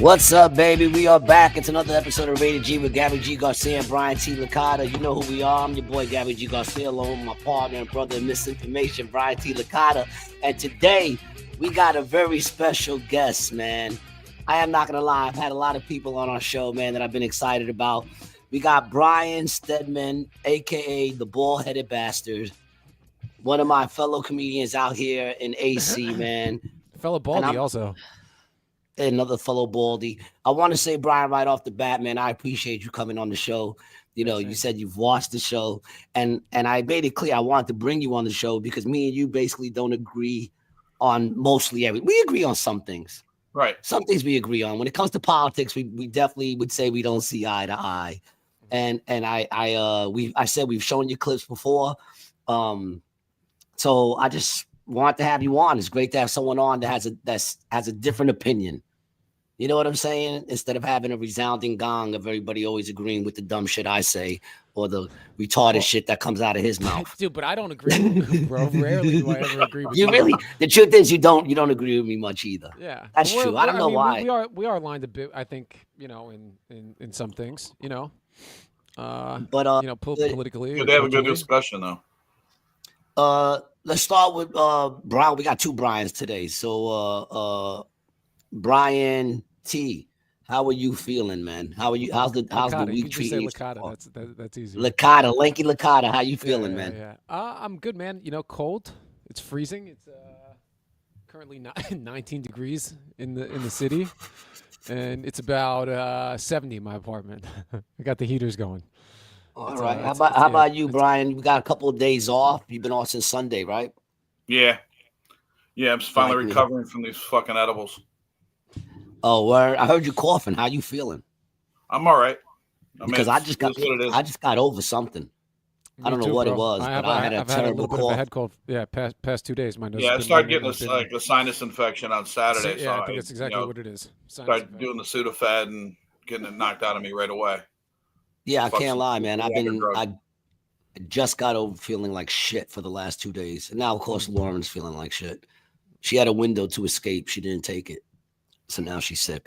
What's up, baby? We are back. It's another episode of Rated G with Gabby G. Garcia and Brian T. Licata. You know who we are. I'm your boy, Gabby G. Garcia, along with my partner and brother in Misinformation, Brian T. Licata. And today, we got a very special guest, man. I am not going to lie. I've had a lot of people on our show, man, that I've been excited about. We got Brian Steadman, a.k.a. the bald-headed bastard. One of my fellow comedians out here in AC, man. Fellow baldy also. Another fellow baldy. I want to say, Brian, right off the bat, man, I appreciate you coming on the show. You know, you said you've watched the show, and I made it clear I wanted to bring you on the show because me and you basically don't agree on mostly everything. We agree on some things. Right. Some things we agree on. When it comes to politics, we definitely would say we don't see eye to eye. And I said we've shown you clips before. So I just want to have you on. It's great to have someone on that has a different opinion. You know what I'm saying? Instead of having a resounding gong of everybody always agreeing with the dumb shit I say or the retarded shit that comes out of his mouth. Dude, but I don't agree with you, bro. Rarely do I ever agree with you. You really? The truth is you don't agree with me much either. Yeah. That's true. I don't know why. We are aligned a bit, I think, you know, in some things, you know. But you know, politically. They have a good discussion though. Let's start with Brian. We got two Brians today. So Brian T, how are you feeling, man? How are you? How's the week treating you? That's easy. Licata, Lanky Licata, how you feeling, man? Yeah. I'm good, man. You know, cold. It's freezing. It's currently 19 degrees in the city, and it's about 70 in my apartment. I got the heaters going. All right. How about you, Brian? You got a couple of days off. You've been off since Sunday, right? Yeah. I'm finally recovering from these fucking edibles. Oh, word. I heard you coughing. How you feeling? I'm all right. Because I just got over something. I don't know what it was, but I had a terrible cough. Bit of a head cold. Yeah, past 2 days. My nose. Yeah, I started getting a sinus infection on Saturday. So I think that's exactly what it is. Started doing the Sudafed and getting it knocked out of me right away. Yeah, I can't lie, man. I just got over feeling like shit for the last 2 days. And now, of course, Lauren's feeling like shit. She had a window to escape. She didn't take it. So now she's sick.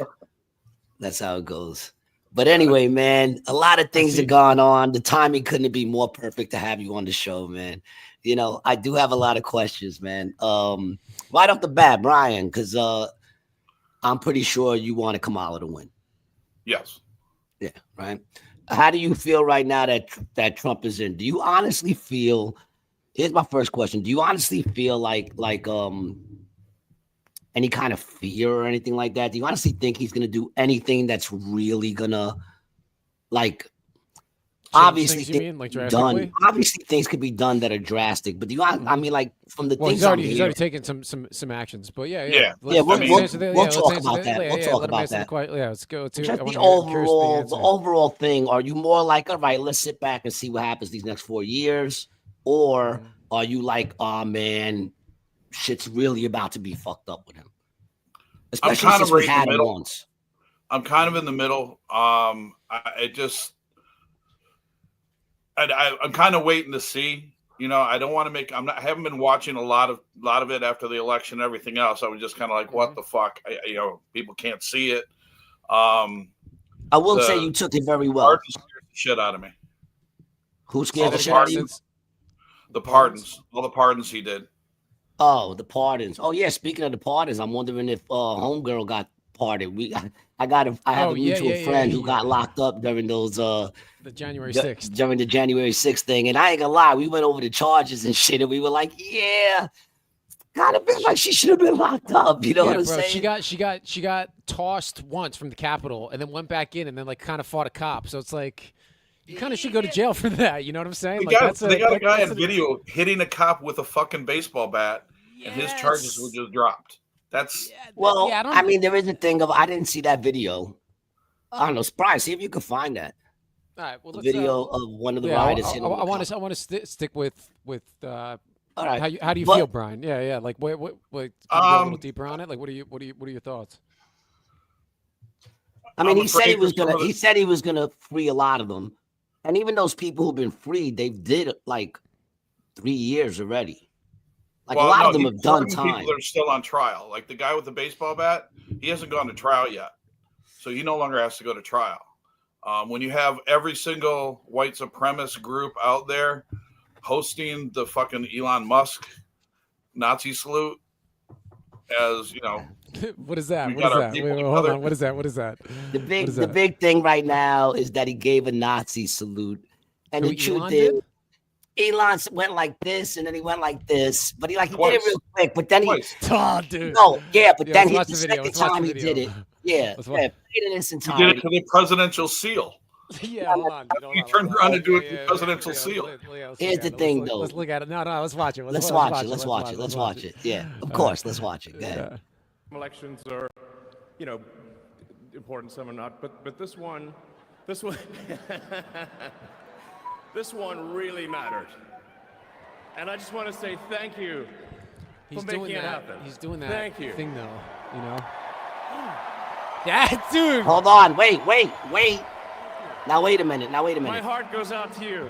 That's how it goes. But anyway, man, a lot of things have gone on. The timing couldn't be more perfect to have you on the show, man. You know, I do have a lot of questions, man. Right off the bat, Brian, because I'm pretty sure you wanted Kamala to win. Yes. Yeah, right. How do you feel right now that Trump is in? Do you honestly feel? Here's my first question: do you honestly feel like any kind of fear or anything like that? Do you honestly think he's gonna do anything that's really gonna obviously done? Obviously, things could be done that are drastic, but do you? I mean, like from the things he's already taken some actions, but yeah. We'll talk about that. We'll talk about that. Yeah, let's go to just the overall thing. Are you more like, all right, let's sit back and see what happens these next 4 years, or are you like, oh man, shit's really about to be fucked up with him? Especially since we had him once. I'm kind of in the middle. I'm kind of waiting to see. You know, I don't want to make. I haven't been watching a lot of it after the election and everything else. I was just kind of like, what the fuck? People can't see it. I will say you took it very well. Pardons scared the shit out of me. Who scared the shit out of you? The pardons. All the pardons he did. Oh, the pardons. Oh yeah. Speaking of the pardons, I'm wondering if homegirl got pardoned. I have a mutual friend who got locked up during those the January 6th. During the January 6th thing. And I ain't gonna lie, we went over the charges and shit, and we were like, yeah, kind of been like she should have been locked up. You know what I'm saying? She got tossed once from the Capitol and then went back in and then like kind of fought a cop. So it's like you kind of should go to jail for that. You know what I'm saying? They got a guy on video hitting a cop with a fucking baseball bat, and his charges were just dropped. I mean, there is a thing of I didn't see that video. I don't know. Brian, see if you can find that. All right. Well, the video of one of the rioters. I want to stick with All right. How do you feel, Brian? Yeah. Like, what? Can you go a little deeper on it? Like, what are your thoughts? I mean, he said he was gonna free a lot of them, and even those people who've been freed, they did like 3 years already. Like a lot of them have done time. People that are still on trial, like the guy with the baseball bat, he hasn't gone to trial yet, so he no longer has to go to trial. When you have every single white supremacist group out there hosting the fucking Elon Musk Nazi salute, as you know. What is that? Wait, hold on. What is that? The big thing right now is that he gave a Nazi salute, and the truth is, Elon went like this, and then he went like this, but he did it real quick. But then dude. No, yeah, but then the second time he did it, yeah, played in its entirety. He did it to the presidential seal. Yeah, hold on. He turned around to do it to the presidential seal. Here's the thing, though. Let's look at it. No, let's watch it. Let's watch it. Yeah, of course, let's watch it. Go ahead. Elections are, important, some are not, but this one, this one really mattered. And I just want to say thank you for making it happen. He's doing that thank you. thing, though, Yeah, dude. Hold on. Wait. Now, wait a minute. My heart goes out to you.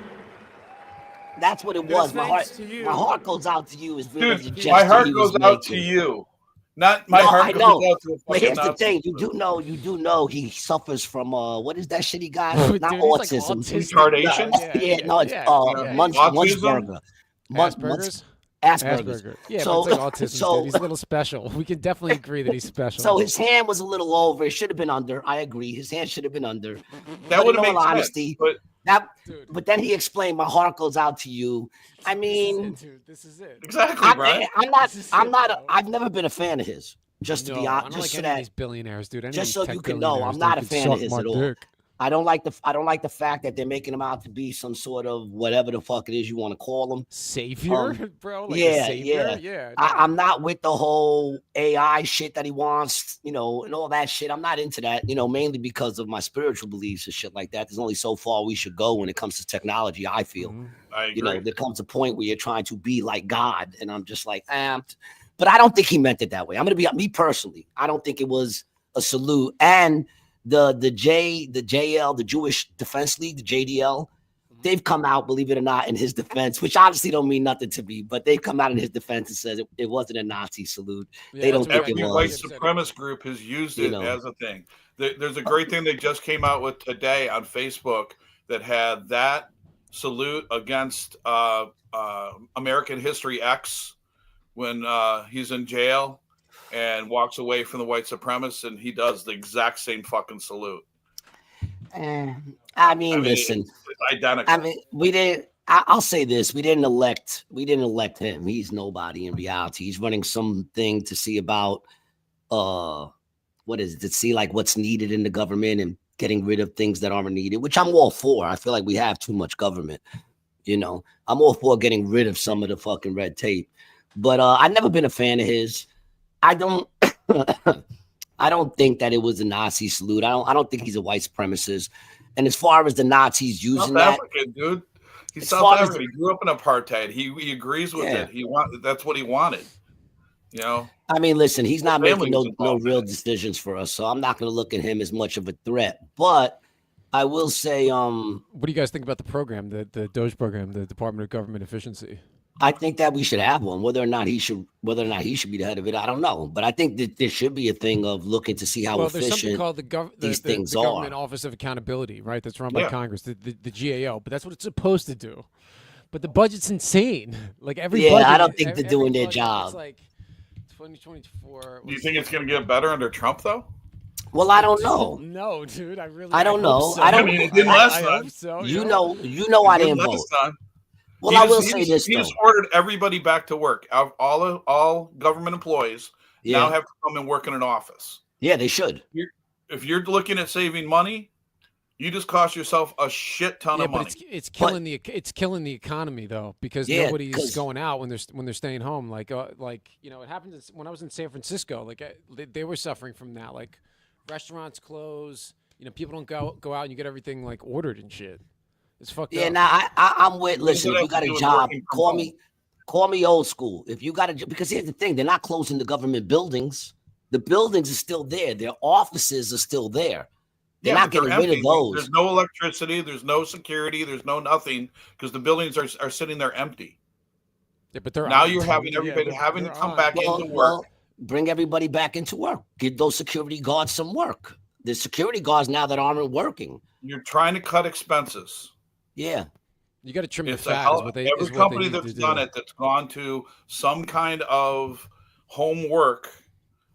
That's what it was. My heart goes out to you. Is really dude, my heart goes out to you. Not my heart goes out to but here's the thing. You do know he suffers from what is that shit he got? Not dude, autism. Retardation? It's Munchberger. Asperger's. Yeah, so, but it's like autism, dude. He's a little special. We can definitely agree that he's special. So his hand was a little over. It should have been under. I agree. His hand should have been under. That would have made honesty. But then he explained, "My heart goes out to you." I mean, this is it. Exactly, Brian. I've never been a fan of his. Just to be honest, I don't like any of these billionaires, dude. Just so you can know, I'm not a fan of his at all. I don't like the fact that they're making him out to be some sort of whatever the fuck it is you want to call him. Savior, bro. Like yeah. I'm not with the whole AI shit that he wants, and all that shit. I'm not into that, mainly because of my spiritual beliefs and shit like that. There's only so far we should go when it comes to technology, I feel. I agree. There comes a point where you're trying to be like God, and I'm just like, but I don't think he meant it that way. I'm going to be me personally. I don't think it was a salute. And the JL, the Jewish Defense League, the JDL, they've come out, believe it or not, in his defense, which honestly don't mean nothing to me, but they've come out in his defense and says it wasn't a Nazi salute. They don't think it was. White supremacist group has used it as a thing. There's a great thing they just came out with today on Facebook that had that salute against American History X when he's in jail and walks away from the white supremacists, and he does the exact same fucking salute. Listen, it's identical. We didn't. I'll say this: we didn't elect him. He's nobody in reality. He's running something to see about what is it? To see like what's needed in the government and getting rid of things that aren't needed, which I'm all for. I feel like we have too much government. I'm all for getting rid of some of the fucking red tape. But I've never been a fan of his. I don't think that it was a Nazi salute. I don't think he's a white supremacist. And as far as the Nazis using South African, dude. He's South African. He grew up in apartheid. He agrees with it. That's what he wanted. Listen, he's not making no real decisions for us, so I'm not going to look at him as much of a threat. But I will say, what do you guys think about the program, the DOGE program, the Department of Government Efficiency? I think that we should have one. Whether or not he should be the head of it, I don't know. But I think that there should be a thing of looking to see how efficient there's something called things the are. Government Office of Accountability, right? That's run by Congress, the GAO. But that's what it's supposed to do. But the budget's insane. Like every budget, I don't think they're doing their job. It's like 2024. Do you think it's going to get better under Trump, though? Well, I don't know. No, dude, I don't know. So. I don't. It didn't last time. Hope so, you know, I didn't vote. Well, I will say this. He just ordered everybody back to work. All government employees now have to come and work in an office. Yeah, they should. If you're looking at saving money, you just cost yourself a shit ton of money. It's killing the economy though, because nobody's going out when they're staying home. It happened when I was in San Francisco. Like they were suffering from that. Like restaurants close. People don't go out and you get everything like ordered and shit. It's fucked up. Yeah, I'm with. Listen, if you got a job, call me. Call me old school. If you got to, because here's the thing, they're not closing the government buildings. The buildings are still there. Their offices are still there. They're not getting rid of those. There's no electricity. There's no security. There's no nothing because the buildings are sitting there empty. Yeah, but they're now you're having everybody having to come back into work. Well, bring everybody back into work. Give those security guards some work. There's security guards now that aren't working. You're trying to cut expenses. Yeah. You got to trim the fat. Every company that's done it, that's gone to some kind of home work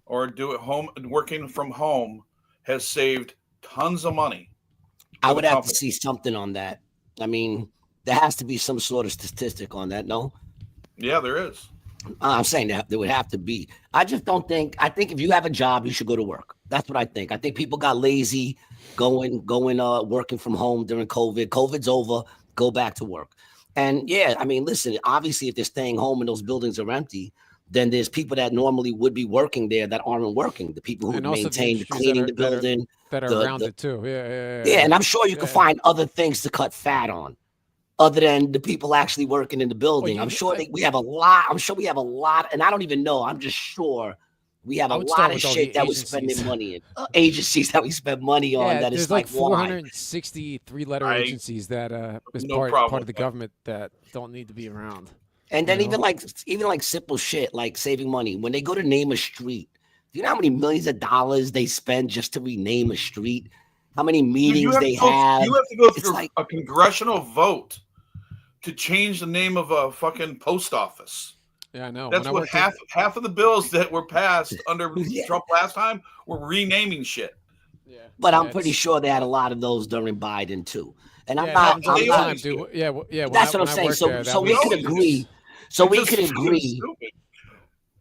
or working from home, has saved tons of money. I would have to see something on that. I mean, there has to be some sort of statistic on that, no? Yeah, there is. I'm saying that there would have to be. I just don't think. I think if you have a job, you should go to work. That's what I think. I think people got lazy going, working from home during COVID. COVID's over. Go back to work. And yeah, I mean, listen, obviously, if they're staying home and those buildings are empty, then there's people that normally would be working there that aren't working. The people who maintain cleaning the building. That are around it too. Yeah, and I'm sure you can find other things to cut fat on, other than the people actually working in the building. I'm sure we have a lot. I'm sure we have a lot, and I don't even know. I'm just sure we have a lot of shit that we're spending money in. Agencies that we spend money on. That is like 460 three-letter agencies that is part of the government that don't need to be around. And then even like simple shit like saving money. When they go to name a street, do you know how many millions of dollars they spend just to rename a street? How many meetings they have? You have to go through a congressional vote to change the name of a fucking post office. Yeah, I know. That's what half of the bills that were passed under Trump last time were renaming shit. Yeah, but I'm pretty sure they had a lot of those during Biden too. And I'm not. Dude. Yeah. That's what I'm saying. So we could agree. So we could agree.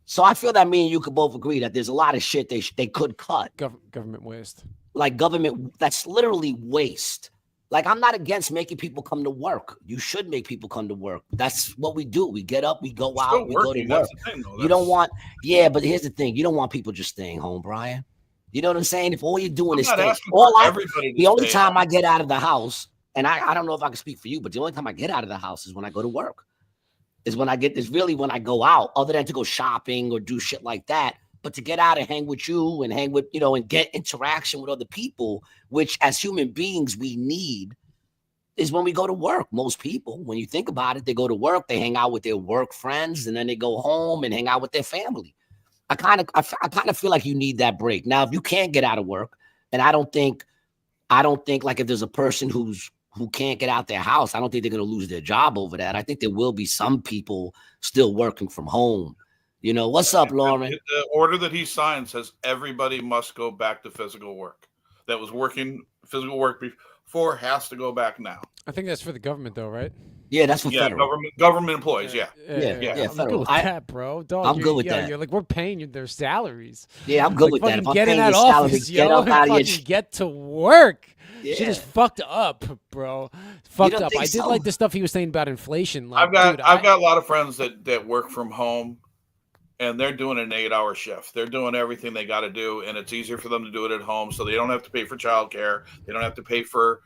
So I feel that me and you could both agree that there's a lot of shit they could cut. Government waste. Like government, that's literally waste. Like, I'm not against making people come to work. You should make people come to work. That's what we do. We get up, we go out, we go to work. You don't want, but here's the thing. You don't want people just staying home, Brian. You know what I'm saying? If all you're doing is staying, the only time I get out of the house, and I don't know if I can speak for you, but the only time I get out of the house is when I go to work. Is when I go out, other than to go shopping or do shit like that. But to get out and hang with you and hang with, and get interaction with other people, which as human beings we need, is when we go to work. Most people, when you think about it, they go to work, they hang out with their work friends, and then they go home and hang out with their family. I kind of feel like you need that break. Now, if you can't get out of work, and I don't think like if there's a person who can't get out their house, I don't think they're going to lose their job over that. I think there will be some people still working from home. What's up, Lauren? The order that he signed says everybody must go back to physical work. That was working physical work before has to go back now. I think that's for the government, though, right? Yeah, that's for federal. Government employees. Yeah. I'm good with that, bro. Dog, I'm good with that. You're like, we're paying you their salaries. Yeah, I'm good with that. If I'm get in paying that your office, salary, get up out of your get to work. Yeah. Shit is fucked up, bro. Fucked up. I did like the stuff he was saying about inflation. Like, I've got a lot of friends that work from home. And they're doing an 8-hour shift. They're doing everything they got to do, and it's easier for them to do it at home, so they don't have to pay for childcare. They don't have to pay for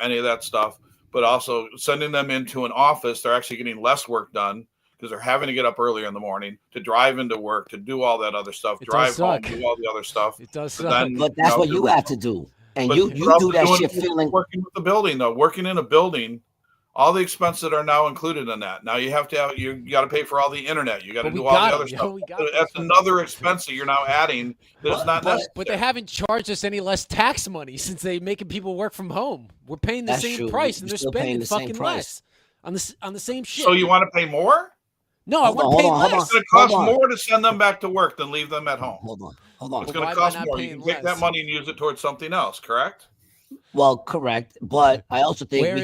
any of that stuff. But also sending them into an office, they're actually getting less work done because they're having to get up earlier in the morning to drive into work, to do all that other stuff, drive home, do all the other stuff. It does suck. But that's what you have to do. And you do that shit feeling working with the building though, working in a building. All the expenses that are now included in that. Now you got to pay for all the internet. You got to do all the other stuff. That's another expense that you're now adding that is not necessary. But they haven't charged us any less tax money since they're making people work from home. We're paying the same price, and they're spending fucking less on the same shit. So you want to pay more? No, I want to pay less. It's going to cost more to send them back to work than leave them at home. Hold on. It's going to cost more. You can take that money and use it towards something else, correct? Well, correct, but I also think we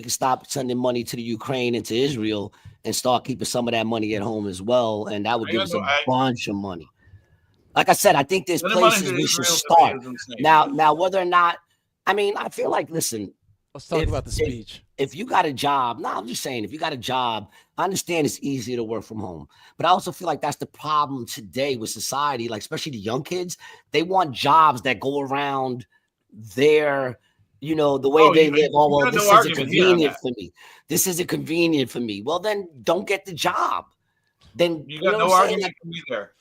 can stop sending money to the Ukraine and to Israel and start keeping some of that money at home as well, and that would give us a bunch of money. Like I said, I think there's places we should start. Now, whether or not, I feel like, listen. Let's talk about the speech. If you got a job, I'm just saying, if you got a job, I understand it's easier to work from home, but I also feel like that's the problem today with society, like especially the young kids. They want jobs that go around their You know, the way they live. Oh, well, this isn't convenient for me. This isn't convenient for me. Well, then don't get the job. Then you got no argument for me there.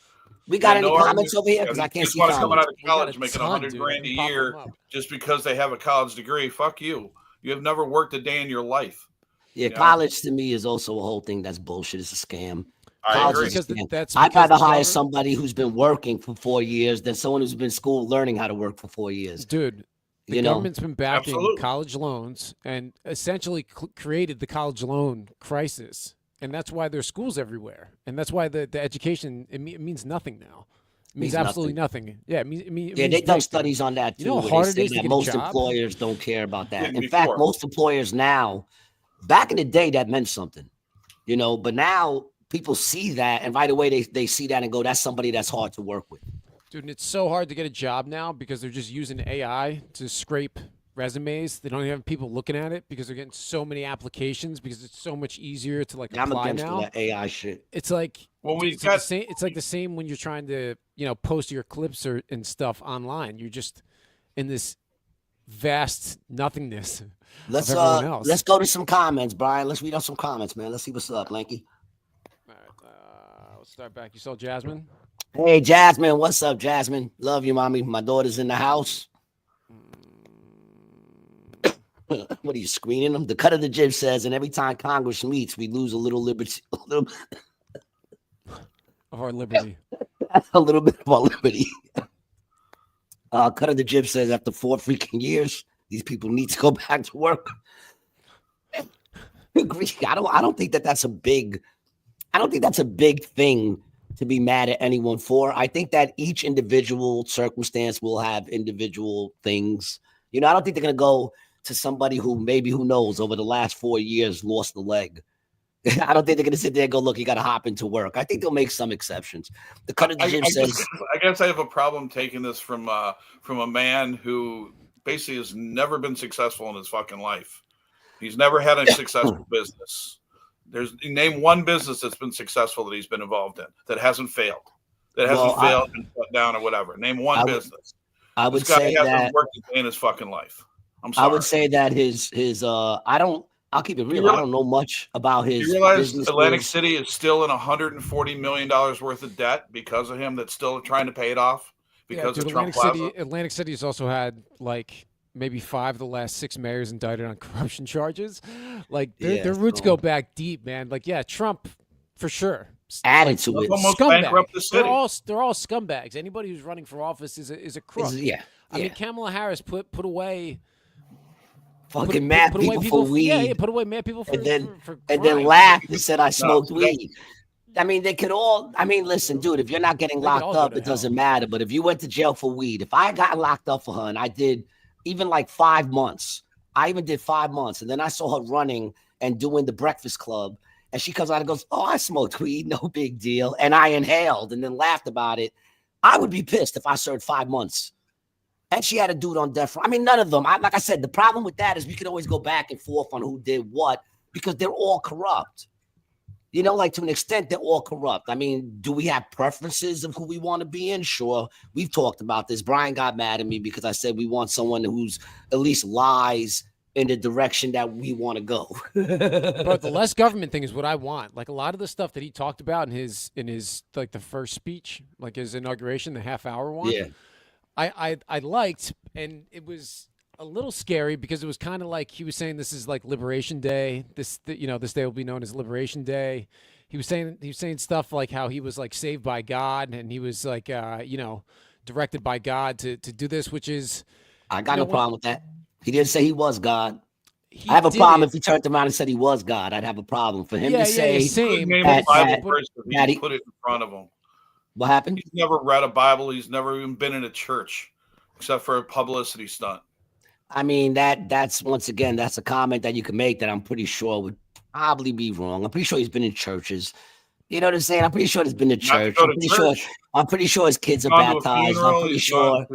We got any comments over here? Because I can't see comments. Coming out of college making $100,000 a year just because they have a college degree. Fuck you. You have never worked a day in your life. Yeah, college to me is also a whole thing that's bullshit. It's a scam. I agree. I'd rather hire somebody who's been working for 4 years than someone who's been in school learning how to work for 4 years. Dude, the government's been backing college loans and essentially created the college loan crisis. And that's why there's schools everywhere. And that's why the education, it means nothing now. It means absolutely nothing. Yeah, they've done studies on that too. You know how hard it is to get a job? Most employers don't care about that. In fact, most employers now, back in the day, that meant something, you know, but now people see that and right away they see that and go, that's somebody that's hard to work with. Dude, and it's so hard to get a job now because they're just using AI to scrape resumes. They don't even have people looking at it because they're getting so many applications because it's so much easier to apply now. I'm against now. That AI shit. It's like it's like the same when you're trying to post your clips and stuff online. You're just in this vast nothingness. Let's go to some comments, Brian. Let's read out some comments, man. Let's see what's up, Lanky. All right, let's start back. You saw Jasmine. Hey, Jasmine. What's up, Jasmine? Love you, mommy. My daughter's in the house. What are you screening them? The cut of the jib says, and every time Congress meets, we lose a little liberty, of our liberty. A little bit of our liberty. Cut of the jib says, after 4 freaking years, these people need to go back to work. Agree. I don't think that's a big. I don't think that's a big thing to be mad at anyone for. I think that each individual circumstance will have individual things. You know, I don't think they're gonna go to somebody who knows, over the last 4 years lost a leg. I don't think they're going to sit there and go, look, you got to hop into work. I think they'll make some exceptions. The cut of the gym says. I guess I have a problem taking this from a man who basically has never been successful in his fucking life. He's never had a successful business. Name one business that's been successful that he's been involved in that hasn't failed, that hasn't failed and shut down or whatever. Name one business. I would say that hasn't worked in his fucking life. I'm sorry. I would say that I'll keep it real. I don't know much about his. You realize Atlantic City is still in $140 million worth of debt because of him, that's still trying to pay it off because of Trump Plaza? Atlantic City has also had maybe 5 of the last 6 mayors indicted on corruption charges. Their roots go back deep, man. Trump for sure. Added to it. Scumbag. The city. They're all scumbags. Anybody who's running for office is a crook. I mean, Kamala Harris put away fucking mad people for weed. Yeah, put away mad people for and then laughed and said I smoked weed. I mean, they could all. I mean, listen, dude. If you're not getting locked up, it doesn't matter. But if you went to jail for weed, if I got locked up for her, and I did even 5 months, I even did 5 months, and then I saw her running and doing the Breakfast Club, and she comes out and goes, "Oh, I smoked weed, no big deal," and I inhaled and then laughed about it. I would be pissed if I served 5 months. And she had a dude on death row. I mean, none of them. Like I said, the problem with that is we could always go back and forth on who did what because they're all corrupt. You know, to an extent, they're all corrupt. I mean, do we have preferences of who we want to be in? Sure. We've talked about this. Brian got mad at me because I said we want someone who's at least lies in the direction that we want to go. But the less government thing is what I want. A lot of the stuff that he talked about in his the first speech, his inauguration, the half-hour one. Yeah. I liked, and it was a little scary because it was kind of he was saying this is Liberation Day. This day will be known as Liberation Day. He was saying stuff like how he was saved by God and he was directed by God to do this, which is. I got no problem with that. He didn't say he was God. I have a problem if he turned around and said he was God. I'd have a problem for him to say. Same. That put it in front of him. What happened? He's never read a Bible. He's never even been in a church, except for a publicity stunt. I mean, that's once again, that's a comment that you can make that I'm pretty sure would probably be wrong. I'm pretty sure he's been in churches. You know what I'm saying? I'm pretty sure he's been to church. I'm pretty sure his kids are baptized. I'm pretty sure.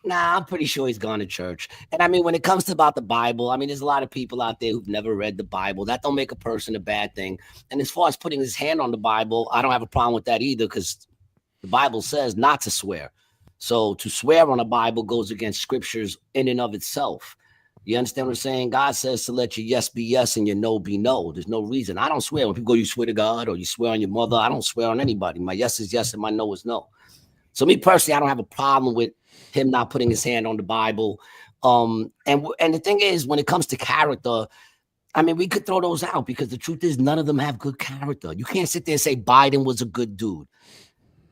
I'm pretty sure he's gone to church. And I mean, when it comes to about the Bible, I mean, there's a lot of people out there who've never read the Bible. That don't make a person a bad thing. And as far as putting his hand on the Bible, I don't have a problem with that either because the Bible says not to swear. So to swear on a Bible goes against scriptures in and of itself. You understand what I'm saying? God says to let your yes be yes and your no be no. There's no reason. I don't swear. When people go, you swear to God or you swear on your mother, I don't swear on anybody. My yes is yes and my no is no. So me personally, I don't have a problem with him not putting his hand on the Bible. And the thing is, when it comes to character, I mean, we could throw those out because the truth is none of them have good character. You can't sit there and say Biden was a good dude.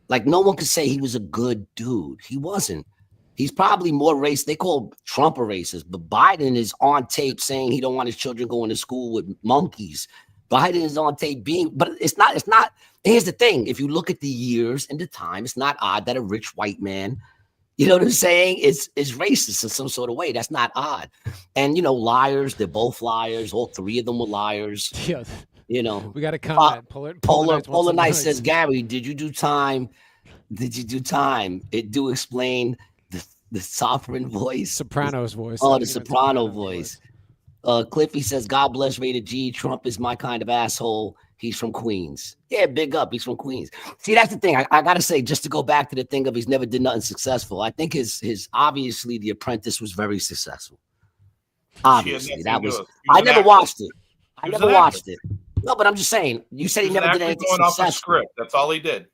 Like, no one could say he was a good dude. He wasn't. He's probably more racist. They call Trump a racist, but Biden is on tape saying he don't want his children going to school with monkeys. Biden is on tape but it's not. Here's the thing. If you look at the years and the time, it's not odd that a rich white man, you know what I'm saying, is racist in some sort of way. That's not odd. And, liars, they're both liars. All three of them were liars. Yeah. We got to comment. Polar Knight says, Gary, did you do time? It do explain the sovereign voice. Soprano's voice. Oh, the soprano voice. Cliffy says, God bless Rated G. Trump is my kind of asshole. He's from Queens. Yeah, big up. He's from Queens. See, that's the thing. I got to say, just to go back to the thing of he's never did nothing successful. I think his obviously The Apprentice was very successful. Obviously, that was. I never watched it. I never watched it. No, but I'm just saying. You said he never did anything successful. Off the script. That's all he did.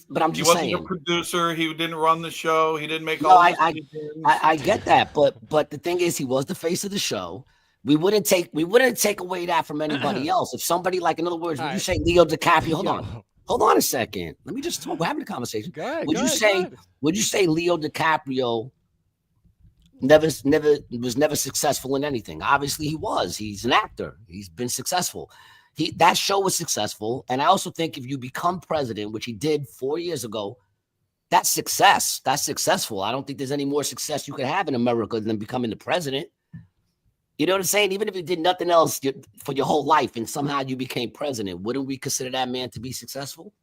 But I'm just saying. He wasn't a producer. He didn't run the show. He didn't make all. I get that, but the thing is, he was the face of the show. We wouldn't take away that from anybody else. If somebody, like, in other words, would you say Leo DiCaprio? Hold on a second. Let me just talk. We're having a conversation. Would you say Leo DiCaprio was never successful in anything? Obviously, he was. He's an actor. He's been successful. That show was successful. And I also think if you become president, which he did 4 years ago, that's success. That's successful. I don't think there's any more success you could have in America than becoming the president. You know what I'm saying? Even if you did nothing else for your whole life and somehow you became president, wouldn't we consider that man to be successful?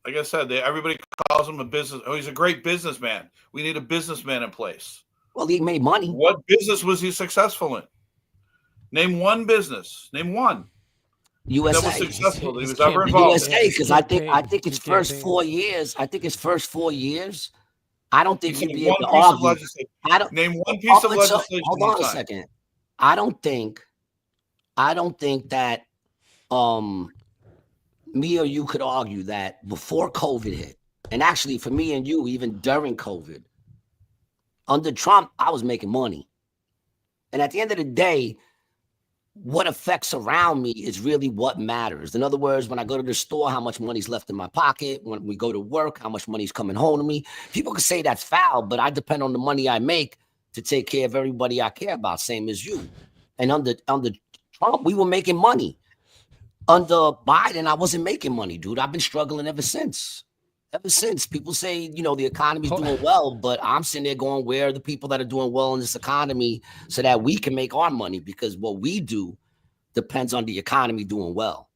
Like I said, everybody calls him a business. Oh, he's a great businessman. We need a businessman in place. Well, he made money. What business was he successful in? Name one business. Name one. USA. That was successful. He was ever involved. USA, because I think his first 4 years. I don't think you'd be able to argue. Name one piece of legislation. Hold on a second. I don't think that me or you could argue that before COVID hit, and actually for me and you, even during COVID, under Trump, I was making money. And at the end of the day, what affects around me is really what matters. In other words, when I go to the store, how much money's left in my pocket. When we go to work, how much money's coming home to me. People can say that's foul, but I depend on the money I make to take care of everybody I care about, same as you. And under Trump, we were making money. Under Biden, I wasn't making money, dude. I've been struggling ever since. People say, the economy's doing well, but I'm sitting there going, where are the people that are doing well in this economy so that we can make our money? Because what we do depends on the economy doing well.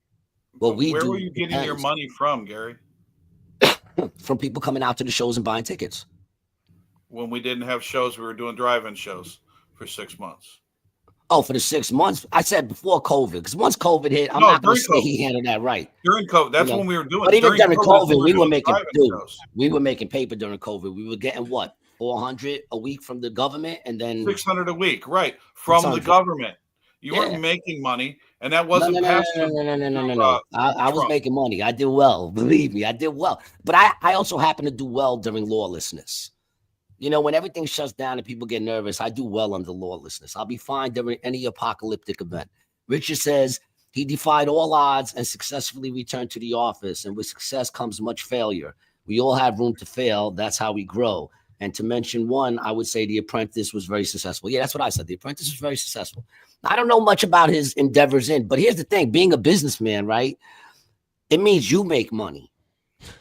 Where were you getting your money from, Gary? From people coming out to the shows and buying tickets. When we didn't have shows, we were doing drive-in shows for 6 months. Oh, for the 6 months? I said before COVID, because once COVID hit, I'm not going to say he handled that right. During COVID, that's when we were doing it. But even during COVID, we were making paper during COVID. We were getting what? 400 a week from the government, and then 600 a week, right? From the government. You weren't making money, and that wasn't No. I was making money. I did well. Believe me, I did well. But I also happen to do well during lawlessness. When everything shuts down and people get nervous, I do well under lawlessness. I'll be fine during any apocalyptic event. Richard says he defied all odds and successfully returned to the office. And with success comes much failure. We all have room to fail. That's how we grow. And to mention one, I would say The Apprentice was very successful. Yeah, that's what I said. The Apprentice was very successful. I don't know much about his endeavors but here's the thing. Being a businessman, right? It means you make money.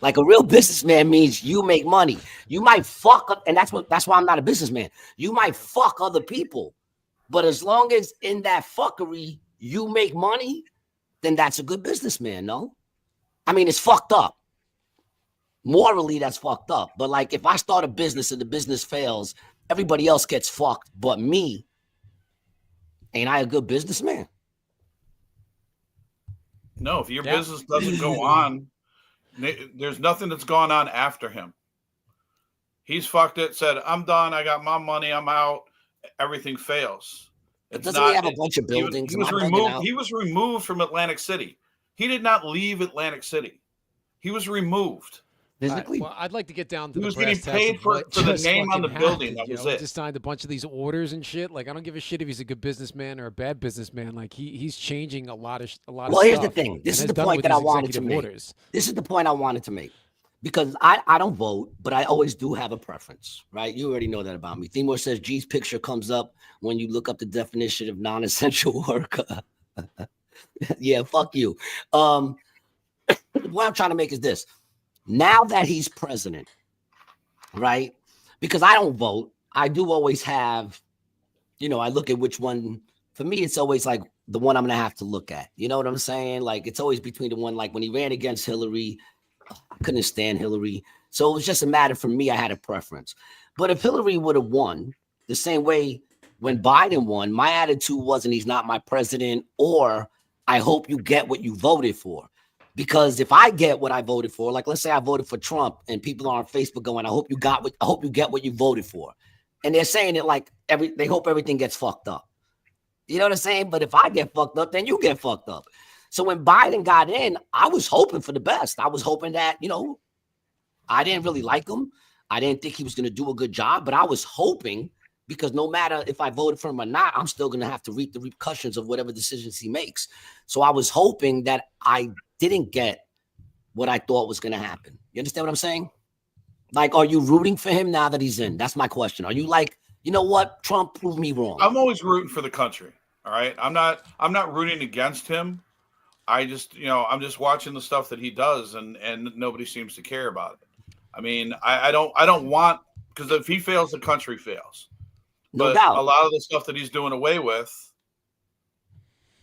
Like a real businessman means you make money. You might fuck up, and that's why I'm not a businessman. You might fuck other people, but as long as in that fuckery you make money, then that's a good businessman, no? I mean, it's fucked up. Morally, that's fucked up. But like if I start a business and the business fails, everybody else gets fucked but me. Ain't I a good businessman? No, if your business doesn't go on, there's nothing that's gone on after him. He's fucked it, said, I'm done. I got my money. I'm out. Everything fails. But doesn't he have a bunch of buildings? He was removed from Atlantic City. He did not leave Atlantic City. He was removed. Physically? Well, I'd like to get down to he the was brass getting paid for the name on the building. That was it. He just signed a bunch of these orders and shit. Like, I don't give a shit if he's a good businessman or a bad businessman. Like, he's changing a lot of stuff. Well, here's the thing. This is the point that I wanted to make. This is the point I wanted to make. Because I don't vote, but I always do have a preference, right? You already know that about me. Timur says G's picture comes up when you look up the definition of non-essential worker. Yeah, fuck you. What I'm trying to make is this. Now that he's president, right? Because I don't vote, I do always have, I look at which one. For me, it's always like the one I'm going to have to look at. You know what I'm saying? Like, it's always between the one, like when he ran against Hillary, I couldn't stand Hillary. So it was just a matter for me. I had a preference. But if Hillary would have won the same way when Biden won, my attitude wasn't he's not my president, or I hope you get what you voted for. Because if I get what I voted for, like let's say I voted for Trump and people are on Facebook going, I hope you get what you voted for. And they're saying it like they hope everything gets fucked up. You know what I'm saying? But if I get fucked up, then you get fucked up. So when Biden got in, I was hoping for the best. I was hoping that, I didn't really like him. I didn't think he was going to do a good job, but I was hoping, because no matter if I voted for him or not, I'm still going to have to reap the repercussions of whatever decisions he makes. So I was hoping that I didn't get what I thought was going to happen. You understand what I'm saying? Like, are you rooting for him now that he's in? That's my question. Are you like, you know what? Trump proved me wrong. I'm always rooting for the country. All right. I'm not rooting against him. I just, I'm just watching the stuff that he does, and nobody seems to care about it. I mean, I don't want, because if he fails, the country fails. No doubt. A lot of the stuff that he's doing away with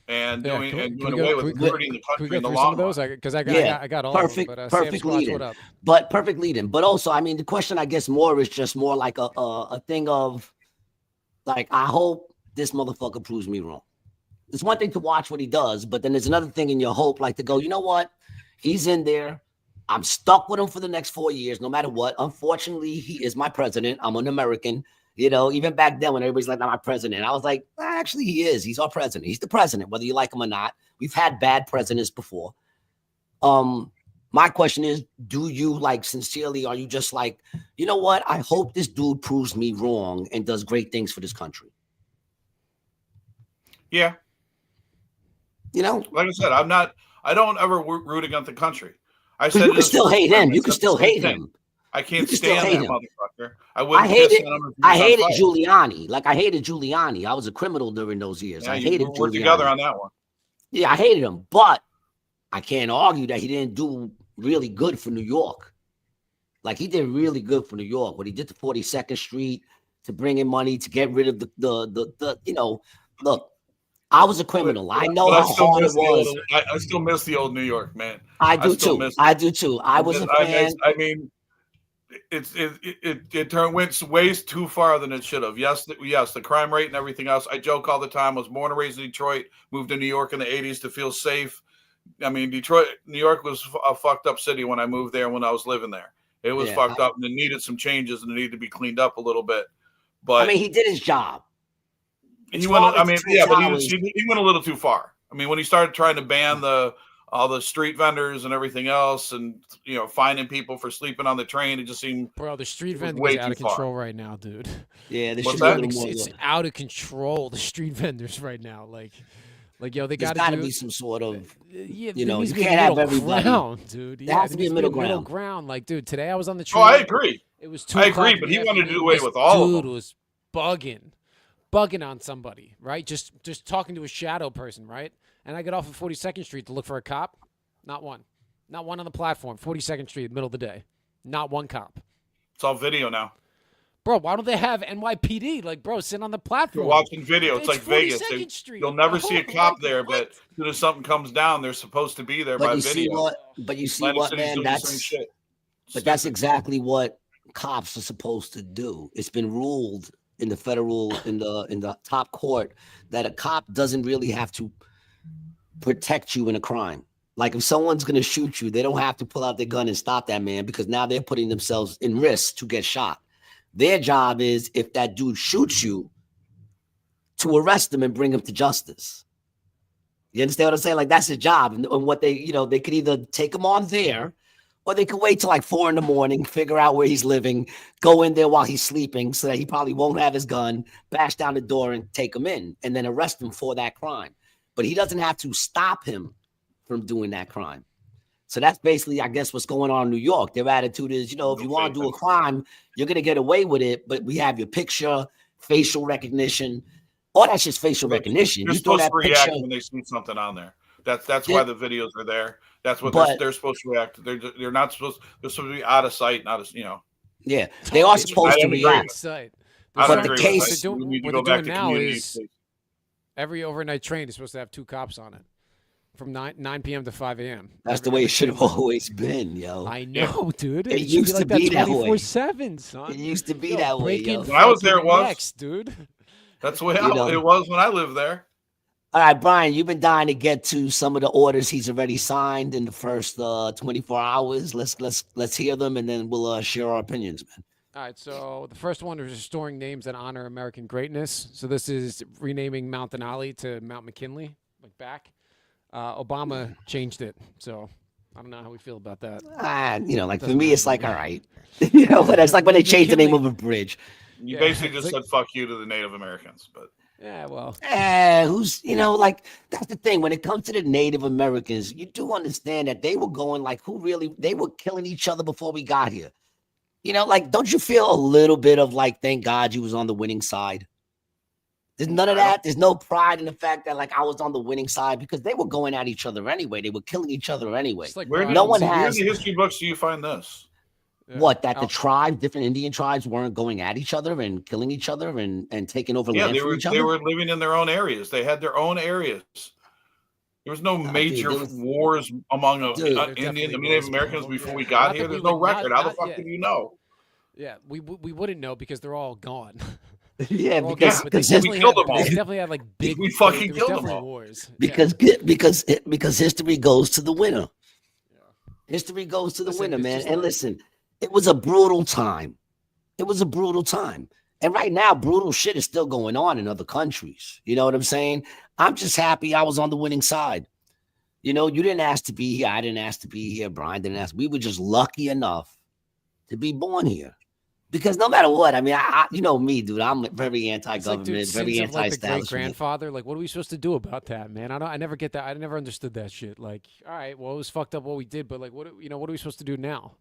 and doing away with hurting the country in the long run. Because I got all perfect, of them. Perfect lead-in. But perfect lead-in. But also, I mean, the question I guess more is just more like a thing of, like, I hope this motherfucker proves me wrong. It's one thing to watch what he does, but then there's another thing in your hope, like to go, you know what? He's in there. I'm stuck with him for the next 4 years, no matter what. Unfortunately, he is my president. I'm an American. Even back then when everybody's like, not my president, I was like, actually, he is. He's our president. He's the president, whether you like him or not. We've had bad presidents before. My question is, do you like sincerely, are you just like, you know what? I hope this dude proves me wrong and does great things for this country. Yeah. Like I said, I don't ever root against the country. I said you can still hate him. You can still hate him. I can't stand that motherfucker. I hated Giuliani. Like, I hated Giuliani. I was a criminal during those years. Yeah, I hated Giuliani. We're together on that one. Yeah, I hated him, but I can't argue that he didn't do really good for New York. Like, he did really good for New York. What he did to 42nd Street, to bring in money, to get rid of the look. I was a criminal. I know how hard it was. I still miss the old New York, man. I do too. I was a fan. I mean, it went way too far than it should have. Yes, the crime rate and everything else. I joke all the time. I was born and raised in Detroit. Moved to New York in the '80s to feel safe. I mean, New York was a fucked up city when I moved there. When I was living there, it was fucked up, and it needed some changes, and it needed to be cleaned up a little bit. But I mean, he did his job. He went. I mean, yeah, but he went a little too far. I mean, when he started trying to ban all the street vendors and everything else, and finding people for sleeping on the train, it just seemed. Bro, the street vending is out of control right now, dude. Yeah, it's out of control. The street vendors right now, like yo, they got to be some sort of. Yeah, you can't have everybody. Dude. There has to be a middle ground. Middle ground, like, dude. Today I was on the train. Oh, I agree. It was 2 I agree, but he wanted to do away with all of them. Dude was bugging on somebody, right? Just talking to a shadow person, right? And I get off of 42nd Street to look for a cop. Not one on the platform. 42nd Street, middle of the day. Not one cop. It's all video now. Bro, why don't they have NYPD? Like, bro, sit on the platform. You're watching video. It's like Vegas. You'll never see a cop there, what? But as soon as something comes down, they're supposed to be there by video. But you see what, man? That's exactly what cops are supposed to do. It's been ruled in the federal, in the top court, that a cop doesn't really have to protect you in a crime. Like, if someone's going to shoot you, they don't have to pull out their gun and stop that man, because now they're putting themselves in risk to get shot. Their job is, if that dude shoots you, to arrest him and bring him to justice. You understand what I'm saying? Like, that's his job. And what they, they could either take him on there, or they could wait till like 4 a.m, figure out where he's living, go in there while he's sleeping so that he probably won't have his gun, bash down the door and take him in, and then arrest him for that crime. But he doesn't have to stop him from doing that crime. So that's basically, I guess, what's going on in New York. Their attitude is, if you want to do a crime, you're going to get away with it, but we have your picture, facial recognition. All that's just facial recognition. You're supposed to react when they see something on there. That's why the videos are there. That's what they're supposed to react. They're not supposed. They're supposed to be out of sight, not as Yeah, they are supposed to react. But the case what they're doing now is every overnight train is supposed to have 2 cops on it from 9 p.m. to 5 a.m. That's the way it should have always been, yo. I know, dude. It used to be that way. 24/7, son. It used to be that way, yo. When I was there, it was, dude. That's the way it was when I lived there. All right, Brian, you've been dying to get to some of the orders he's already signed in the first 24 hours. Let's hear them, and then we'll share our opinions, man. All right, so the first one is restoring names that honor American greatness. So this is renaming Mount Denali to Mount McKinley, like back. Obama changed it, so I don't know how we feel about that. Like for me, it's like, all right. But it's like when they change the name of a bridge. You basically just said fuck you to the Native Americans, but yeah, well, who's that's the thing. When it comes to the Native Americans, you do understand that they were going like, they were killing each other before we got here. Don't you feel a little bit of like, thank God you was on the winning side? There's none of that. There's no pride in the fact that like I was on the winning side, because they were going at each other anyway. They were killing each other anyway. Like where in the history books do you find this? Yeah. What, that the tribes, different Indian tribes, weren't going at each other and killing each other and taking over land from each other? They were living in their own areas. They had their own areas. There was no major wars among Indian and Native Americans before we got here. There's no record. How the fuck do you know? Yeah, we wouldn't know because they're all gone. Yeah, because we killed them all. They definitely had like big. We fucking killed them all. Wars. Because history goes to the winner. Yeah. History goes to the winner, man. And listen, it was a brutal time. It was a brutal time. And right now, brutal shit is still going on in other countries. You know what I'm saying? I'm just happy I was on the winning side. You didn't ask to be here. I didn't ask to be here. Brian didn't ask. We were just lucky enough to be born here. Because no matter what, I mean, you know me, dude. I'm very anti-government, very anti-establishment. Like the great-grandfather, like, what are we supposed to do about that, man? I never get that. I never understood that shit. Like, all right, well, it was fucked up what we did, but like, what are we supposed to do now?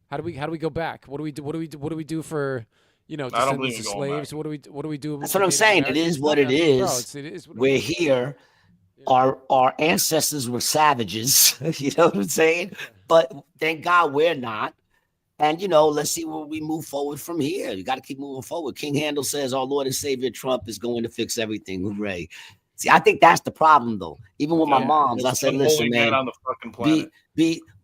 How do we go back? What do we do for descendants of slaves? What do we do? That's what I'm saying. It is what it is. Bro, it is what we're here. Yeah. Our ancestors were savages. You know what I'm saying? But thank God we're not. And, let's see where we move forward from here. You got to keep moving forward. King Handel says our Lord and Savior Trump is going to fix everything. Hooray. See, I think that's the problem, though. Even with my moms, I said, listen, man. On the fucking planet.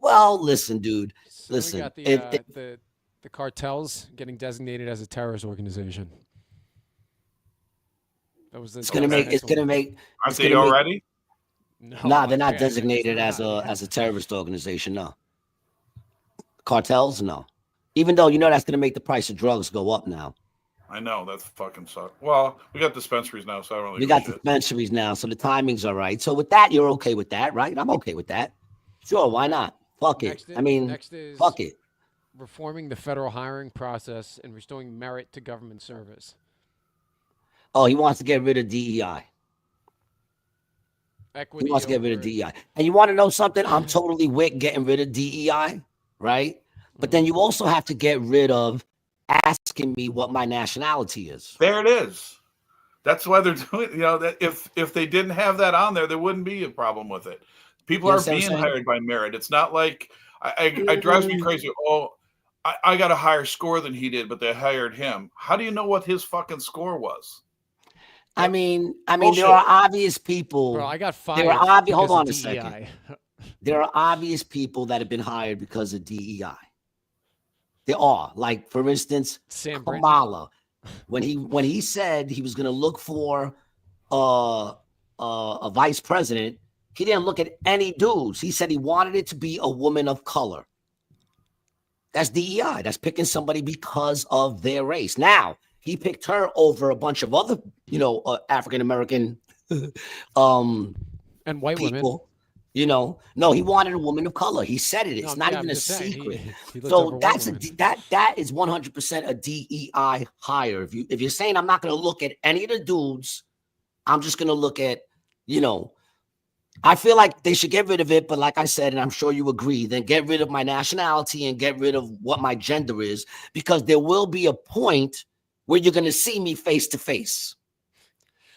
Listen, dude. So listen. We got the cartels getting designated as a terrorist organization. That was it's gonna make. Aren't they already? No, they're not designated as a terrorist organization. No. Cartels, no. Even though that's going to make the price of drugs go up now. I know, that's fucking sucks. Well, we got dispensaries now, so I don't really. We got dispensaries now, so the timing's all right. So with that, you're okay with that, right? I'm okay with that. Sure, why not? Fuck it. Next is fuck it. Reforming the federal hiring process and restoring merit to government service. Oh, he wants to get rid of DEI. Equity. He wants to get rid of DEI. And you want to know something? I'm totally with getting rid of DEI. Right? But then you also have to get rid of asking me what my nationality is. There it is. That's why they're doing, that if they didn't have that on there wouldn't be a problem with it. People are being hired by merit. It's not like it drives me crazy. Oh, I got a higher score than he did, but they hired him. How do you know what his fucking score was? I mean, there are obvious people. Bro, I got fired. Hold on a second. There are obvious people that have been hired because of DEI. There are, like, for instance, Kamala. When he said he was going to look for a vice president, he didn't look at any dudes. He said he wanted it to be a woman of color. That's DEI. That's picking somebody because of their race. Now, he picked her over a bunch of other, African-American and white people. women. No, he wanted a woman of color. He said it. It's not even a secret. He So that's that is 100% a DEI hire. If you're saying I'm not going to look at any of the dudes, I'm just going to look at, I feel like they should get rid of it, but like I said, and I'm sure you agree, then get rid of my nationality and get rid of what my gender is, because there will be a point where you're going to see me face to face.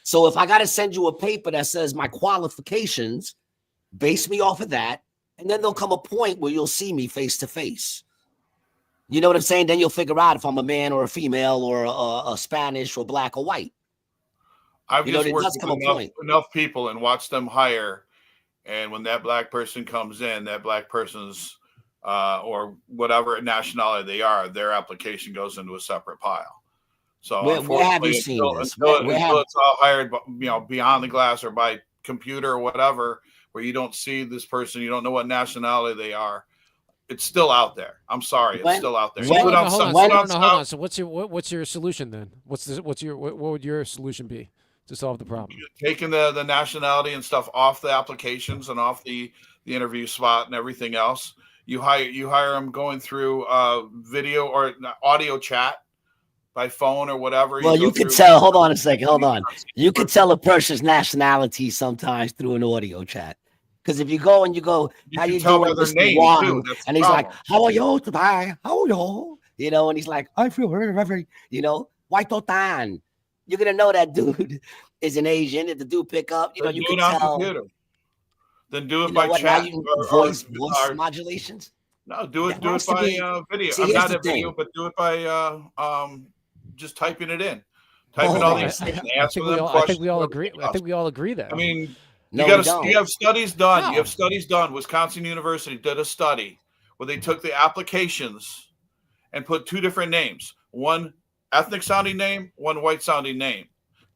So if I got to send you a paper that says my qualifications, base me off of that, and then there'll come a point where you'll see me face to face. You know what I'm saying? Then you'll figure out if I'm a man or a female or a Spanish or black or white. I've just worked with enough people and watched them hire. And when that black person comes in, that black person's or whatever nationality they are, their application goes into a separate pile. So where have you seen this? Until it's all hired, beyond the glass or by computer or whatever, where you don't see this person, you don't know what nationality they are. It's still out there. I'm sorry, it's still out there. Hold on. So what's your solution then? What would your solution be to solve the problem? Taking the nationality and stuff off the applications and off the interview spot and everything else. You hire them going through video or audio chat by phone or whatever. Well, you can tell. Hold on a second. Hold on. You can tell a person's nationality sometimes through an audio chat. Because if you go and how you doing, Mr. Wong? And he's like, how are you today? How are you? And he's like, I feel very, very, white totan. You're gonna know that dude is an Asian. If the dude pick up, you can tell. Computer. Then do it by chat. Voice modulations. No, do it by video. See, I'm not at video, but do it by just typing it in. Typing all these things. I think we all agree. I think we all agree that. I mean, you have studies done. No. You have studies done. Wisconsin University did a study where they took the applications and put two different names. One ethnic sounding name, one white sounding name.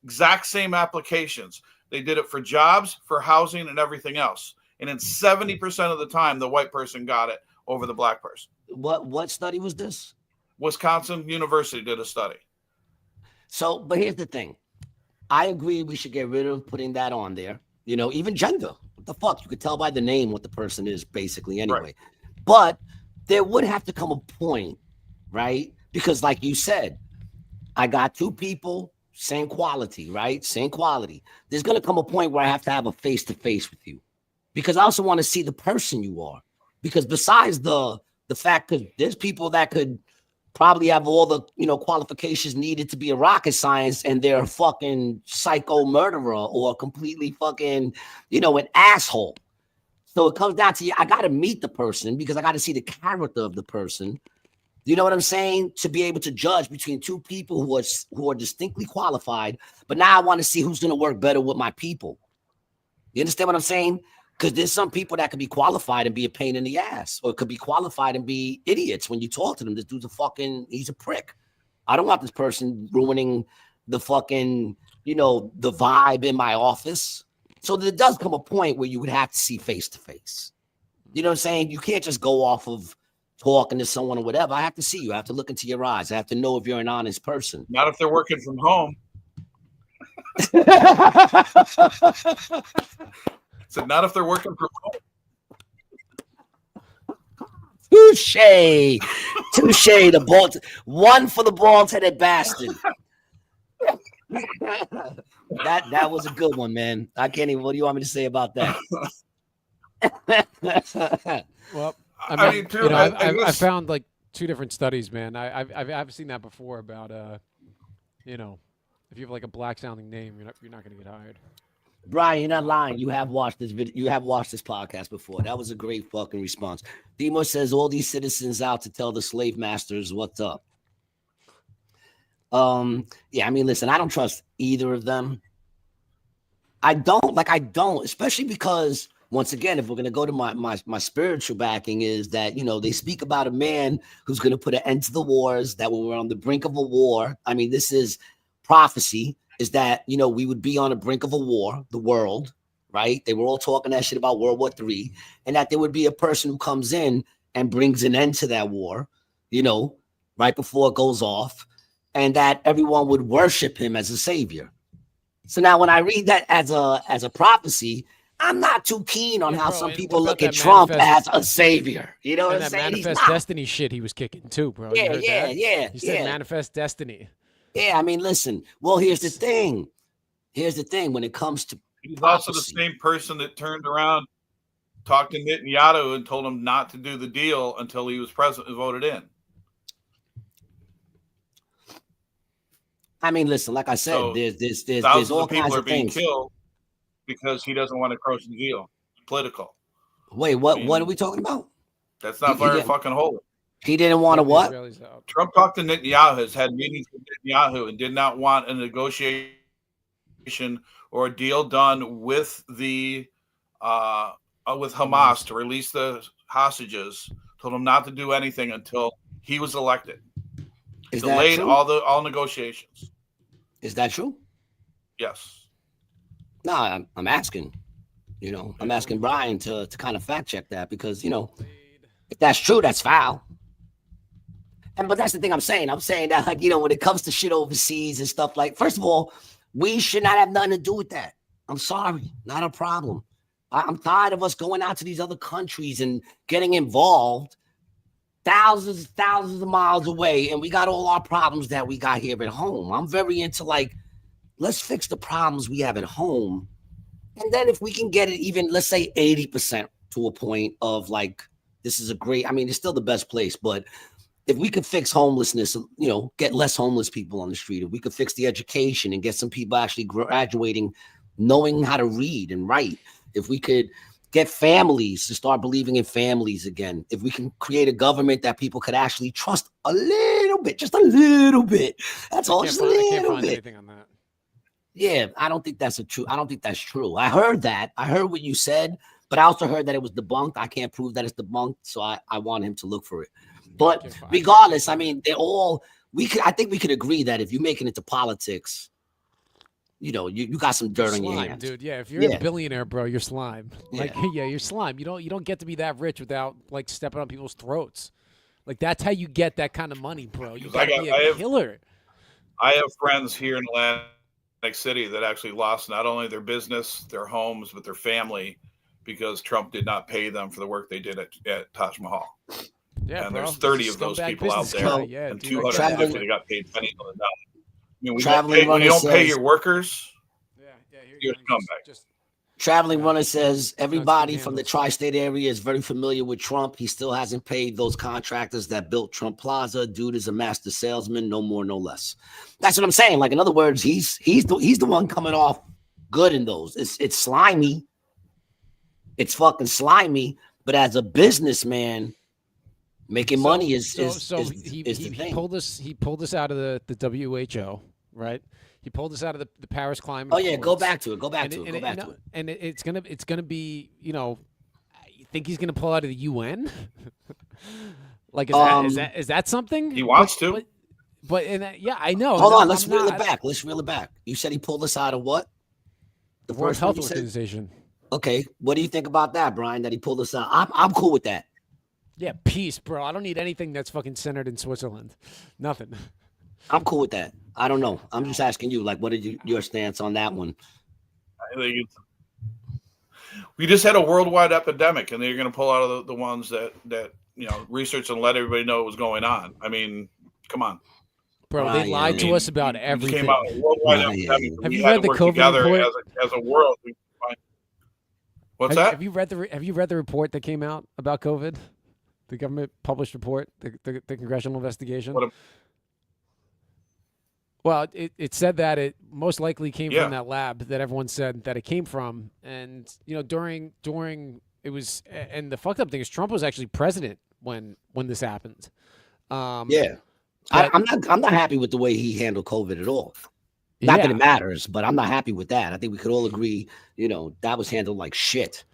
Exact same applications. They did it for jobs, for housing, and everything else. And in 70% of the time, the white person got it over the black person. What study was this? Wisconsin University did a study. So, but here's the thing. I agree we should get rid of putting that on there. Even gender. What the fuck? You could tell by the name what the person is, basically, anyway. Right. But there would have to come a point, right? Because like you said, I got two people, same quality, right? Same quality. There's going to come a point where I have to have a face-to-face with you, because I also want to see the person you are. Because besides the fact that there's people that could probably have all the qualifications needed to be a rocket science, and they're a fucking psycho murderer or completely fucking an asshole. So it comes down to I got to meet the person, because I got to see the character of the person. You know what I'm saying? To be able to judge between two people who are distinctly qualified, but now I want to see who's going to work better with my people. You understand what I'm saying? Because there's some people that could be qualified and be a pain in the ass, or could be qualified and be idiots when you talk to them. This dude's he's a prick. I don't want this person ruining the fucking, the vibe in my office. So there does come a point where you would have to see face to face. You know what I'm saying? You can't just go off of talking to someone or whatever. I have to see you. I have to look into your eyes. I have to know if you're an honest person. Not if they're working from home. So not if they're working from home. Touche. The bald one for the bald-headed bastard. That was a good one, man. I can't even. What do you want me to say about that? Well, I found like two different studies, man. I've seen that before about if you have like a black sounding name, you're not going to get hired. Brian, you're not lying. You have watched this video. You have watched this podcast before. That was a great fucking response. Demo says all these citizens out to tell the slave masters what's up. Yeah, I mean, listen, I don't trust either of them. I don't, especially because once again, if we're gonna go to my spiritual backing, is that they speak about a man who's gonna put an end to the wars, that when we're on the brink of a war, I mean, this is prophecy. Is that, we would be on the brink of a war, the world, right? They were all talking that shit about World War III, and that there would be a person who comes in and brings an end to that war. right before it goes off, and that everyone would worship him as a savior. So now when I read that as a prophecy, I'm not too keen on how some people look at Trump as a savior. You know what I'm saying? Manifest destiny shit he was kicking too, bro. Yeah. He said manifest destiny. Yeah, I mean, listen. Well, here's the thing. When it comes to he's prophecy, also the same person that turned around, talked to Netanyahu, and told him not to do the deal until he was president and voted in. I mean, listen. Like I said, So there's all kinds of being things. Killed because he doesn't want to crush the deal. It's political. Wait, what are we talking about? That's not very fucking holy. He didn't want to what? Trump talked to Netanyahu, has had meetings with Netanyahu, and did not want a negotiation or a deal done with the with Hamas to release the hostages. Told him not to do anything until he was elected. Delayed all negotiations. Is that true? Yes. No, I'm asking. I'm asking Brian to kind of fact check that, because if that's true, that's foul. But that's the thing I'm saying. I'm saying that, like, when it comes to shit overseas and stuff, like, first of all, we should not have nothing to do with that. I'm sorry, not a problem. I'm tired of us going out to these other countries and getting involved thousands of miles away, and we got all our problems that we got here at home. I'm very into, like, let's fix the problems we have at home. And then if we can get it even, let's say 80% to a point of, like, this is a great, I mean, it's still the best place, but if we could fix homelessness, get less homeless people on the street, if we could fix the education and get some people actually graduating, knowing how to read and write, if we could get families to start believing in families again, if we can create a government that people could actually trust a little bit, just a little bit. That's all, just a little bit. I can't find anything on that. Yeah, I don't think that's true. I heard that. I heard what you said, but I also heard that it was debunked. I can't prove that it's debunked, so I want him to look for it. But regardless, I mean, I think we could agree that if you make it into politics, you got some dirt on your hands, dude. Yeah, if you're a billionaire, bro, you're slime. Like, you're slime. You don't get to be that rich without, like, stepping on people's throats. Like, that's how you get that kind of money, bro. You got to be a killer. I have friends here in Atlantic City that actually lost not only their business, their homes, but their family, because Trump did not pay them for the work they did at Taj Mahal. Yeah, and there's 30 of those people out there, and 250 got paid pennies on the dollar. When you don't pay your workers, you're a scumbag. Traveling Runner says everybody from the tri-state area is very familiar with Trump. He still hasn't paid those contractors that built Trump Plaza. Dude is a master salesman, no more, no less. That's what I'm saying. Like, in other words, he's the one coming off good in those. It's slimy. It's fucking slimy. But as a businessman, making money is the thing. He pulled us out of the WHO, right? He pulled us out of the Paris climate. Oh yeah, go back to it. And it's gonna be, you think he's gonna pull out of the UN? Like, is that something? He wants to. But I know. Hold on, let's reel it back. You said he pulled us out of what? The World Health Organization. Okay, what do you think about that, Brian? That he pulled us out? I'm cool with that. Yeah, peace, bro. I don't need anything that's fucking centered in Switzerland. Nothing. I'm cool with that. I don't know. I'm just asking you, like, what is your stance on that one? I think we just had a worldwide epidemic, and they're going to pull out of the ones that research and let everybody know what was going on. I mean, come on. Bro, they lied to us about everything. Came out a worldwide epidemic. Have you read the COVID report? As a world. What's that? Have you read the report that came out about COVID? The government published report, the congressional investigation. Well, it said that it most likely came from that lab that everyone said that it came from, and during it was, and the fucked up thing is Trump was actually president when this happened. I'm not happy with the way he handled COVID at all. Not that it matters, but I'm not happy with that. I think we could all agree, that was handled like shit.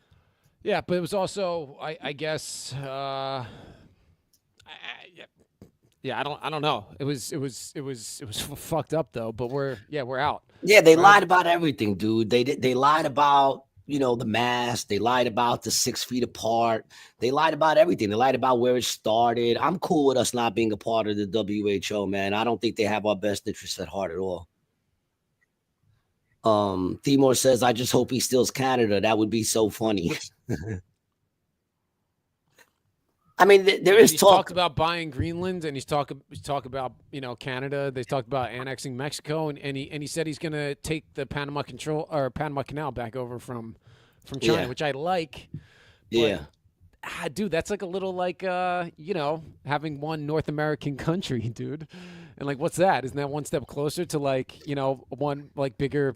Yeah, but it was also, I guess, I don't know. It was fucked up though. But we're out. Yeah, they lied about everything, dude. They lied about the mask. They lied about the 6 feet apart. They lied about everything. They lied about where it started. I'm cool with us not being a part of the WHO, man. I don't think they have our best interests at heart at all. Timor says, I just hope he steals Canada. That would be so funny. I mean, there is talk. Talked about buying Greenland, and he's talk about Canada. They talked about annexing Mexico, and he said he's going to take the Panama Canal back over from China, which I like. Yeah, dude, that's like a little like having one North American country, dude. And like, what's that? Isn't that one step closer to like one like bigger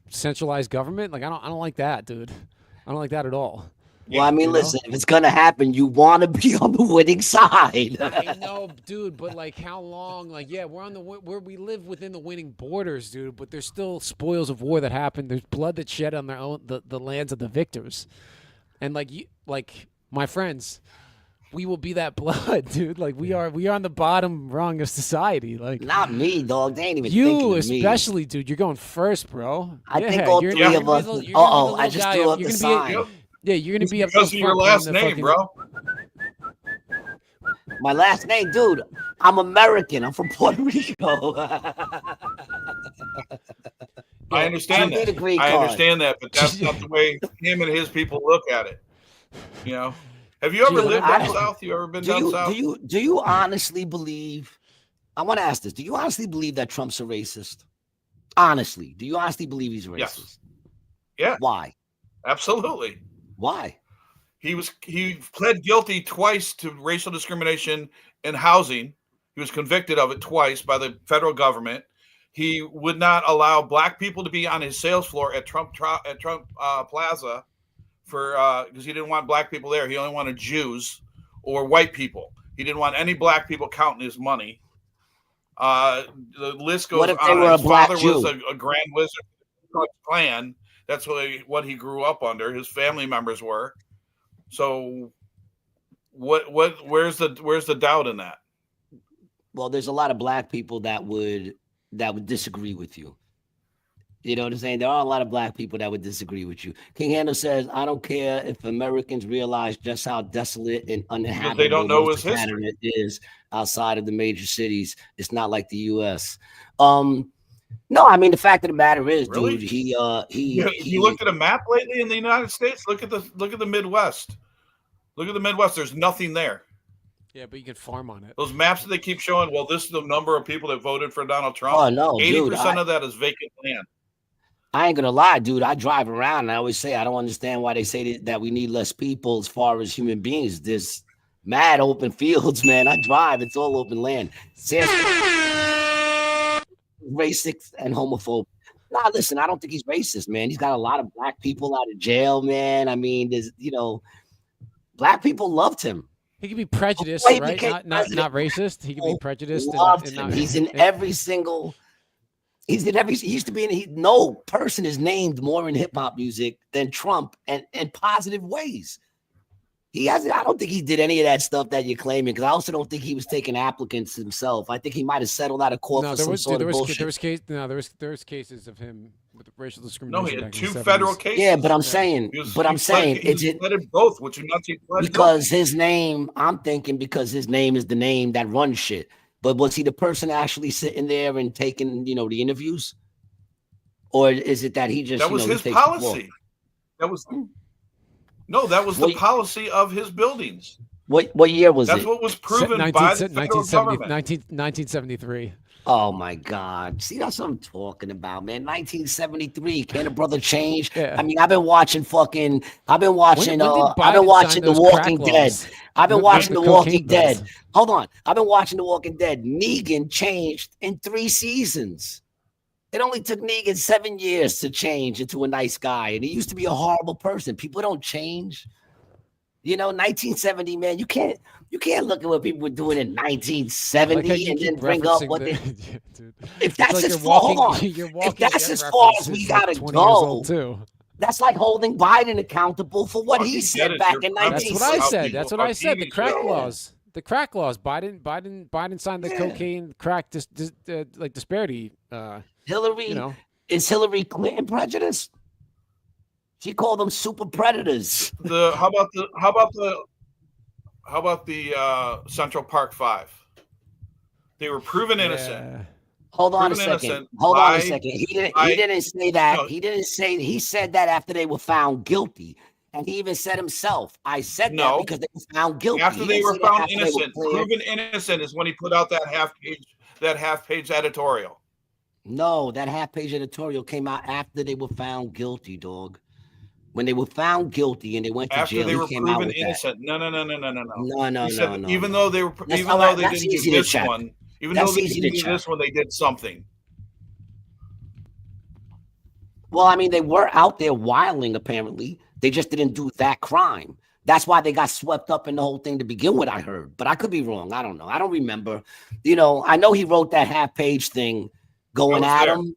centralized government? Like, I don't like that, dude. I don't like that at all. Well, I mean, listen, if it's going to happen, you want to be on the winning side. I know, dude, but like how long? Like, yeah, where we live within the winning borders, dude, but there's still spoils of war that happen. There's blood that's shed on their own, the lands of the victors. And like my friends, we will be that blood, dude. Like we are on the bottom rung of society. Like not me, dog. They ain't even you, thinking of especially, me. Dude. You're going first, bro. I think all three of us. I just threw up the sign. Yeah, you're gonna be up because of your last name, bro. My last name, dude. I'm American. I'm from Puerto Rico. I understand that. I understand that, but that's not the way him and his people look at it. Have you ever lived down south? You ever been down south? Do you honestly believe? I want to ask this. Do you honestly believe that Trump's a racist? Honestly, do you honestly believe he's a racist? Yes. Yeah. Why? Absolutely. Why? He pled guilty twice to racial discrimination in housing. He was convicted of it twice by the federal government. He would not allow black people to be on his sales floor at Trump Plaza because he didn't want black people there. He only wanted Jews or white people. He didn't want any black people counting his money. The list goes on. His father was a grand wizard clan. That's what he grew up under. His family members were. So, where's the doubt in that? Well, there's a lot of black people that would disagree with you. You know what I'm saying? There are a lot of black people that would disagree with you. King Handel says, I don't care if Americans realize just how desolate and uninhabitable they don't know his history is outside of the major cities. It's not like the U.S. No, I mean, the fact of the matter is, really? Dude, you looked at a map lately in the United States? Look at the Midwest. Look at the Midwest. There's nothing there. Yeah, but you can farm on it. Those maps that they keep showing, well, this is the number of people that voted for Donald Trump. Oh, no, 80% of that is vacant land. I ain't going to lie, dude. I drive around and I always say, I don't understand why they say that we need less people as far as human beings. There's mad open fields, man. I drive. It's all open land. Racist and homophobic. Nah, listen, I don't think he's racist, man. He's got a lot of black people out of jail, man. I mean, there's, black people loved him. He could be prejudiced, right? Not racist. He could be prejudiced. He's in every single. He used to be in. No person is named more in hip hop music than Trump, and in positive ways. He hasn't. I don't think he did any of that stuff that you're claiming. Because I also don't think he was taking applicants himself. I think he might have settled out of court for some sort of bullshit. There was cases of him with racial discrimination. No, he had 2 federal cases. Yeah, but I'm saying, is it both? Which you not see because his name? I'm thinking because his name is the name that runs shit. But was he the person actually sitting there and taking, the interviews, or is it that he just? That was his policy. That was. No, that was the policy of his buildings. What year was That's it? What was proven by the federal government. 1973. Oh, my God. See, that's what I'm talking about, man. 1973. Can a brother change? Yeah. I mean, I've been watching The Walking Dead. I've been watching The Walking Dead. Hold on. I've been watching The Walking Dead. Negan changed in 3 seasons. It only took Negan 7 years to change into a nice guy. And he used to be a horrible person. People don't change. 1970, man, you can't look at what people were doing in 1970 and then bring up what they. If that's as far, if that's as far as we gotta go, that's like holding Biden accountable for what he said back in 1970. That's what I said. The crack laws. Biden signed the cocaine crack disparity. Hillary is Hillary Clinton prejudiced? She called them super predators. How about the Central Park 5? They were proven innocent. Yeah. Hold on a second. Hold on a second. He didn't say that. No, he said that after they were found guilty. And he even said himself, I said that because they were found guilty. After they were found innocent, proven innocent is when he put out that half-page editorial. No, that half-page editorial came out after they were found guilty, dog. When they were found guilty and they went to after jail, they were proven innocent. No. Even though they didn't do this one, even though they didn't do this one, they did something. Well, I mean, they were out there wilding, apparently. They just didn't do that crime. That's why they got swept up in the whole thing to begin with, I heard. But I could be wrong. I don't know. I don't remember. You know, I know he wrote that half-page thing going at him.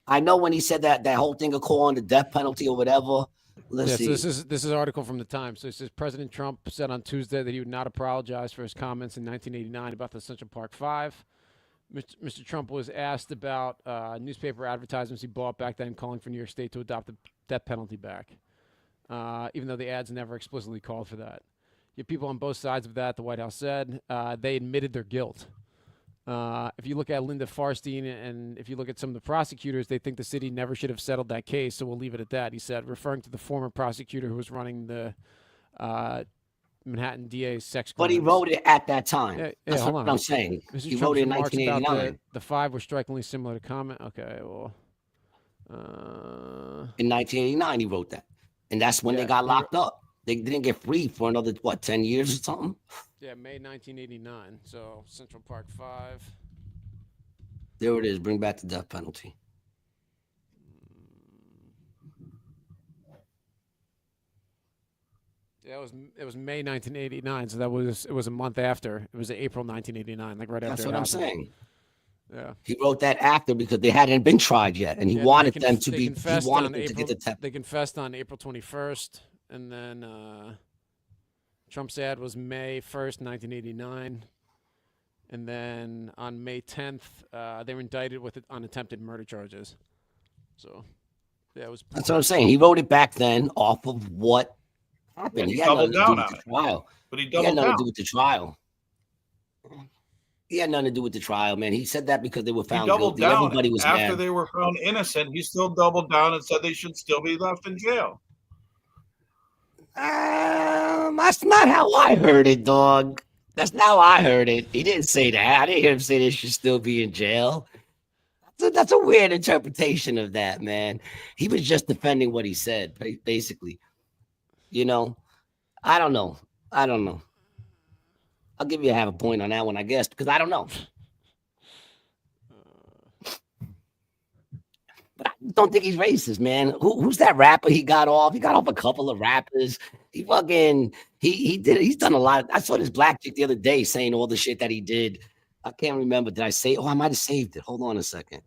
I know when he said that whole thing of calling the death penalty or whatever. Let's see. So this is an article from the Times. So it says President Trump said on Tuesday that he would not apologize for his comments in 1989 about the Central Park 5. Mr. Trump was asked about newspaper advertisements he bought back then calling for New York State to adopt the death penalty back, even though the ads never explicitly called for that. You have people on both sides of that, the White House said. They admitted their guilt. If you look at Linda Farstein and if you look at some of the prosecutors, they think the city never should have settled that case, so we'll leave it at that, he said, referring to the former prosecutor who was running the Manhattan DA's sex crimes. But he wrote it at that time. Yeah, That's what I'm saying. Mr. He wrote it in 1989. The 5 were strikingly similar to comment. Okay, well. In 1989, he wrote that. And that's when they got locked up. They didn't get free for another, 10 years or something? Yeah, May 1989. So Central Park 5. There it is. Bring back the death penalty. Yeah, it was May 1989. So it was a month after. It was April 1989, like right after. That's what I'm saying. Yeah. He wrote that after because they hadn't been tried yet, and he wanted them to be. He wanted them to get the death. They confessed on April 21st, and then Trump's ad was May 1st, 1989, and then on May 10th, they were indicted on attempted murder charges. So, yeah, it was. That's what I'm saying. He wrote it back then off of what happened. He doubled down on it. Trial. But he had nothing down. to do with the trial. He had nothing to do with the trial, man. He said that because they were found guilty. Everybody was after mad. They were found innocent. He still doubled down and said they should still be left in jail. That's not how I heard it, dog. That's not how I heard it. He didn't say that. I didn't hear him say they should still be in jail. That's a weird interpretation of that, man. He was just defending what he said, basically. You know, I don't know. I'll give you half a point on that one, I guess, because I don't know. But I don't think he's racist, man. Who's that rapper he got off? He got off a couple of rappers. He's done a lot. I saw this black chick the other day saying all the shit that he did. I can't remember. Did I say? Oh, I might have saved it. Hold on a second.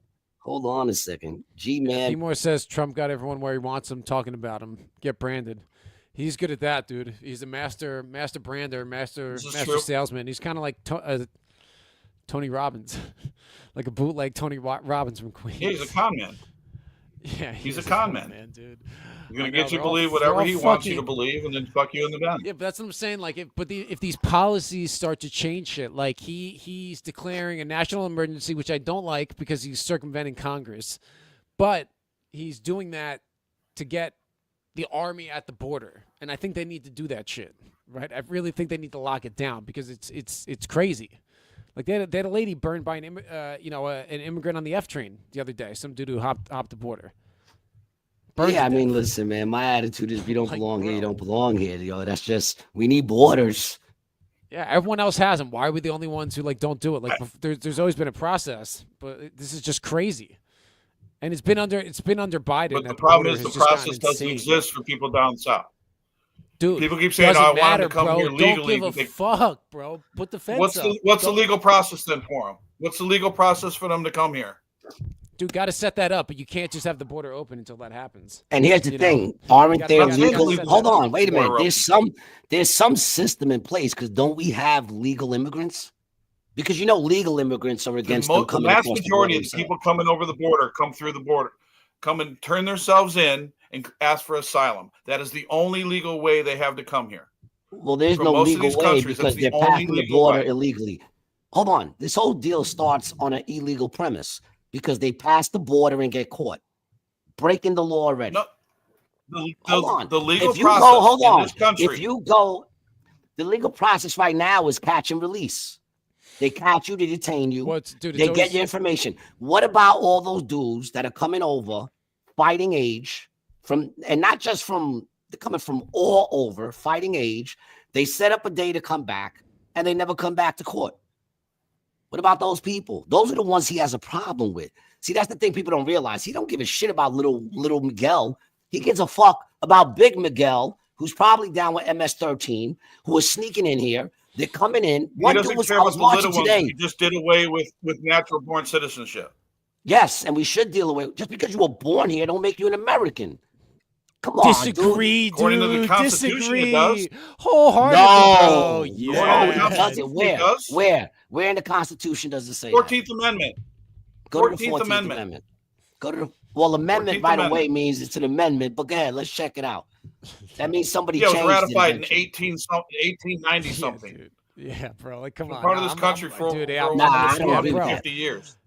G-Man. Seymour says Trump got everyone where he wants them talking about him. Get branded. He's good at that, dude. He's a master brander, master salesman. He's kind of like Tony Robbins, like a bootleg Tony Robbins from Queens. Yeah, he's a con man. Yeah, he's a con man, dude. He's gonna get you to believe whatever he wants you to believe, and then fuck you in the bend. Yeah, but that's what I'm saying. Like, if these policies start to change shit, like he's declaring a national emergency, which I don't like because he's circumventing Congress, but he's doing that to get the army at the border, and I think they need to do that shit, right? I really think they need to lock it down because it's crazy. Like they had a lady burned by an immigrant on the F train the other day. Some dude who hopped the border. Yeah, I mean, listen, man. My attitude is: if you don't belong here, you don't belong here. Yo, that's just we need borders. Yeah, everyone else has them. Why are we the only ones who don't do it? Like there's always been a process, but this is just crazy. And it's been under Biden. But the problem is the process doesn't exist for people down south. Dude, people keep saying, "I want them to come bro. here legally." Don't give a fuck, bro. Put the fence up. What's the legal process then for them? What's the legal process for them to come here? Dude, got to set that up, but you can't just have the border open until that happens. And here's the thing: aren't there legal? Hold on, wait a minute. There's some system in place because don't we have legal immigrants? Because legal immigrants are against them coming. The vast majority of the people coming over the border come through the border, come and turn themselves in and ask for asylum. That is the only legal way they have to come here. Well, there's no legal way because they're passing the border illegally. Hold on. This whole deal starts on an illegal premise because they pass the border and get caught. Breaking the law already. No, hold on. The legal process hold on. In this country. If you go, the legal process right now is catch and release. They catch you, they detain you. They get your information. What about all those dudes that are coming over, fighting age, and not just from, they're coming from all over, fighting age. They set up a day to come back, and they never come back to court. What about those people? Those are the ones he has a problem with. See, that's the thing people don't realize. He don't give a shit about little Miguel. He gives a fuck about Big Miguel, who's probably down with MS-13, who is sneaking in here. They're coming in. He doesn't care about the little ones. He just did away with natural-born citizenship. Yes, and we should deal away. Just because you were born here don't make you an American. Come on, disagree, dude. According to the Constitution, it does. Wholeheartedly, no, yeah. No, it doesn't. Where in the Constitution does it say 14th Amendment. Go to the 14th Amendment. Go to the amendment right away means it's an amendment, but go ahead, let's check it out. That means somebody changed it. It was ratified in 1890 something. Yeah, bro. Like, come on. Part of this country for 50 years.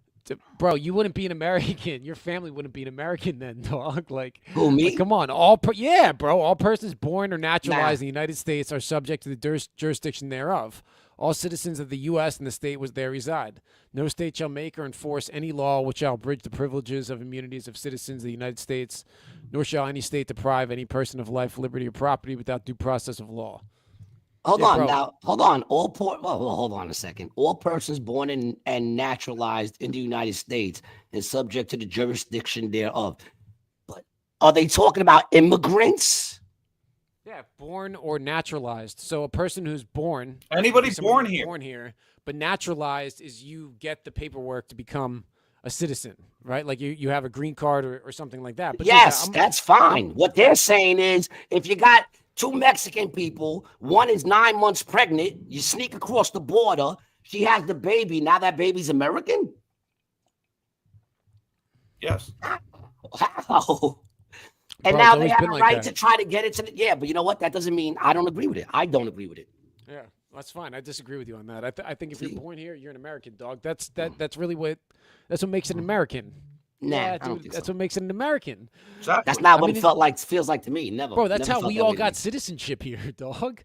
Bro, you wouldn't be an American. Your family wouldn't be an American then, dog. Like, who, me? Like, come on. Bro. All persons born or naturalized in the United States are subject to the jurisdiction thereof. All citizens of the U.S. and the state where they reside. No state shall make or enforce any law which shall abridge the privileges of immunities of citizens of the United States, nor shall any state deprive any person of life, liberty, or property without due process of law. Hold on. Hold on a second. All persons born and naturalized in the United States and subject to the jurisdiction thereof. But are they talking about immigrants? Yeah, born or naturalized. So a person who's born, anybody born here, but naturalized is you get the paperwork to become a citizen, right? Like you have a green card or something like that. But yes, that's fine. What they're saying is if you got two Mexican people, one is 9 months pregnant, you sneak across the border, she has the baby, now that baby's American? Yes. How? And now they have a right to try to get it to the, but you know what? That doesn't mean I don't agree with it. I don't agree with it. Yeah, that's fine. I disagree with you on that. I think if you're born here, you're an American, dog. That's what makes it an American. Nah, yeah, I don't think that's so. what makes it an American. Exactly. That's not what it feels like to me. Never. Bro, that's never how we all got citizenship here, dog.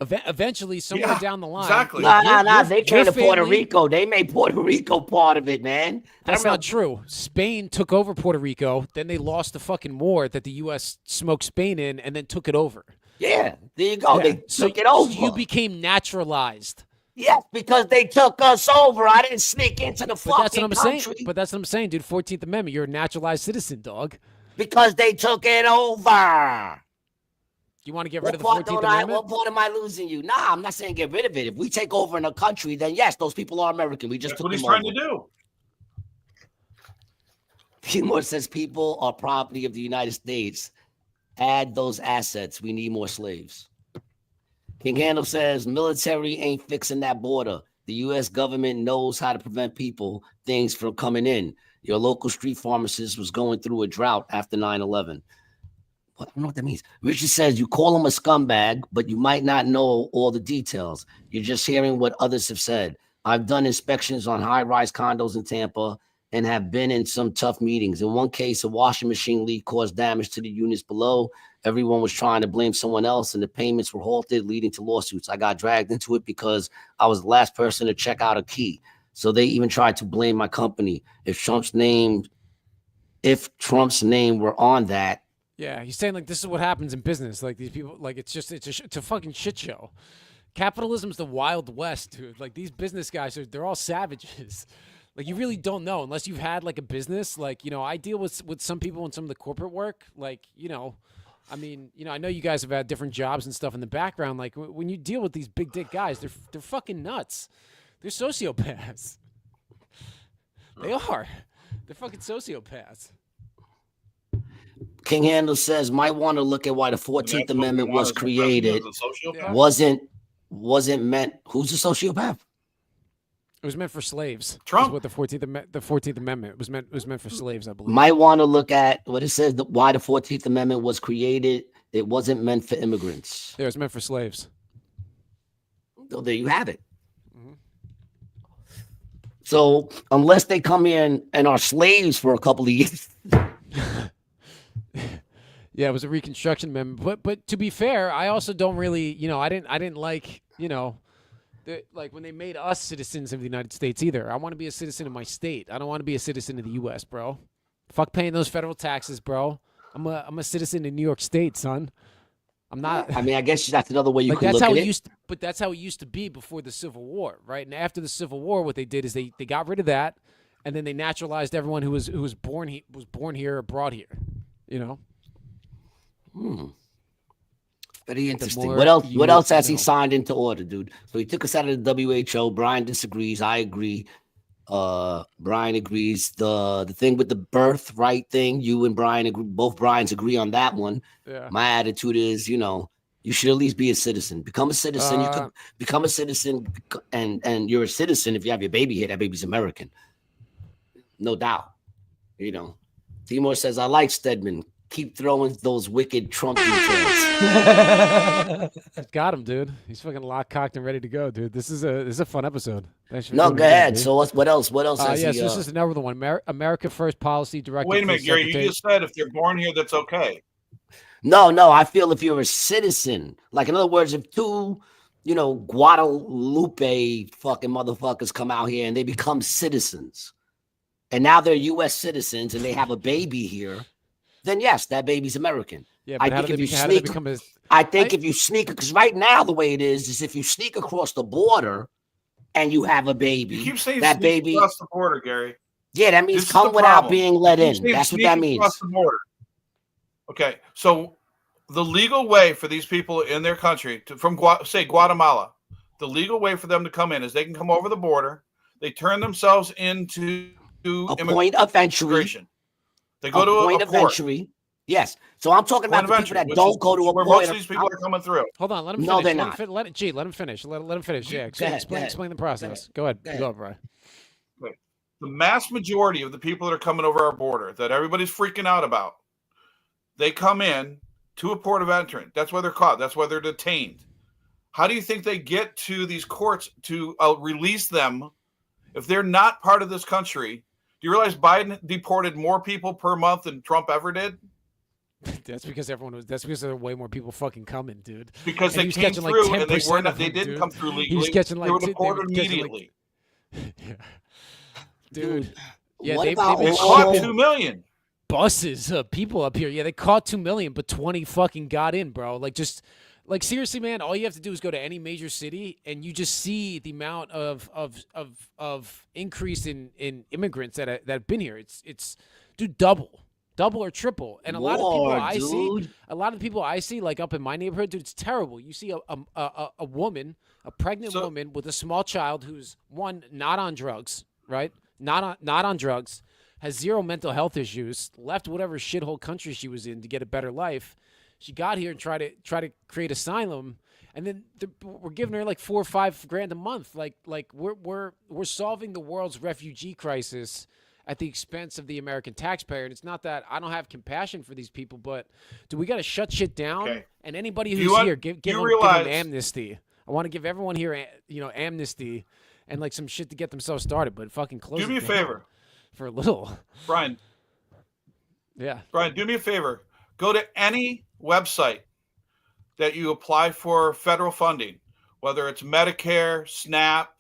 Eventually, somewhere down the line. Exactly. Nah. They came to Puerto Rico. They made Puerto Rico part of it, man. That's not true. Spain took over Puerto Rico. Then they lost the fucking war that the U.S. smoked Spain in and then took it over. Yeah, there you go. Yeah. They took it over. You became naturalized. Yes, because they took us over. I didn't sneak into the fucking country. But that's what I'm saying, dude. 14th Amendment. You're a naturalized citizen, dog. Because they took it over. You want to get rid of the 14th Amendment? What part am I losing you? Nah, I'm not saying get rid of it. If we take over in a country, then yes, those people are American. We just took them over. What he's trying to do. Timor says people are property of the United States. Add those assets. We need more slaves. King Handel says military ain't fixing that border. The U.S. government knows how to prevent things from coming in. Your local street pharmacist was going through a drought after 9/11. I don't know what that means. Richard says you call him a scumbag, but you might not know all the details. You're just hearing what others have said. I've done inspections on high-rise condos in Tampa and have been in some tough meetings. In one case, a washing machine leak caused damage to the units below. Everyone was trying to blame someone else, and the payments were halted, leading to lawsuits. I got dragged into it because I was the last person to check out a key. So they even tried to blame my company. If Trump's name were on that. Yeah, he's saying like this is what happens in business. Like these people, like it's a fucking shit show. Capitalism's the Wild West, dude. Like these business guys they're all savages. Like you really don't know unless you've had like a business. Like I deal with some people in some of the corporate work. Like I mean, I know you guys have had different jobs and stuff in the background. Like when you deal with these big dick guys, they're fucking nuts. They're sociopaths. They are. They're fucking sociopaths. King Handel says might want to look at why the 14th Amendment was created. Wasn't meant. Who's a sociopath? It was meant for slaves. Trump. Is what the 14th Amendment was meant for slaves, I believe. Might want to look at what it says. Why the 14th Amendment was created. It wasn't meant for immigrants. Yeah, it was meant for slaves. So there you have it. So unless they come here and are slaves for a couple of years. Yeah, it was a Reconstruction Amendment. But to be fair, I also don't really, I didn't like, like when they made us citizens of the United States either. I want to be a citizen of my state. I don't want to be a citizen of the U.S., bro. Fuck paying those federal taxes, bro. I'm a citizen in New York State, son. I'm not. I mean, I guess that's another way you like could that's look how at it it. used to, but that's how it used to be before the Civil War, right? And after the Civil War, what they did is they got rid of that, and then they naturalized everyone who was born here or brought here. Very interesting. more What else? you What else has he know. signed into order, dude? So he took us out of the WHO. Brian disagrees. I agree. Brian agrees. The thing with the birthright thing, you and Brian agree, both Brians agree on that one. Yeah. My attitude is, you should at least be a citizen. Become a citizen. You could become a citizen, and you're a citizen if you have your baby here. That baby's American, no doubt. Timur says, "I like Steadman. Keep throwing those wicked Trump details." Got him, dude. He's fucking locked, cocked, and ready to go, dude. This is a fun episode. Thanks for No, doing go it again, ahead. dude. So what else? What else? Has Yes, he, this is another one. America First policy director. Wait a minute, Gary. You just said if they're born here, that's okay. No. I feel if you're a citizen, like in other words, if two, Guadalupe fucking motherfuckers come out here and they become citizens, and now they're U.S. citizens and they have a baby here, then yes, that baby's American. Yeah, I but think if you how do they sneak, become if you sneak, because right now the way it is if you sneak across the border and you have a baby, You keep saying that sneak baby across the border, Gary. Yeah, that means This is come the without problem. being let You in. keep That's what sneaking that means. across the border. Okay, so the legal way for these people in their country, from say Guatemala, the legal way for them to come in is they can come over the border. They turn themselves into A point of entry. immigration. They go to point a of port. entry. Yes. So I'm talking Point about of the entry, people that which don't is go to a where point most of of these people are coming through. Hold on, let him finish. No, they're let not. Him let him finish. Let him finish. Yeah, Go ahead, explain the process. Go ahead, Brian. The mass majority of the people that are coming over our border that everybody's freaking out about, they come in to a port of entry. That's why they're caught. That's why they're detained. How do you think they get to these courts to release them if they're not part of this country? Do you realize Biden deported more people per month than Trump ever did? That's because there are way more people fucking coming, dude. Because And they he was came catching like through and 10% they of them, didn't dude. come through legally. He was catching like they were they were deported catching, like- immediately. Yeah. Dude. Yeah, What they've about been They all- caught shipping 2 million. buses of people up here. Yeah, they caught 2 million, but 20 fucking got in, bro. Like seriously, man, all you have to do is go to any major city and you just see the amount of increase in immigrants that have been here. It's dude, double or triple. And a lot of people I see like up in my neighborhood, dude, it's terrible. You see a woman, a pregnant woman with a small child who's not on drugs, right? Not on drugs, has zero mental health issues, left whatever shithole country she was in to get a better life. She got here and try to create asylum, and then we're giving her like $4 or $5 grand a month. Like we're solving the world's refugee crisis at the expense of the American taxpayer. And it's not that I don't have compassion for these people, but do we got to shut shit down? Okay. And anybody who's here, give them amnesty. I want to give everyone here, amnesty and like some shit to get themselves started. But fucking close. Do me a favor, for a little, Brian. Yeah, Brian, do me a favor. Go to any website that you apply for federal funding, whether it's Medicare, SNAP,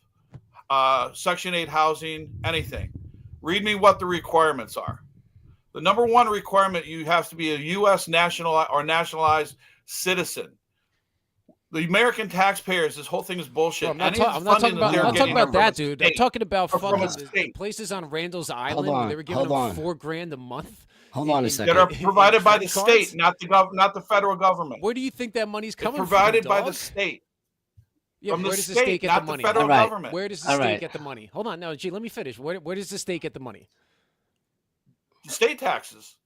Section 8 housing, anything. Read me what the requirements are. The number one requirement, you have to be a U.S. national or nationalized citizen. The American taxpayers, this whole thing is bullshit. Bro, I'm not talking about that, dude. I'm talking about fucking the places on Randall's Island where they were giving them $4 grand a month. Hold on a second. That are provided by the state, not the federal government. Where do you think that money's coming from? Provided by the state. Yeah, From where the does the state, state get not the the money? federal government. Where does the state get the money? Hold on, no, let me finish. Where does the state get the money? State taxes.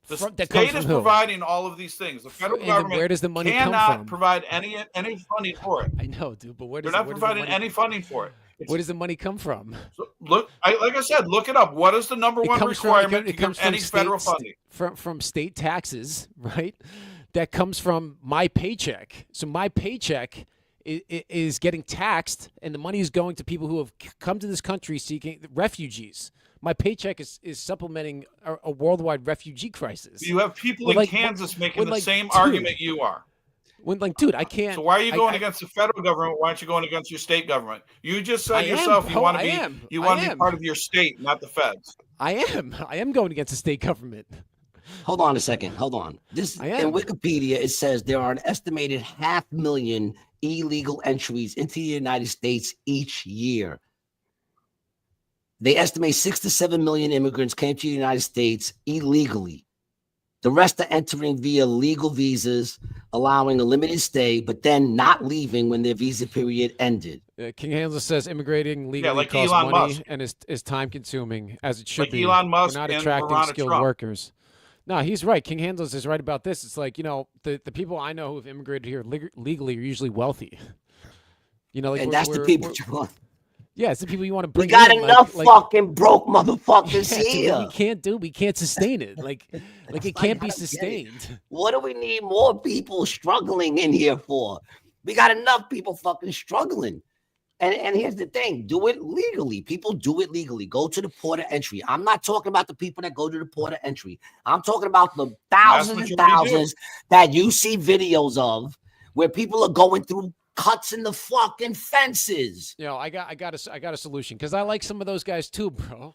The That state is providing all of these things. The federal government where does the money come cannot from? provide any funding for it. I know, dude, but They're not providing any funding for it. Where does the money come from? So like I said, look it up. What is the number one requirement to get any federal funding? From state taxes, right? That comes from my paycheck. So my paycheck is getting taxed, and the money is going to people who have come to this country seeking refugees. My paycheck is supplementing a worldwide refugee crisis. You have people in Kansas making the same argument you are. Dude, I can't. So why are you going against the federal government? Why aren't you going against your state government? You just said yourself you want to be part of your state, not the feds. I am going against the state government. Hold on a second. Hold on. In Wikipedia, it says there are an estimated 500,000 illegal entries into the United States each year. They estimate 6 to 7 million immigrants came to the United States illegally. The rest are entering via legal visas, allowing a limited stay, but then not leaving when their visa period ended. King Handler says immigrating legally costs Elon money Musk. and is time-consuming, as it should be. Elon Musk We're not and attracting Verona skilled Trump. workers. No, he's right. King Handlers is right about this. It's like, the people I know who have immigrated here legally are usually wealthy. And that's the people. Yeah, it's the people you want to bring. We got enough fucking broke motherfuckers here. We can't sustain it. Like it can't be sustained. What do we need more people struggling in here for? We got enough people fucking struggling. And here's the thing, do it legally. People do it legally. Go to the port of entry. I'm not talking about the people that go to the port of entry. I'm talking about the thousands and thousands that you see videos of where people are going through cuts in the fucking fences. I got a solution, because I like some of those guys too, bro.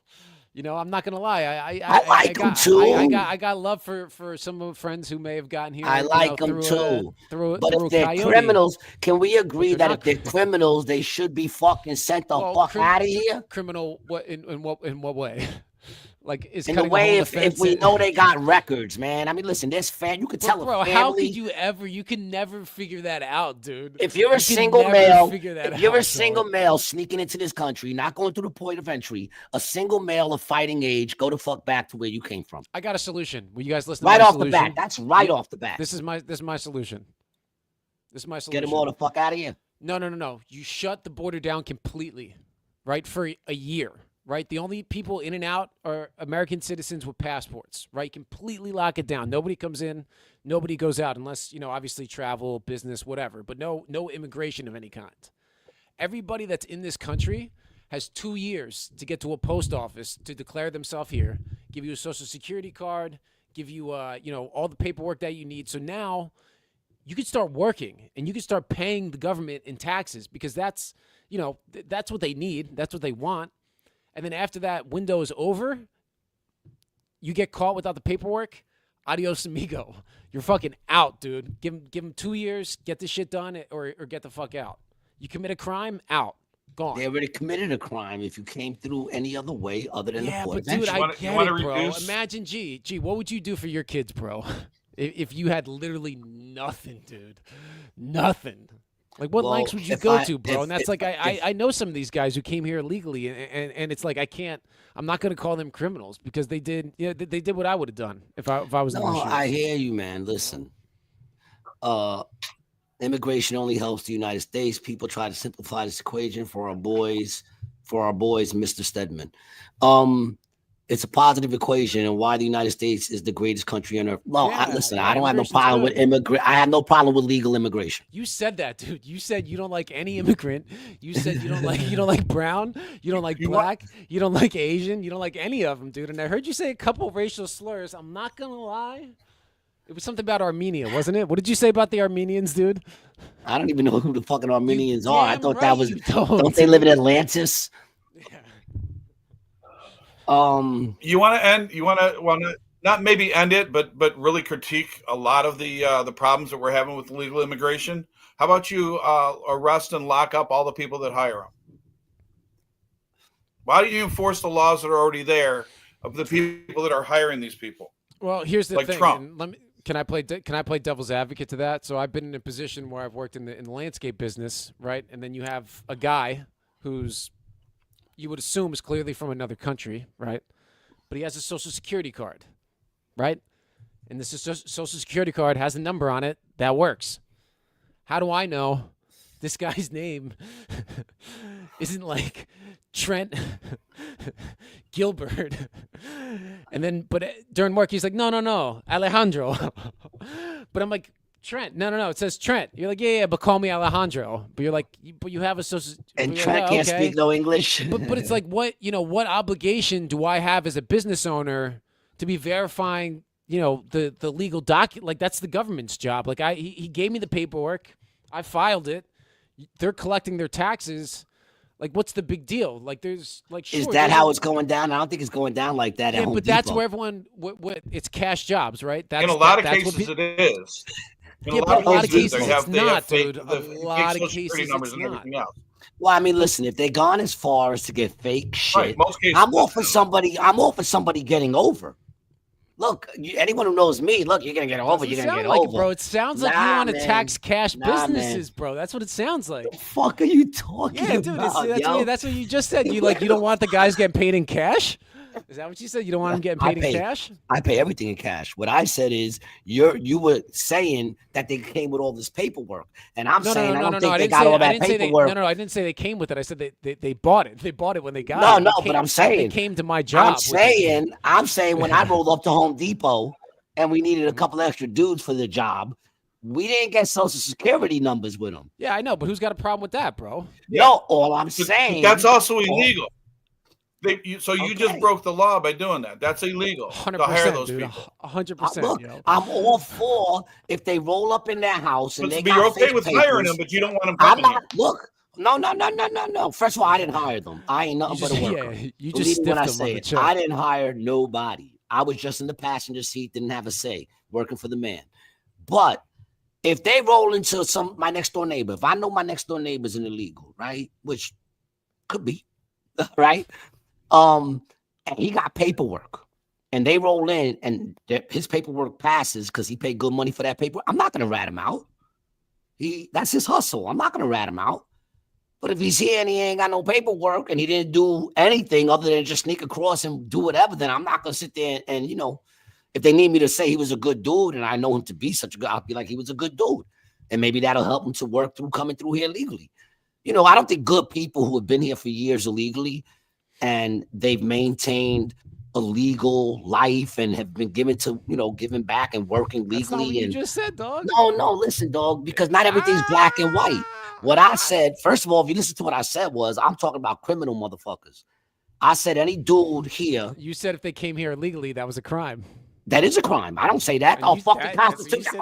I'm not gonna lie. I like them too. I got love for some of friends who may have gotten here. I like them too. But if they're Coyote. Criminals, can we agree that if they're criminals, they should be fucking sent the fuck out of here? Criminal? What in what way? Like, is in a way, if we know they got records, man. I mean, listen, there's you could tell bro, a family. How could you ever? You can never figure that out, dude. If you're a single male, single male sneaking into this country, not going through the point of entry, a single male of fighting age, go the fuck back to where you came from. I got a solution. Will you guys listen? Right to my off solution? the bat. That's right off the bat. This is my solution. This is my solution. Get them all the fuck out of here. No. You shut the border down completely, right, for a year. Right, the only people in and out are American citizens with passports. Right, completely lock it down. Nobody comes in, nobody goes out, unless obviously travel, business, whatever. But no immigration of any kind. Everybody that's in this country has 2 years to get to a post office to declare themselves here, give you a social security card, give you all the paperwork that you need. So now you can start working and you can start paying the government in taxes, because that's that's what they need, that's what they want. And then after that window is over, you get caught without the paperwork, adios amigo. You're fucking out, dude. Give them 2 years, get this shit done, or get the fuck out. You commit a crime, out. Gone. They already committed a crime if you came through any other way other than the port of entry. entry. I get it, bro. Imagine, what would you do for your kids, bro, if you had literally nothing, dude? Nothing. Like, what lengths would you go to, bro? And that's I know some of these guys who came here illegally, and it's like I'm not going to call them criminals, because they did they did what I would have done if I was in their shoes. I hear you, man. Listen, immigration only helps the United States. People try to simplify this equation for our boys, Mr. Steadman. It's a positive equation, and why the United States is the greatest country on earth. Well, listen, I don't have no problem with I have no problem with legal immigration. You said that, dude. You said you don't like any immigrant. You said you don't like brown, you don't like black, you don't like Asian, you don't like any of them, dude. And I heard you say a couple racial slurs. I'm not gonna lie. It was something about Armenia, wasn't it? What did you say about the Armenians, dude? I don't even know who the fucking Armenians are. I thought that was. Don't they live in Atlantis? Yeah. You want to not maybe end it, but really critique a lot of the problems that we're having with illegal immigration. How about you arrest and lock up all the people that hire them? Why don't you enforce the laws that are already there of the people that are hiring these people? Well, here's the thing. Trump. Can I play devil's advocate to that? So I've been in a position where I've worked in the landscape business, right? And then you have a guy who's, you would assume, is clearly from another country, right? But he has a social security card, right? And this social security card has a number on it that works. How do I know this guy's name isn't like Trent Gilbert. And then, but during work, he's like, no, Alejandro. But I'm like, Trent, no, it says Trent. You're like, yeah, but call me Alejandro. But you're like, but you have a social. And Trent can't speak no English. But it's like, what obligation do I have as a business owner to be verifying, the legal document? Like, that's the government's job. Like, he gave me the paperwork, I filed it. They're collecting their taxes. Like, what's the big deal? Like, there's like, sure, is that how it's going down? I don't think it's going down like that. Yeah, at Home but that's Depot. where everyone. What it's cash jobs, right? That's, in a lot of cases, it is. Yeah, but a lot of cases it's not, fake, dude. A lot of cases numbers it's and not. everything else. Well, I mean, listen, if they've gone as far as to get fake shit, Right, most cases, I'm all for somebody getting over. Look, anyone who knows me, look, you're gonna get over. You're gonna get like over, it, bro. It sounds like you want to tax cash businesses, bro. That's what it sounds like. The fuck are you talking Yeah, dude. about, That's what you just said. You don't want the guys getting paid in cash. Is that what you said? You don't want them getting paid in cash? I pay everything in cash. What I said is you were saying that they came with all this paperwork, and I'm saying I don't think they got all that paperwork. I didn't say they came with it. I said they bought it. They bought it when they got it. No, but I'm saying they came to my job. I'm saying when I rolled up to Home Depot and we needed a couple extra dudes for the job, we didn't get Social Security numbers with them. Yeah, I know, but who's got a problem with that, bro? No, all I'm saying that's also illegal. You just broke the law by doing that. That's illegal. 100%, to hire those dude, people. 100%. Look, I'm all for if they roll up in their house and they got you're okay fake with papers, hiring them, but you don't want them coming here. Look, no. First of all, I didn't hire them. I ain't nothing but a worker. Yeah, you just stiffed them on the check. I didn't hire nobody. I was just in the passenger seat, didn't have a say, working for the man. But if they roll into my next door neighbor, if I know my next door neighbor's an illegal, right, which could be, right, and he got paperwork, and they roll in, and his paperwork passes because he paid good money for that paper, I'm not gonna rat him out. That's his hustle. I'm not gonna rat him out. But if he's here and he ain't got no paperwork and he didn't do anything other than just sneak across and do whatever, then I'm not gonna sit there and if they need me to say he was a good dude and I know him to be such a good, I'll be like, he was a good dude. And maybe that'll help him to work through coming through here legally. I don't think good people who have been here for years illegally and they've maintained a legal life and have been giving back and working legally. That's not what you just said, dog. No, listen, dog, because not everything's black and white. What I said, first of all, if you listen to what I said I'm talking about criminal motherfuckers. I said any dude here. You said if they came here illegally, that was a crime. That is a crime. I don't say that. Fuck the Constitution.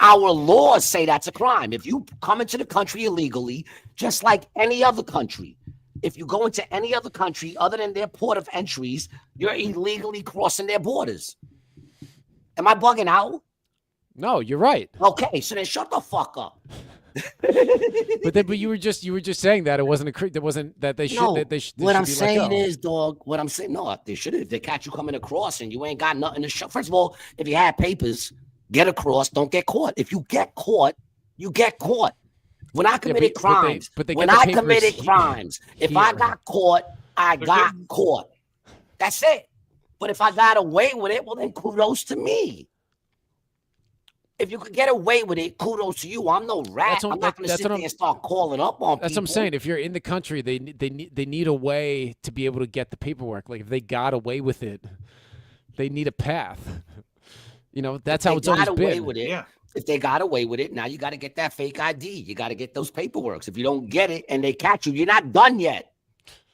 Our laws say that's a crime. If you come into the country illegally, just like any other country, if you go into any other country other than their port of entries, you're illegally crossing their borders. Am I bugging out? No, you're right. Okay, so then shut the fuck up. but you were just saying that it wasn't that they should. No, they what I'm be saying is, dog. What I'm saying, no, they should have. If they catch you coming across and you ain't got nothing to show. First of all, if you had papers, get across. Don't get caught. If you get caught, you get caught. When I committed crimes, if I got caught, I got caught. That's it. But if I got away with it, well, then kudos to me. If you could get away with it, kudos to you. I'm no rat. I'm not going to sit there and start calling up on people. That's what I'm saying. If you're in the country, they need a way to be able to get the paperwork. Like if they got away with it, they need a path. That's how it's always been. Yeah. If they got away with it, now you got to get that fake ID. You got to get those paperworks. If you don't get it and they catch you, you're not done yet.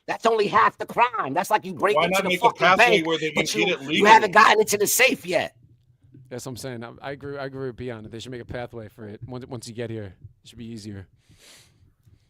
That's only half the crime. That's like you break into the fucking bank, but you haven't gotten into the safe yet. That's what I'm saying. I agree with Beyond. They should make a pathway for it. Once you get here, it should be easier.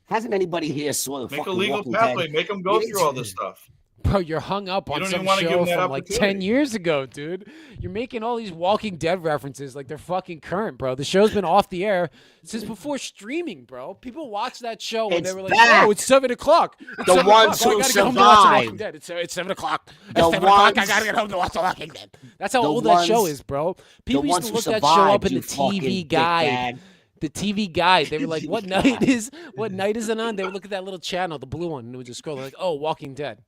Hasn't anybody here saw the make a legal pathway? Make them go through all this stuff. Bro, you're hung up on some show from like 10 years ago, dude. You're making all these Walking Dead references like they're fucking current, bro. The show's been off the air since before streaming, bro. People watch that show and they were like, "Oh, it's 7 o'clock." The ones who survive. It's 7 o'clock. It's 7 o'clock. I gotta get home to watch The Walking Dead. That's how old that show is, bro. People used to look that show up in the TV guide. The TV guide. They were like, "What night is it on?" They would look at that little channel, the blue one, and it would just scroll like, "Oh, Walking Dead."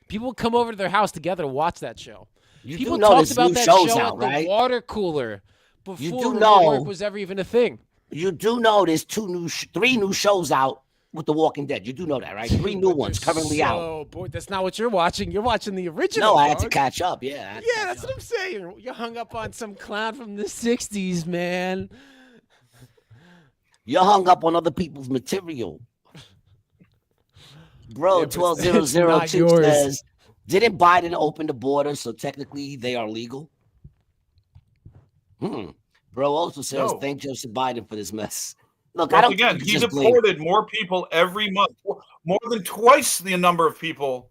People would come over to their house together to watch that show. People talked about that show at the water cooler before work was ever even a thing. You do know there's 3 new shows out with The Walking Dead. You do know that, right? 3 new ones currently out. Oh, boy, that's not what you're watching. You're watching the original. No, I had to dog. catch up. Yeah. Yeah, that's what I'm saying. You're hung up on some clown from the 60s, man. You're hung up on other people's material. Bro, Yeah, but 12002 says, didn't Biden open the border, so technically they are legal? Bro also says, thank Joseph Biden for this mess. Look, I don't again, he deported more people every month, more than twice the number of people.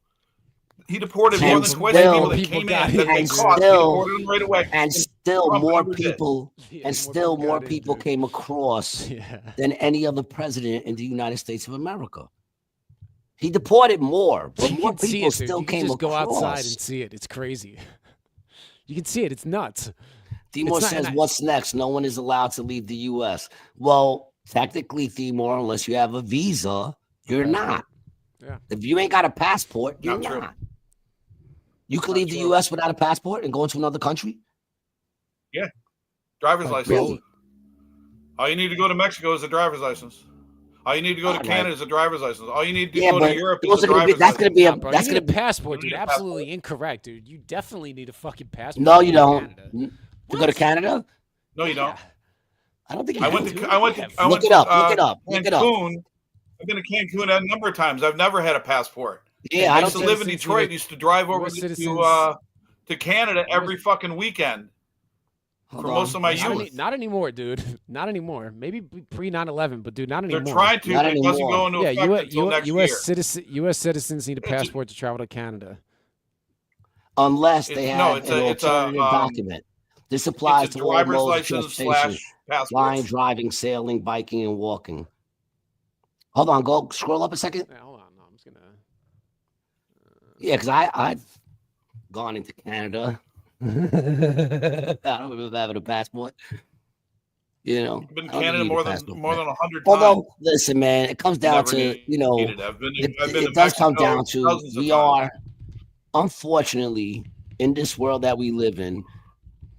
He deported more than twice the people that came in that they caught. He deported them right away. And still more people, more people came across than any other president in the United States of America. He deported more, but more people still came across. Go outside and see it. It's crazy. You can see it. It's nuts. Timor says, what's next? No one is allowed to leave the U.S. Well, technically, Timor, unless you have a visa, you're not. Yeah. If you ain't got a passport, you're not. You can leave the U.S. without a passport and go into another country? Yeah. Driver's license. Really? All you need to go to Mexico is a driver's license. All you need to go to Canada is a driver's license. All you need to go to Europe is a driver's license. That's going to be a that's going to be a passport, dude. Absolutely incorrect, dude. You definitely need a fucking passport. No, you don't. To go to Canada? No, you don't. I don't think I went to Look it up. Cancun. I've been to Cancun a number of times. I've never had a passport. Yeah, I used to live in Detroit. Used to drive over to Canada every fucking weekend for most of my youth. Not anymore, dude. Not anymore. Maybe pre 9/11, but dude, not anymore. They're trying to, but it doesn't go into effect until next year. U.S. citizens need a passport to travel to Canada, unless they have an alternative document. This applies to all modes of transportation: flying, driving, sailing, biking, and walking. Hold on, go scroll up a second. Yeah, hold on, no, I'm just gonna. Yeah, because I've gone into Canada. I don't remember having a passport. You know, I've been in Canada more than 100 times. Although, listen, man, it comes down to it does come down to we are, unfortunately, in this world that we live in.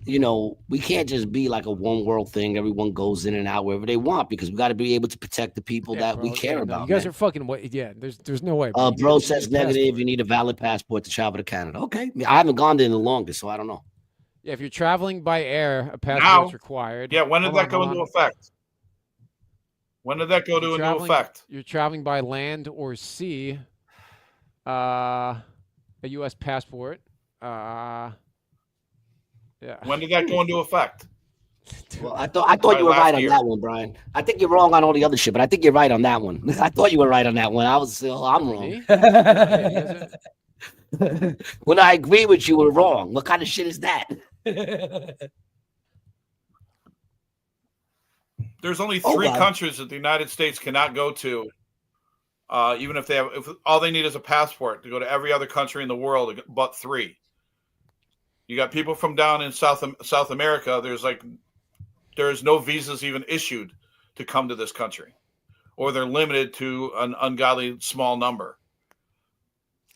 You know, we can't just be like a one world thing. Everyone goes in and out wherever they want because we got to be able to protect the people that we care about. You guys are fucking there's no way. Bro says negative. You need a valid passport to travel to Canada. Okay, I haven't gone there in the longest, so I don't know. Yeah, if you're traveling by air, a passport is required. Yeah, when did that go into effect? When did that go into effect? You're traveling by land or sea. A U.S. passport. Yeah. When did that go into effect? Well, I thought you were right on that one, Brian. I think you're wrong on all the other shit, but I think you're right on that one. I thought you were right on that one. I'm wrong. When I agree with you, we're wrong. What kind of shit is that? There's only 3 countries that the United States cannot go to, even if if all they need is a passport to go to every other country in the world, but 3. You got people from down in South America. There's no visas even issued to come to this country, or they're limited to an ungodly small number.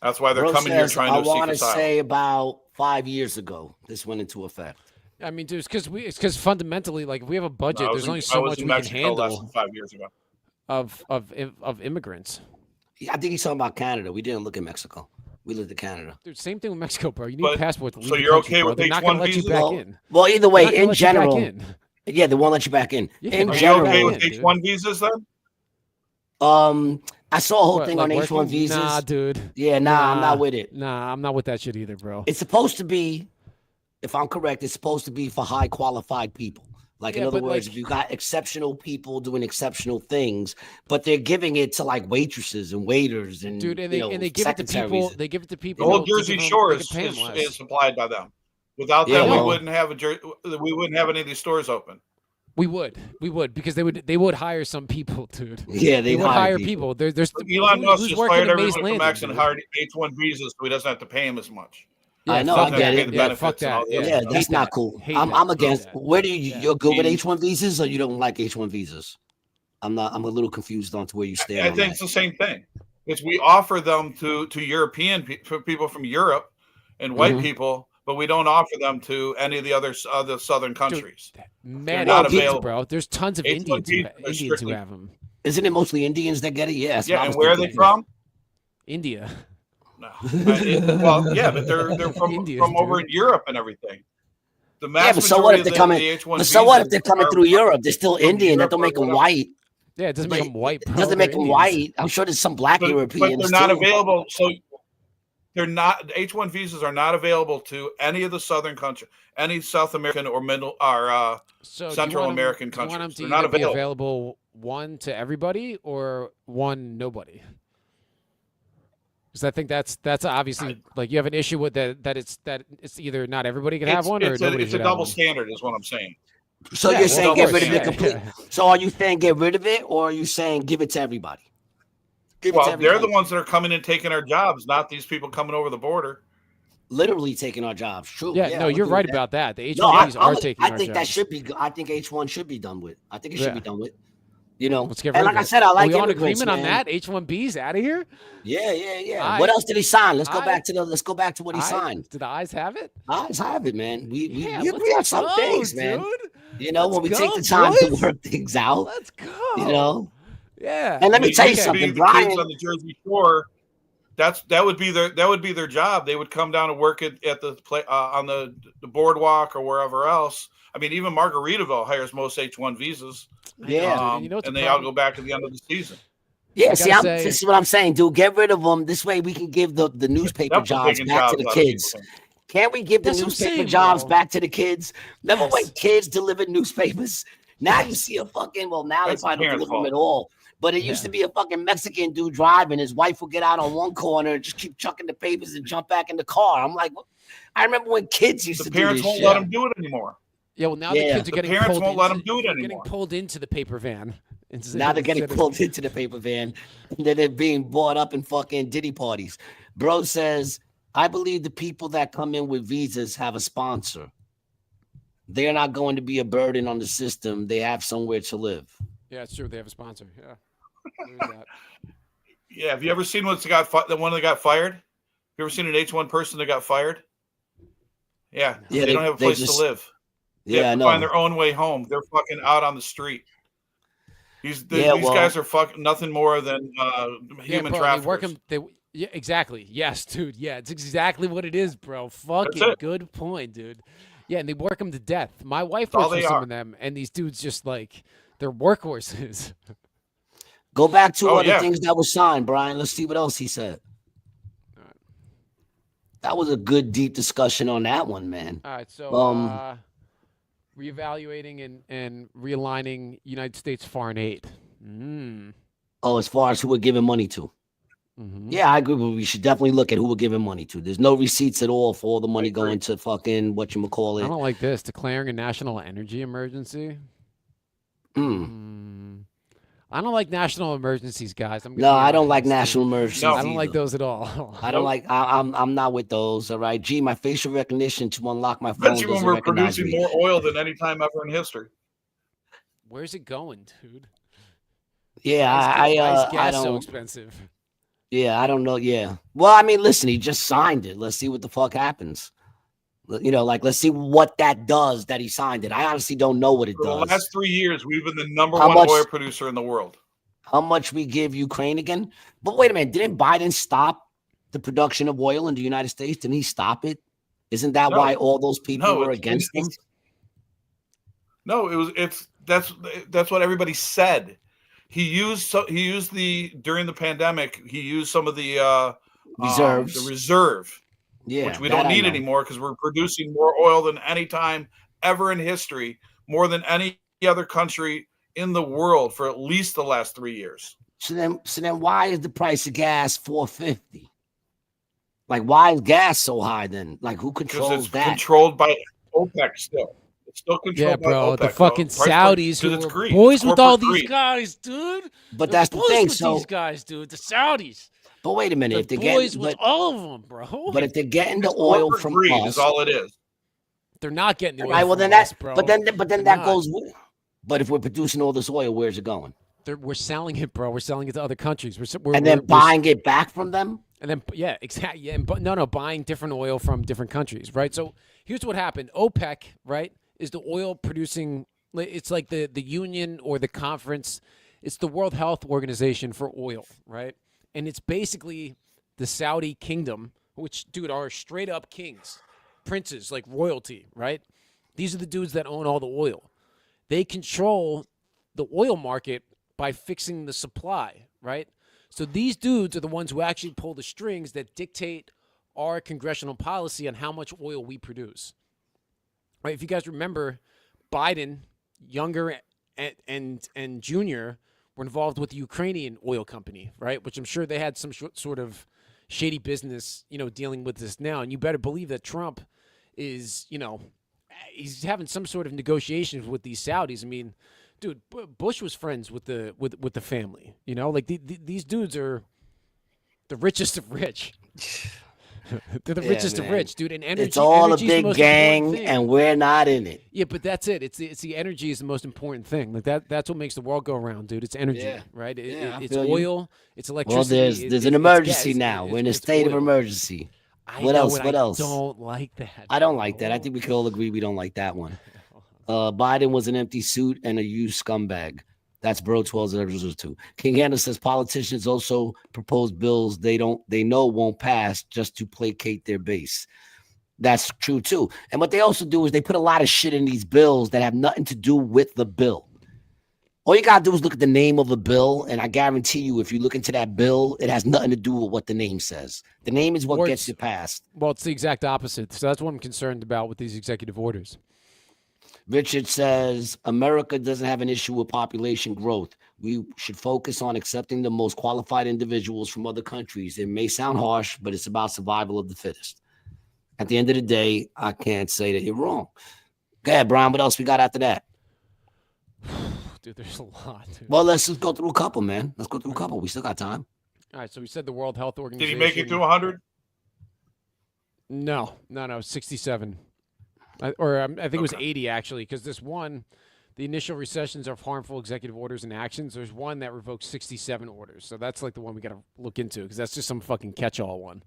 That's why they're coming here trying to seek asylum. I want to say about 5 years ago, this went into effect. I mean, dude, it's because fundamentally, like, if we have a budget, there's only so much we can handle. Less than 5 years ago. Of immigrants. I think he's talking about Canada. We didn't look at Mexico. We looked at Canada. Dude, same thing with Mexico, bro. You need a passport to leave so the you're country, okay bro. with They're not going to let you back in. Well, either way, in general, yeah, they won't let you back in. Yeah, in Are general, you okay with H-1 visas then? I saw a whole thing on H-1 visas. Nah, dude. Yeah, I'm not with it. Nah, I'm not with that shit either, bro. It's supposed to be, if I'm correct, it's supposed to be for high qualified people. Like, in other words, if you got exceptional people doing exceptional things, but they're giving it to like waitresses and waiters and dude, and they give it to people. They give it to people. The whole Jersey Shore is supplied by them. Without them, we wouldn't have any of these stores open. We would because they would hire some people, dude. Yeah, they would hire people. There's Elon Musk just fired everyone from Max and hired H-1 visas, so he doesn't have to pay him as much. Yeah, I know, I get it. Yeah, fuck that. Yeah, that's not cool. I'm against. Where do you're good with H-1 visas, or you don't like H-1 visas? I'm a little confused on to where you stand. I think it's the same thing. It's we offer them to European people from Europe and white people, but we don't offer them to any of the other southern countries. Man, not available, bro. There's tons of Indians who have them. Isn't it mostly Indians that get it? Yes. Yeah, and where are they from? India. No. Well, yeah, but they're from Indians, over dude. in Europe and everything. The Yeah, mass but so what majority if they're of coming? the H-1 But so what if visas they're coming are through Europe? They're still from Indian. That Europe don't or make them whatever. white. Yeah, it doesn't make them white, bro. It doesn't They're make them Indians. white. I'm sure there's some black But Europeans they're not too. available. So they're not H-1 visas are not available to any of the southern countries, any South American or middle or Central American countries. Do you want They're them to not be available one to everybody or one nobody? Because I think that's obviously like you have an issue with that it's either not everybody can have one or nobody it's a should have double one. standard, is what I'm saying. So Yeah, you're well, saying of get course, rid of it yeah, completely? yeah. So are you saying get rid of it, or are you saying give it to everybody? Give it to Well, they're the everybody. ones that are coming and taking our jobs, not these people coming over the border. Literally taking our jobs. True. Yeah, no, I you're agree right with about that. The No, H-1Bs are taking I our think jobs. that should be. I think H1 should be done with. I think it should be done with. You know, Let's get and rid like of I it. said, I like Are we on immigrants, agreement on man. that? H-1Bs out of here? Yeah. What else did he sign? Let's go back to what he Eyes? signed. Did the eyes have it? Eyes have it, man. We Yeah, agree on some go, things, man. dude. You know, Let's when we go, take the time to boys. work things out. Let's go. You know, Yeah. and let me It tell you used to be something, the Brian. kids on the Jersey Shore. That would be their job. They would come down and work at the on the boardwalk or wherever else. I mean, even Margaritaville hires most H-1 visas. Yeah, dude, you know what's and the they all problem? go back to the end of the season. Yeah, gotta say- this is what I'm saying, dude. Get rid of them. This way we can give the newspaper That was jobs taking back to jobs the out of kids. people. Can't we give the That's what I'm newspaper saying, jobs bro. back to the kids? Remember when Yes. kids delivered newspapers? Now you see a fucking, well, now That's they probably don't parents' deliver them at fault. all. But it used to be a fucking Mexican dude driving. His wife would get out on one corner and just keep chucking the papers and jump back in the car. I'm like, I remember when kids used The to do parents this won't shit. let them do it anymore. Yeah, well, now the Yeah. kids are The getting parents pulled won't let into, them do it getting anymore. pulled into the paper van. Now they're getting instead of- pulled into the paper van, and then they're being bought up in fucking Diddy parties. Bro says, I believe the people that come in with visas have a sponsor. They're not going to be a burden on the system. They have somewhere to live. Yeah, it's true. They have a sponsor. Yeah. There's that. Yeah, have you ever seen the one that got fired? You ever seen an H-1 person that got fired? Yeah, Yeah, they don't have a they place just- to live. They Yeah, I have to find know. their own way home. They're fucking out on the street. These Yeah, well- guys are fucking nothing more than human bro, traffickers. They work 'em- yeah, exactly. Yes, dude. Yeah, it's exactly what it is, bro. Fucking it. good point, dude. Yeah, and they work them to death. My wife That's all works for they some are. of them, and these dudes just like they're workhorses. Go back to Oh, other yeah. things that were signed, Brian. Let's see what else he said. That was a good, deep discussion on that one, man. All right, so Um, reevaluating and realigning United States foreign aid. Mm. Oh, as far as who we're giving money to. Mhm. Yeah, I agree. We should definitely look at who we're giving money to. There's no receipts at all for all the money going to fucking whatchamacallit. I don't like this. Declaring a national energy emergency. I don't like national emergencies, guys. No, I don't like national emergencies. No. I don't like either. those at all. I don't like. I'm not with those. All right. Gee, my facial recognition to unlock my phone Especially when doesn't we're recognize producing me. more oil than any time ever in history. Where's it going, dude? Yeah, Why is I gas so don't. expensive? Yeah, I don't know. Yeah. Well, I mean, listen, he just signed it. Let's see what the fuck happens. You know, like let's see what that does that he signed it. I honestly don't know what it For the does. last 3 years, we've been the number How one much- oil producer in the world. How much we give Ukraine again? But wait a minute, didn't Biden stop the production of oil in the United States? Didn't he stop it? Isn't that No. why all those people No, were it's- against him? No, that's what everybody said. He used during the pandemic. He used some of the Reserves. the reserve, Yeah, which we that don't I need know. anymore because we're producing more oil than any time ever in history, more than any other country in the world for at least the last 3 years. So then why is the price of gas $4.50? Like, why is gas so high then? Like, who Because controls it's that? controlled by OPEC still. It's still controlled Yeah, by bro. OPEC. The fucking Price Saudis who it's were greed. boys It's with all corporate these greed. guys, dude. But They're that's the boys thing. with So, these guys, dude. The Saudis. but wait a minute. If The they're boys getting, with all of them, bro. but if they're getting the It's oil corporate from greed us, is all it is. They're not getting the oil right? Well, from then us, that, bro. but then They're that not. goes. But if we're producing all this oil, where's it going? We're selling it, bro. We're selling it to other countries. And then buying it back from them. And then, yeah, exactly. Yeah, no, buying different oil from different countries, right? So here's what happened. OPEC, right, is the oil producing. It's like the union or the conference It's the World Health Organization for oil, right? And it's basically the Saudi kingdom, which, dude, are straight up kings, princes, like royalty, right? These are the dudes that own all the oil. They control the oil market by fixing the supply, right? So these dudes are the ones who actually pull the strings that dictate our congressional policy on how much oil we produce. Right? If you guys remember, Biden, younger and junior, were involved with the Ukrainian oil company, right? Which I'm sure they had some sort of shady business, dealing with this now. And you better believe that Trump is, he's having some sort of negotiations with these Saudis. I mean, dude, Bush was friends with the family. Like these dudes are the richest of rich. They're the richest of rich, dude. And energy, it's all a big gang, and we're not in it. Yeah, but that's it. It's the energy is the most important thing. Like that's what makes the world go around, dude. It's energy, right? It's oil, it's electricity. Well, there's an emergency now. We're in a state of emergency. What else? I don't like that. I don't like that. I think we could all agree we don't like that one. Biden was an empty suit and a used scumbag. That's Bro 1202. King Hannah says politicians also propose bills they know won't pass just to placate their base. That's true too. And what they also do is they put a lot of shit in these bills that have nothing to do with the bill. All you gotta do is look at the name of the bill, and I guarantee you, if you look into that bill, it has nothing to do with what the name says. The name is what gets you passed. Well, it's the exact opposite. So that's what I'm concerned about with these executive orders. Richard says, America doesn't have an issue with population growth. We should focus on accepting the most qualified individuals from other countries. It may sound harsh, but it's about survival of the fittest. At the end of the day, I can't say that you're wrong. Go ahead, Brian. What else we got after that? Dude, there's a lot. Dude. Well, let's just go through a couple, man. Let's go through a couple. We still got time. All right, so we said the World Health Organization. Did he make it to 100? No, 67. I think it was 80, actually, because this one, the initial recessions of harmful executive orders and actions, there's one that revokes 67 orders. So that's like the one we got to look into, because that's just some fucking catch-all one.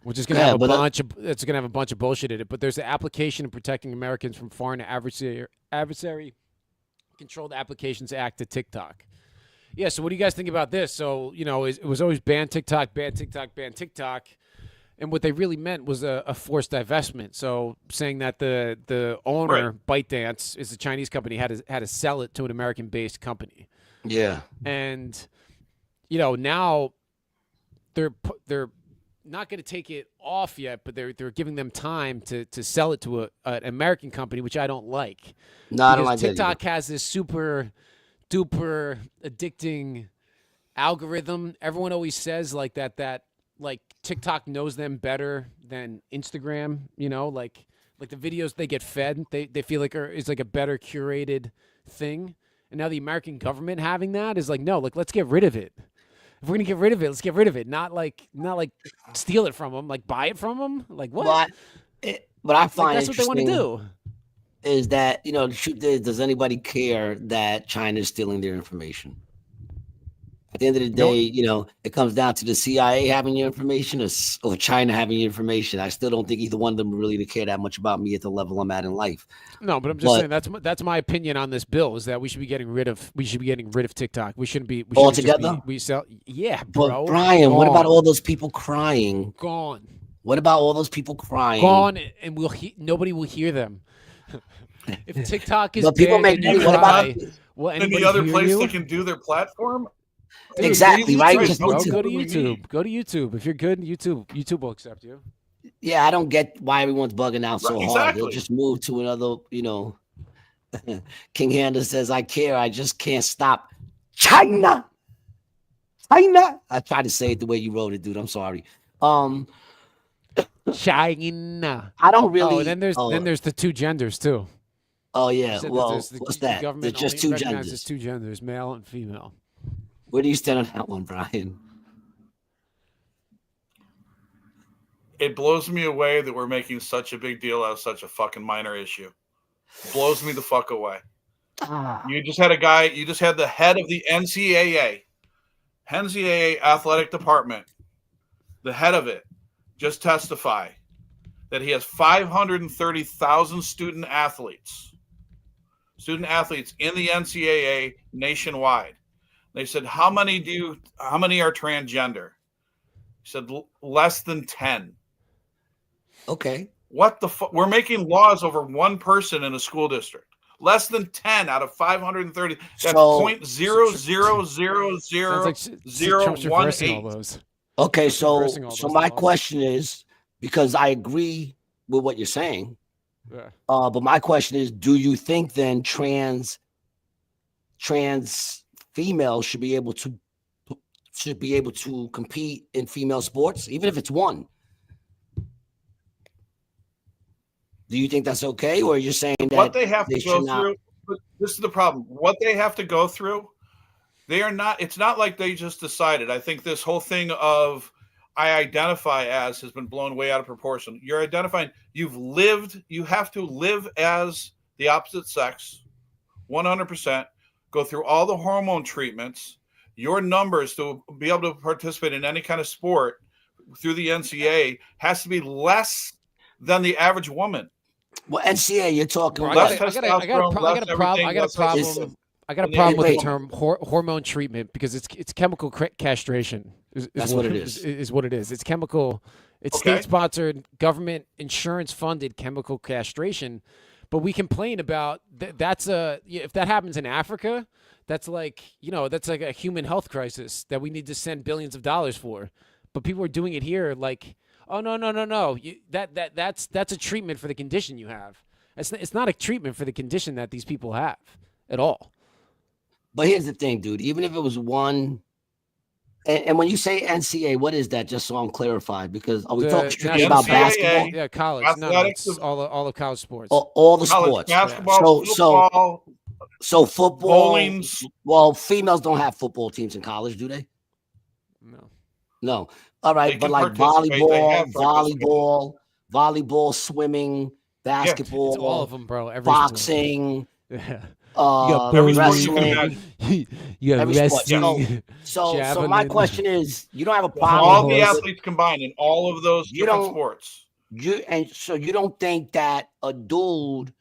Which is going to have it's going to have a bunch of bullshit in it. But there's the Application of Protecting Americans from Foreign Adversary Controlled Applications Act to TikTok. Yeah, so what do you guys think about this? So, it was always ban TikTok, ban TikTok, ban TikTok. And what they really meant was a forced divestment. So saying that the owner, ByteDance, is a Chinese company, had to sell it to an American-based company. Yeah. And, now they're not going to take it off yet, but they're giving them time to sell it to an American company, which I don't like. No, I don't like TikTok has this super duper addicting algorithm. Everyone always says like that like TikTok knows them better than Instagram, like the videos they get fed, they feel like is like a better curated thing. And now the American government having that is like, no, like let's get rid of it. If we're gonna get rid of it, let's get rid of it. Not like steal it from them, like buy it from them. Like what? But I find that's what they want to do. Is that the truth is, does anybody care that China is stealing their information? At the end of the day, it comes down to the CIA having your information or China having your information. I still don't think either one of them really care that much about me at the level I'm at in life. No, but I'm just saying that's my opinion on this bill is that we should be getting rid of TikTok. We shouldn't be altogether. Bro. But Brian, what about all those people crying? Gone. What about all those people crying? Gone, and nobody will hear them. If TikTok is people make money. What about any other place they can do their platform? Dude, exactly, right? Just go to YouTube. Go to YouTube. If you're good, YouTube will accept you. Yeah, I don't get why everyone's bugging out so hard. Exactly. They'll just move to another, King Handa says, I care. I just can't stop. China. I tried to say it the way you wrote it, dude. I'm sorry. China. I don't really. Oh, then there's the two genders too. Oh yeah. Well, what's that? There's just two genders. There's two genders, male and female. Where do you stand on that one, Brian? It blows me away that we're making such a big deal out of such a fucking minor issue. It blows me the fuck away. You just had the head of the NCAA athletic department, the head of it, just testify that he has 530,000 student athletes student athletes in the NCAA nationwide. They said, how many are transgender? He said, less than 10. Okay. What the fuck? We're making laws over one person in a school district. Less than 10 out of 530. That's .0000018. Okay, so my question is, because I agree with what you're saying, but my question is, do you think then trans females should be able to compete in female sports, even if it's one? Do you think that's okay, or you're saying that what they have to go through? This is the problem. What they have to go through, they are not. It's not like they just decided. I think this whole thing of I identify as has been blown way out of proportion. You're identifying. You've lived. You have to live as the opposite sex, 100%. Go through all the hormone treatments. Your numbers to be able to participate in any kind of sport through the NCAA has to be less than the average woman. Well, NCAA, you're talking I about. got a problem with the term hormone treatment because it's chemical castration. That's what it is. Is what it is. It's chemical. It's state-sponsored, government insurance-funded chemical castration. But we complain about that's if that happens in Africa, that's like a human health crisis that we need to send billions of dollars for. But people are doing it here like, oh no. That's a treatment for the condition you have. It's not a treatment for the condition that these people have at all. But here's the thing, dude. Even if it was one, and when you say NCAA, what is that? Just so I'm clarified, because are we talking strictly about basketball? Yeah, college. Athletics, no, it's all of college sports. All the sports. Basketball, football, so football. Bowling. Well, females don't have football teams in college, do they? No. All right, but like volleyball, swimming, basketball, it's all of them, bro. Every boxing. Yeah. Wrestling. Wrestling. So my question is, you don't have a problem. All the athletes combined in all of those different sports. So you don't think that a dude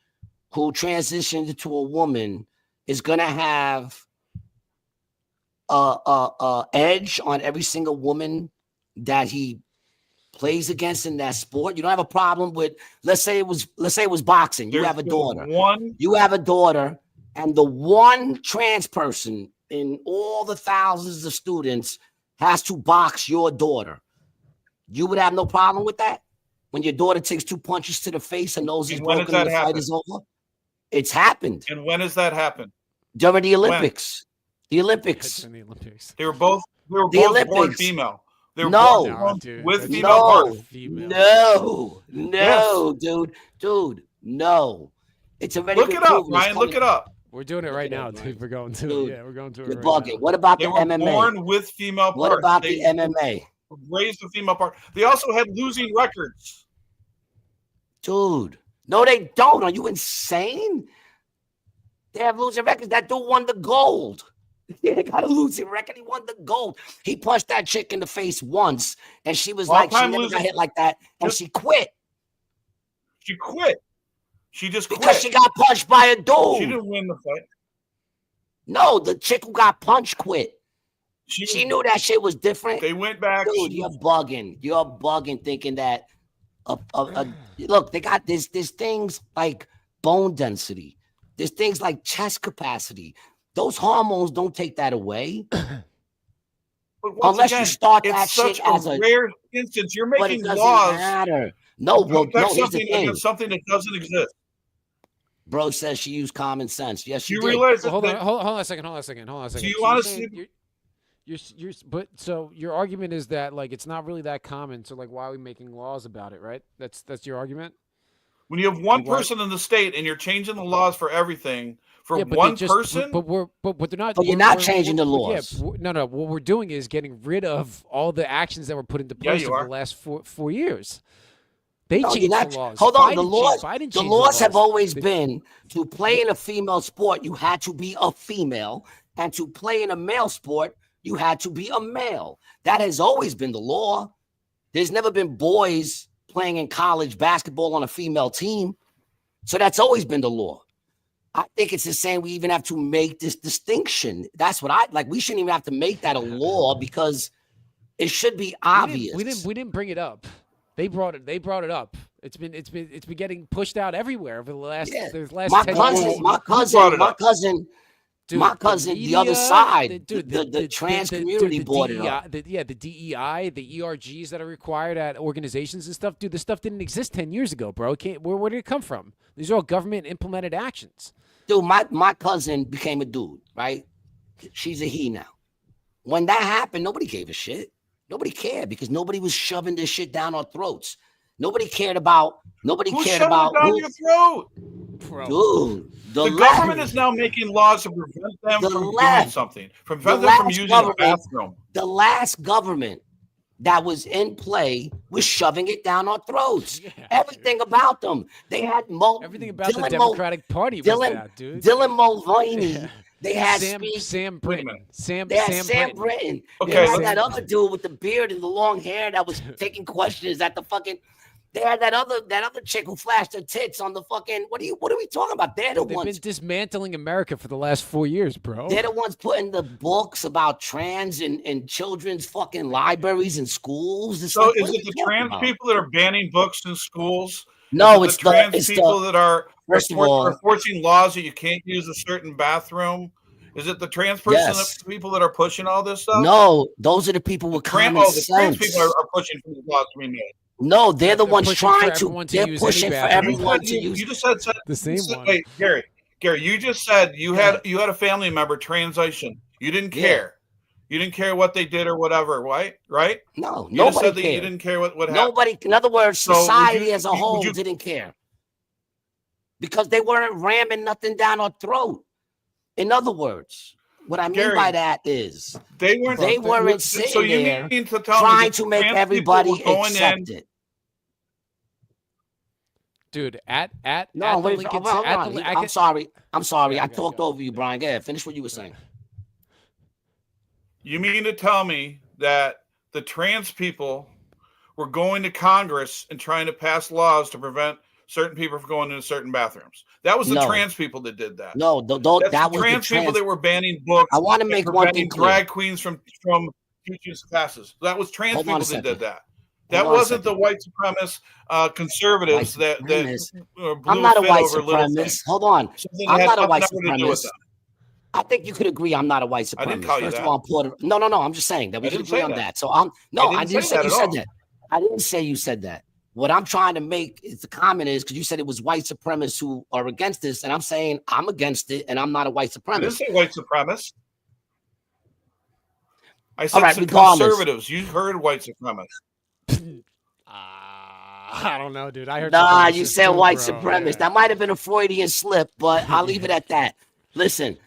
who transitions into a woman is gonna have a edge on every single woman that he plays against in that sport? You don't have a problem with, let's say it was boxing. You have a daughter. And the one trans person in all the thousands of students has to box your daughter. You would have no problem with that? When your daughter takes 2 punches to the face and nose is broken and the fight is over? It's happened. And when has that happened? During the Olympics. The Olympics. They were both born female. They were born with female parts. No, dude, no. It's already look it up, Ryan. Look it up. We're doing it right now, dude. We're going to it. Yeah, we're going to it. You're bugging. What about the MMA? They were born with female parts. What about the MMA? Raised with female parts. They also had losing records. Dude, no, they don't. Are you insane? They have losing records. That dude won the gold. Yeah, they got a losing record. He won the gold. He punched that chick in the face once, and she was like, she never got hit like that, and she quit. She quit. She just quit. Because she got punched by a dude. She didn't win the fight. No, the chick who got punched quit. She knew that shit was different. They went back. Dude, you're bugging. You're bugging thinking that look, they got there's things like bone density. There's things like chest capacity. Those hormones don't take that away. Unless you start that shit as a rare instance. You're making laws. Matter. No, here's the thing. Something that doesn't exist. Bro says she used common sense. Yes, she did. Realize hold on a second. Do you want to see? But so your argument is that like it's not really that common. So like, why are we making laws about it? Right? That's your argument. When you have one person in the state and you're changing the laws for everything for one person, but they're not. But you're not changing the laws. Yeah, no. What we're doing is getting rid of all the actions that were put into place over the last four years. They changed the laws. Hold on, the laws have always been to play in a female sport, you had to be a female, and to play in a male sport, you had to be a male. That has always been the law. There's never been boys playing in college basketball on a female team. So that's always been the law. I think it's insane we even have to make this distinction. That's what I like. We shouldn't even have to make that a law because it should be obvious. We didn't bring it up. They brought it up. It's been getting pushed out everywhere over the last 10 years. My cousin, the other side, the trans community brought it up. The DEI, the ERGs that are required at organizations and stuff. Dude, this stuff didn't exist 10 years ago, bro. Where did it come from? These are all government implemented actions. Dude, my cousin became a dude, right? She's a he now. When that happened, nobody gave a shit. Nobody cared because nobody was shoving this shit down our throats. Nobody cared about. Who's shoving it down your throat? Dude, the government is now making laws to prevent them from doing something. Prevent them from using the bathroom. The last government that was in play was shoving it down our throats. Yeah, everything about them. They had everything about the Democratic Party was that, dude. Dylan Mulvaney. Yeah. They had Sam Britton. Sam Britton. Okay. They had that other dude with the beard and the long hair that was taking questions at the fucking. They had that other chick who flashed her tits on the fucking. What are we talking about? They've been dismantling America for the last 4 years, bro. They're the ones putting the books about trans in children's fucking libraries and schools. It's so like, is it the trans people that are banning books in schools? No, it's the trans people that are forcing laws that you can't use a certain bathroom. Is it the trans people that are pushing all this stuff? No, those are the people with common sense. The trans people are pushing for the laws to be made. No, they're the ones trying to. They're pushing for everyone to use. You just said the same one. Wait, Gary, you just said you had a family member transition. You didn't care. You didn't care what they did or whatever, right? Right? No, you nobody just said cared. That you didn't care what happened. Nobody. In other words, society as a whole didn't care because they weren't ramming nothing down our throat. In other words. What I mean by that is they weren't sitting there trying to make everybody accept it. Dude, I'm sorry. I talked over you, Brian. Go ahead. Finish what you were saying. You mean to tell me that the trans people were going to Congress and trying to pass laws to prevent certain people from going into certain bathrons? That was the trans people that did that. No, that was trans people that were banning books. I want to make one thing clear. Drag queens from teaching classes. That was trans people that did that. That wasn't the white supremacist conservatives that I'm not a white supremacist. Hold on. I'm not a white supremacist. I think you could agree I'm not a white supremacist. I didn't call you First that. of all, No. I'm just saying that we can agree on that. So I didn't say you said that. I didn't say you said that. What I'm trying to make is the comment is because you said it was white supremacists who are against this, and I'm saying I'm against it, and I'm not a white supremacist. I didn't say white supremacist. I said some conservatives. You heard white supremacist. I don't know, dude. I heard. Nah, you said white supremacist. Yeah. That might have been a Freudian slip, but I'll leave it at that. Listen.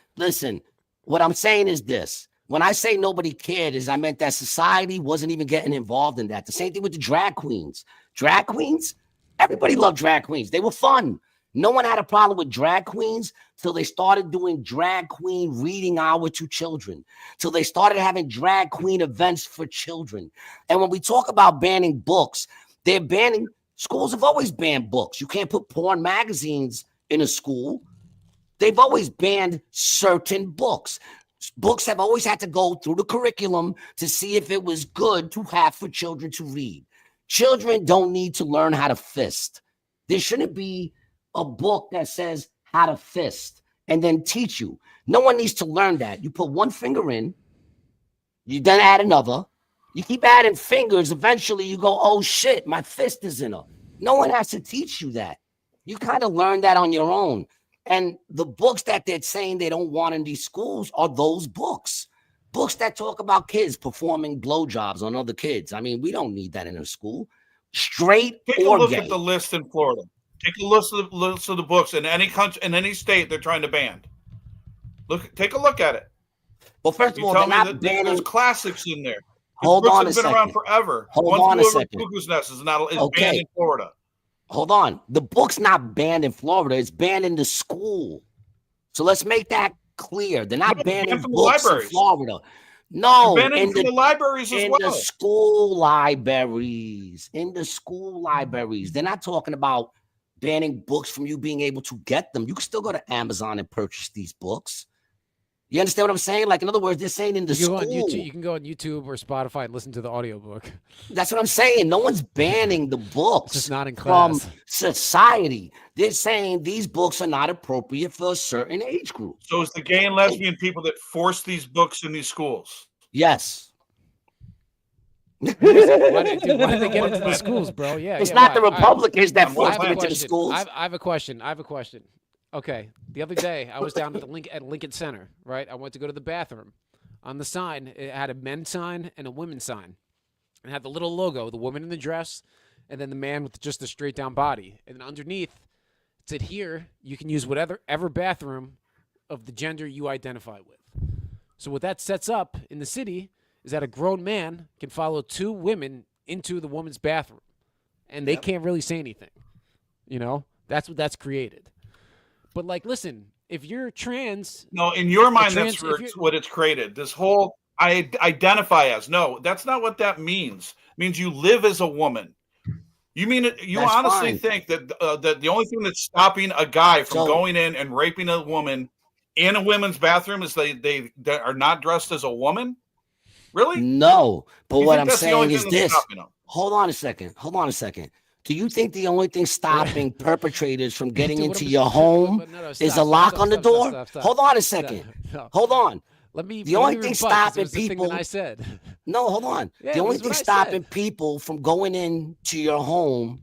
What I'm saying is this. When I say nobody cared, I meant that society wasn't even getting involved in that. The same thing with the drag queens. Drag queens, everybody loved drag queens. They were fun. No one had a problem with drag queens till they started doing drag queen reading hour to children, till they started having drag queen events for children. And when we talk about banning books, they're banning, schools have always banned books. You can't put porn magazines in a school. They've always banned certain books. Books have always had to go through the curriculum to see if it was good to have for children to read. Children don't need to learn how to fist. There shouldn't be a book that says how to fist and then teach you. No one needs to learn that. You put one finger in, you then add another. You keep adding fingers. Eventually you go, oh shit, my fist is in her. No one has to teach you that. You kind of learn that on your own. And the books that they're saying they don't want in these schools are those books. Books that talk about kids performing blowjobs on other kids. I mean, we don't need that in a school. Straight Take a look at the list in Florida. Take a list of the books in any country, in any state they're trying to ban. Take a look at it. Well, first of all, they're not banning. There's classics in there. Hold on a second. Been around forever. Hold on a second. Cuckoo's Nest is banned in Florida. Hold on. The book's not banned in Florida. It's banned in the school. So let's make that clear. They're not banning books in Florida. No, in the libraries as well. In the school libraries. In the school libraries. They're not talking about banning books from you being able to get them. You can still go to Amazon and purchase these books. You understand what I'm saying? Like, in other words, they're saying in the school. You can go on YouTube or Spotify and listen to the audiobook. That's what I'm saying. No one's banning the books just not in class. From society. They're saying these books are not appropriate for a certain age group. So it's the gay and lesbian people that force these books in these schools? Yes. Why did they get into the schools, bro? Yeah, it's not the Republicans that forced them into the schools. I have a question. Okay, the other day I was down at Lincoln Center, right? I went to go to the bathroom. On the sign, it had a men's sign and a women's sign. And it had the little logo, the woman in the dress, and then the man with just a straight down body. And then underneath, it said, here, you can use whatever bathroom of the gender you identify with. So what that sets up in the city is that a grown man can follow two women into the woman's bathroom. And they can't really say anything. You know? That's what that's created. But, like, listen, if you're trans... No, in your mind, that's what it's created. This whole, I identify as. No, that's not what that means. It means you live as a woman. You mean it? You that's honestly think that that the only thing that's stopping a guy from going in and raping a woman in a women's bathroom is they are not dressed as a woman? Really? No. But what I'm saying is this. Hold on a second. Do you think the only thing stopping perpetrators from getting into your home is a lock on the door? Hold on a second. Hold on. The only thing stopping people. I said. No, hold on. The only thing stopping people from going into your home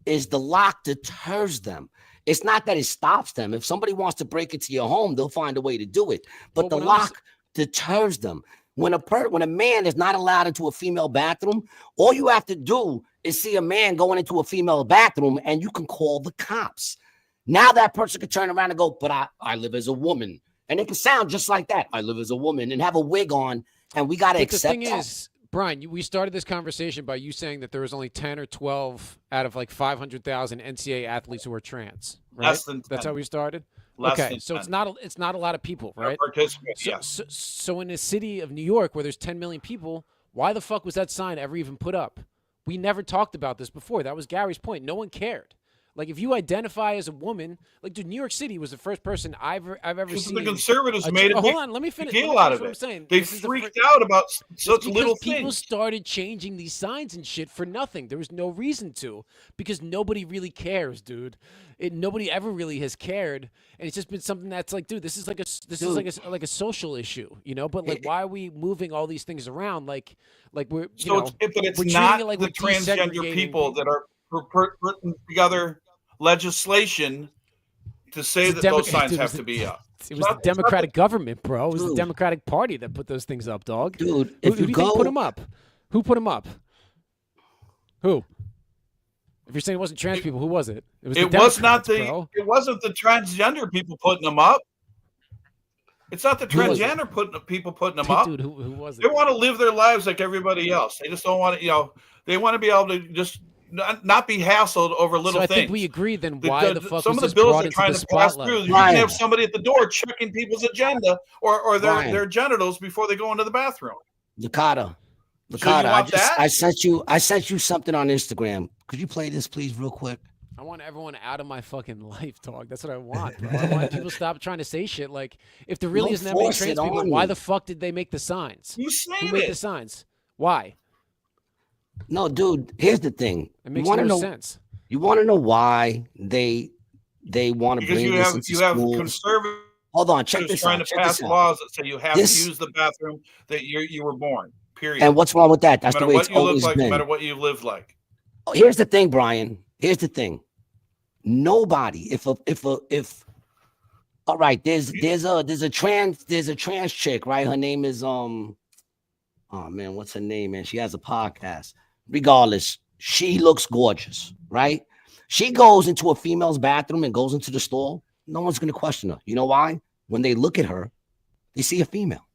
is the lock deters them. It's not that it stops them. If somebody wants to break into your home, they'll find a way to do it. But the lock deters them. When a man is not allowed into a female bathroom, all you have to do is see a man going into a female bathroom and you can call the cops. Now that person can turn around and go, but I live as a woman. And it can sound just like that. I live as a woman and have a wig on, and we got to accept that. The thing is, Brian, we started this conversation by you saying that there was only 10 or 12 out of like 500,000 NCAA athletes who are trans, right? Less than 10. That's how we started? Okay, so it's not a lot of people, right? So in the city of New York, where there's 10 million people, why the fuck was that sign ever even put up? We never talked about this before. That was Gary's point. No one cared. Like, if you identify as a woman, like, dude, New York City was the first person I've ever seen. The conservatives made a big deal out of it. They freaked out about such little things. People started changing these signs and shit for nothing. There was no reason to, because nobody really cares, dude. Nobody ever really has cared, and it's just been something that's like, dude, this is like a social issue, you know. But like, why are we moving all these things around? Like we're but it's not like the transgender people that are putting together legislation to say that those signs have to be up. It was the Democratic government, bro. It was the Democratic Party that put those things up, dog. Dude, who do you think put them up? Who put them up? Who? If you're saying it wasn't trans people, who was it? It wasn't the transgender people putting them up. It's not the transgender people putting them up. Dude, who was it? They want to live their lives like everybody else. They just don't want to, they want to be able to just not be hassled over little things. I think we agree. Then why the fuck some was of the bills brought they're trying to pass through? You can have somebody at the door checking people's agenda or their genitals before they go into the bathroom. Licata, I sent you something on Instagram. Could you play this, please, real quick? I want everyone out of my fucking life, dog. That's what I want, bro. I want people to stop trying to say shit. Like, if there really isn't that many trans people, why the fuck did they make the signs? Who made the signs? Why? No, dude, here's the thing. It makes no sense. You want to know why they want to bring this into schools? Conservatives. Hold on, check this out. Trying to pass laws that say you have to use the bathroom that you were born. Period. And what's wrong with that? That's the way it's always been. No matter what you live like. Here's the thing, Brian. Here's the thing. Nobody, if all right, there's a trans chick, right? Her name is oh man, what's her name, man? She has a podcast. Regardless, she looks gorgeous, right? She goes into a female's bathroom and goes into the stall. No one's gonna question her. You know why? When they look at her, they see a female.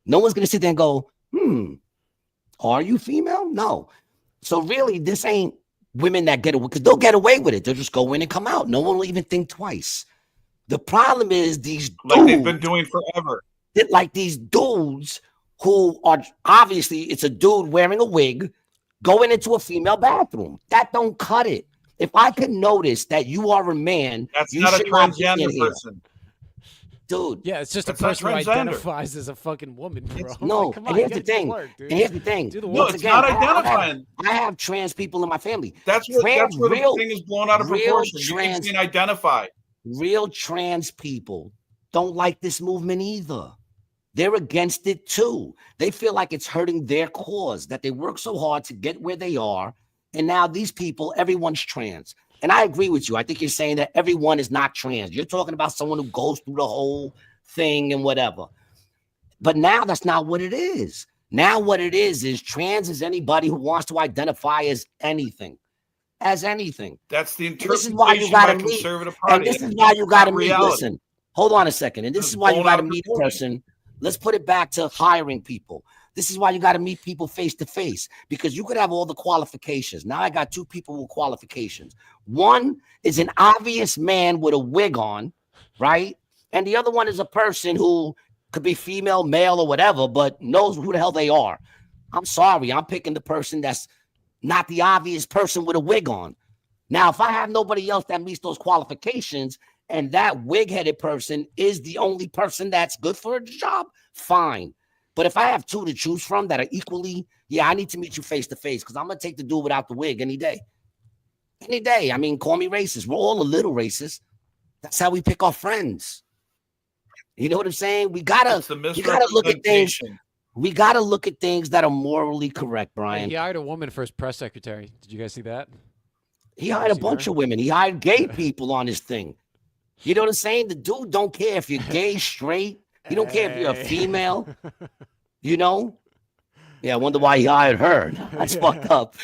No one's gonna sit there and go, are you female? No. So really, this ain't women that get away, because they'll get away with it. They'll just go in and come out. No one will even think twice. The problem is these dudes, like they've been doing forever. Like these dudes who are obviously, it's a dude wearing a wig going into a female bathroom. That don't cut it. If I could notice that you are a man, that's you not a should not be in transgender here. person. Dude. Yeah, it's just That's a person who not transgender. identifies as a fucking woman, bro. No, Come and on, here's the thing. And here's the thing. Do the No, work. it's not identifying. I have trans people in my family. That's where the thing is blown out of proportion. You keep saying identify. Real trans people don't like this movement either. They're against it too. They feel like it's hurting their cause, that they work so hard to get where they are. And now these people, everyone's trans. And I agree with you. I think you're saying that everyone is not trans. You're talking about someone who goes through the whole thing and whatever. But now that's not what it is. Now what it is trans is anybody who wants to identify as anything. As anything. That's the This interpretation is why you gotta by meet, conservative party. and this is why you got to meet. Reality. Listen, hold on a second. And this is why you got to meet a person. Let's put it back to hiring people. This is why you got to meet people face to face, because you could have all the qualifications. Now I got two people with qualifications. One is an obvious man with a wig on, right? And the other one is a person who could be female, male, or whatever, but knows who the hell they are. I'm sorry. I'm picking the person that's not the obvious person with a wig on. Now, if I have nobody else that meets those qualifications and that wig-headed person is the only person that's good for a job, fine. But if I have two to choose from that are equally, I need to meet you face to face, because I'm going to take the dude without the wig any day. Any day. I mean, call me racist. We're all a little racist. That's how we pick our friends. You know what I'm saying? We gotta look at things. We gotta look at things that are morally correct, Brian. He hired a woman for his press secretary. Did you guys see that? He hired a bunch of women. He hired gay people on his thing. You know what I'm saying? The dude don't care if you're gay, straight. He don't care if you're a female. You know? Yeah, I wonder why he hired her. That's fucked up.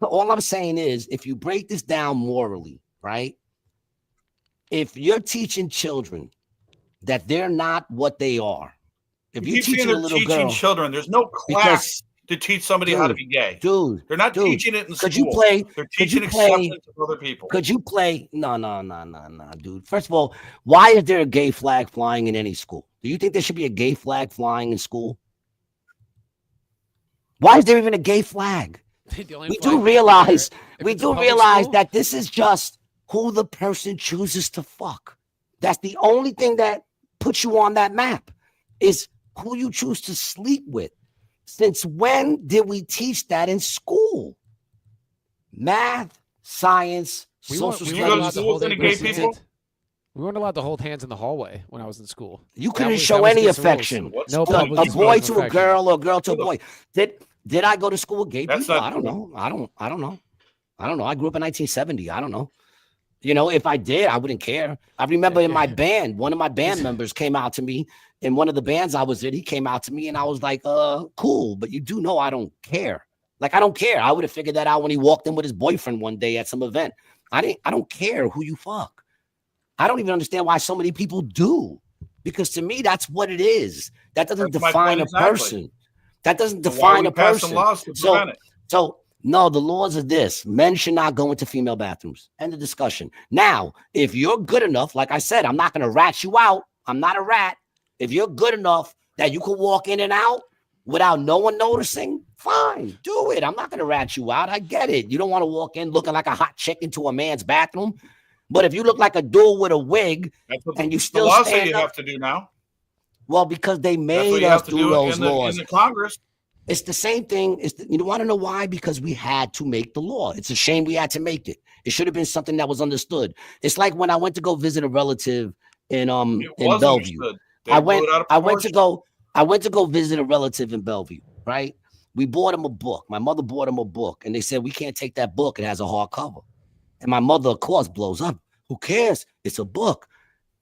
All I'm saying is, if you break this down morally, right? If you're teaching children that they're not what they are, if you're teaching a little girl, children, there's no class to teach somebody how to be gay. Dude, they're not teaching it in school. Could you play? They're teaching acceptance of other people. Could you play? No, dude. First of all, why is there a gay flag flying in any school? Do you think there should be a gay flag flying in school? Why is there even a gay flag? We do realize that this is just who the person chooses to fuck. That's the only thing that puts you on that map, is who you choose to sleep with. Since when did we teach that in school? Math, science, social studies. We weren't allowed to hold hands in the hallway when I was in school. You couldn't show any affection. No, a boy to a girl or a girl to a boy. Did I go to school with gay people? I don't know. I don't know. I grew up in 1970. I don't know. You know, if I did, I wouldn't care. I remember in my band, one of my band members came out to me in one of the bands I was in. He came out to me and I was like, cool. But you do know I don't care. Like, I don't care. I would have figured that out when he walked in with his boyfriend one day at some event. I don't care who you fuck. I don't even understand why so many people do. Because to me, that's what it is. That doesn't define a person. That doesn't define a person. So no, the laws are this. Men should not go into female bathrooms. End of discussion. Now, if you're good enough, like I said, I'm not going to rat you out. I'm not a rat. If you're good enough that you can walk in and out without no one noticing, fine, do it. I'm not going to rat you out. I get it. You don't want to walk in looking like a hot chick into a man's bathroom. But if you look like a dude with a wig and you still stand up, you have to do now. Well, because they made us do those laws. In the Congress. It's the same thing. You want to know why? Because we had to make the law. It's a shame we had to make it. It should have been something that was understood. It's like when I went to go visit a relative in Bellevue. I went to go visit a relative in Bellevue, right? We bought him a book. My mother bought him a book, and they said, we can't take that book. It has a hardcover. And my mother, of course, blows up. Who cares? It's a book.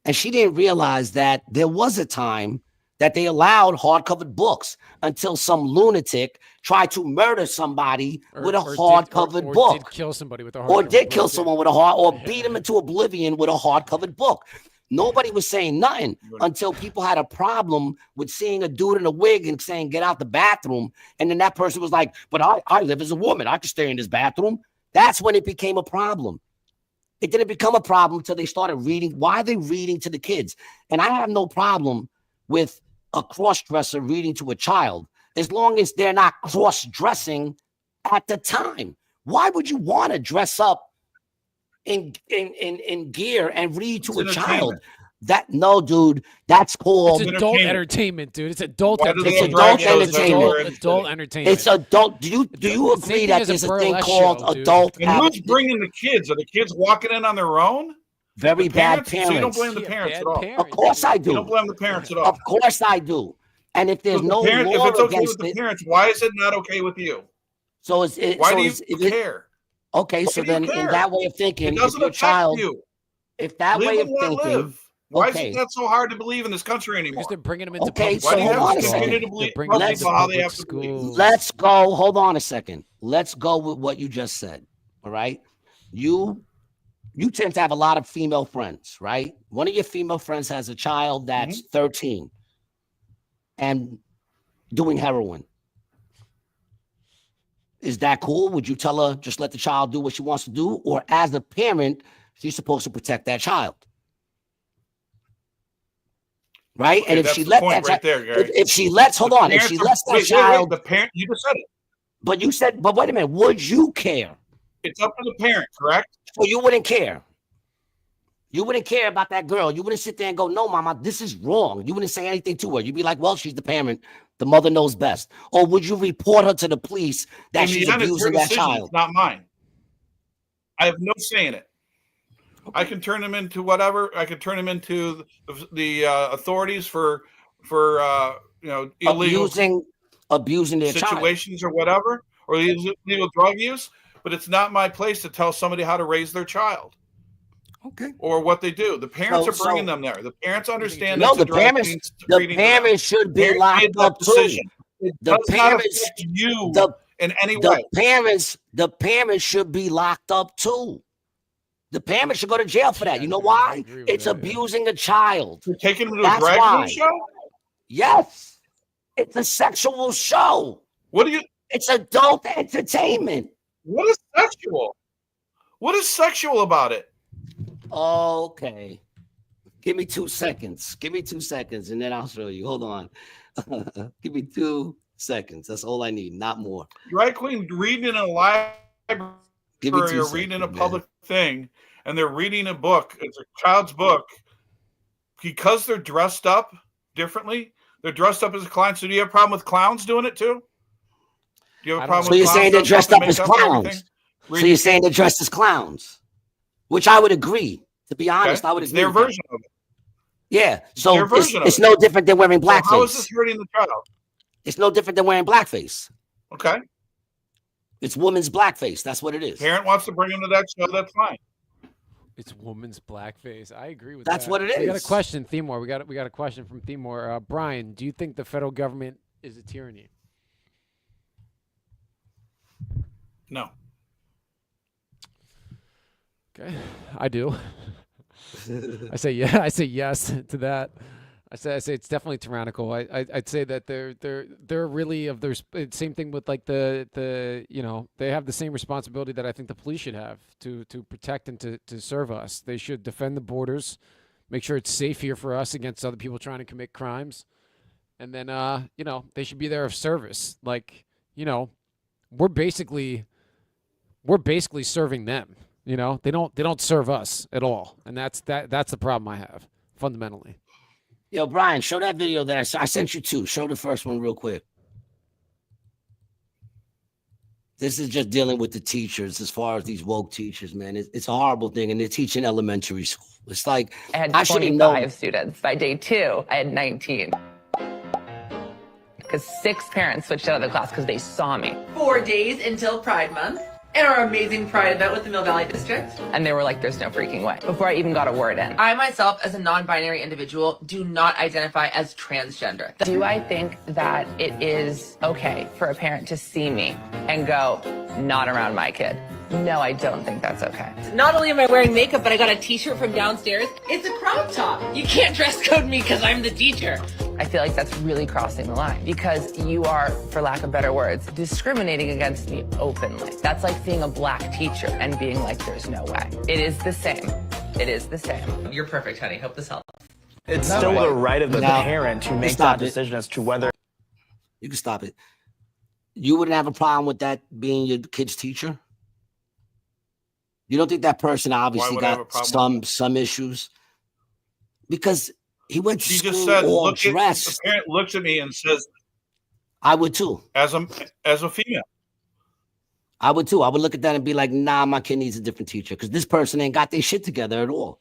And she didn't realize that there was a time that they allowed hardcovered books until some lunatic tried to murder somebody with a hardcovered book. Or did kill somebody with a hardcovered book. Or did kill someone with a or beat him into oblivion with a hardcovered book. Nobody was saying nothing until people had a problem with seeing a dude in a wig and saying, get out the bathroom. And then that person was like, but I live as a woman. I can stay in this bathroom. That's when it became a problem. It didn't become a problem until they started reading. Why are they reading to the kids? And I have no problem with a cross-dresser reading to a child, as long as they're not cross-dressing at the time. Why would you want to dress up in gear and read to a child? No, dude, that's called adult entertainment, dude. It's adult entertainment. It's adult entertainment. Adult entertainment. It's adult. Do you agree that there's a thing called adult? And who's bringing the kids? Are the kids walking in on their own? Very bad parents. So you don't blame the parents at all. Of course I do. You don't blame the parents at all. Of course I do. And if there's no law if it's okay against with the parents, why is it not okay with you? So why do you care? Okay, so then in that way of thinking, it doesn't if your you. If that way of thinking. Why is it not so hard to believe in this country anymore? Because they're bringing them into public school. So hold on a second. Let's go. Hold on a second. Let's go with what you just said. All right. You tend to have a lot of female friends, right? One of your female friends has a child that's 13 and doing heroin. Is that cool? Would you tell her just let the child do what she wants to do? Or as a parent, she's supposed to protect that child? Right? Okay, and if she let that right there, Gary. if she lets, hold on, if she lets that child, the parent, you just said it. But wait a minute, would you care? It's up to the parent, correct? So you wouldn't care. You wouldn't care about that girl. You wouldn't sit there and go, no, mama, this is wrong. You wouldn't say anything to her. You'd be like, well, she's the parent. The mother knows best. Or would you report her to the police that she's abusing that child? It's not mine. I have no say in it. I can turn them into whatever. I can turn them into the authorities for illegal abusing their situations child. Or whatever, or illegal drug use. But it's not my place to tell somebody how to raise their child. Okay. Or what they do. The parents are bringing them there. The parents understand. No, the parents should be locked up too. The parents, in any way. The parents should be locked up too. The parents should go to jail for that. You know why? It's abusing a child. You're taking them to a drag show? Yes. It's a sexual show. It's adult entertainment. What is sexual? What is sexual about it? Okay. Give me 2 seconds. And then I'll show you. Hold on. Give me 2 seconds. That's all I need, not more. Drag queen reading in a library or reading in a public thing, and they're reading a book. It's a child's book. Because they're dressed up differently, they're dressed up as a clown. So do you have a problem with clowns doing it too? Do you have a problem with clowns? So you're saying they're dressed up as clowns? So you're saying they're dressed as clowns? Which I would agree. To be honest, I would agree. Their version of it. Yeah. So it's no different than wearing blackface. So how is this hurting the child? It's no different than wearing blackface. Okay. It's woman's blackface. That's what it is. Parent wants to bring him to that show. That's fine. It's woman's blackface. I agree with that. That's what it is. We got a question, Themore. We got a question from Themore. Brian, do you think the federal government is a tyranny? No. Okay, I do. I say yeah. I say yes to that. I say it's definitely tyrannical. I'd say that they're really of their same thing with like the they have the same responsibility that I think the police should have to protect and to serve us. They should defend the borders, make sure it's safe here for us against other people trying to commit crimes, and then they should be there of service. Like we're basically serving them. They don't serve us at all, and that's the problem I have fundamentally. Yo, Brian, show that video that I sent you two. Show the first one real quick. This is just dealing with the teachers as far as these woke teachers, man. It's a horrible thing, and they're teaching elementary school. It's like I had 25 students. By day 2, I had 19. Because 6 parents switched out of the class because they saw me. 4 days until Pride Month. And our amazing Pride event with the Mill Valley District. And they were like, there's no freaking way. Before I even got a word in. I myself, as a non-binary individual, do not identify as transgender. Do I think that it is okay for a parent to see me and go, not around my kid? No, I don't think that's okay. Not only am I wearing makeup, but I got a t-shirt from downstairs. It's a crop top. You can't dress code me because I'm the teacher. I feel like that's really crossing the line because you are, for lack of better words, discriminating against me openly. That's like seeing a black teacher and being like, there's no way. It is the same. It is the same. You're perfect, honey. Hope this helps. It's still the right of the parent to make that decision as to whether. You can stop it. You wouldn't have a problem with that being your kid's teacher? You don't think that person obviously got some issues? Because he went to school just said, all dressed. The parent looks at me and says, I would too. As a female. I would too. I would look at that and be like, nah, my kid needs a different teacher because this person ain't got their shit together at all.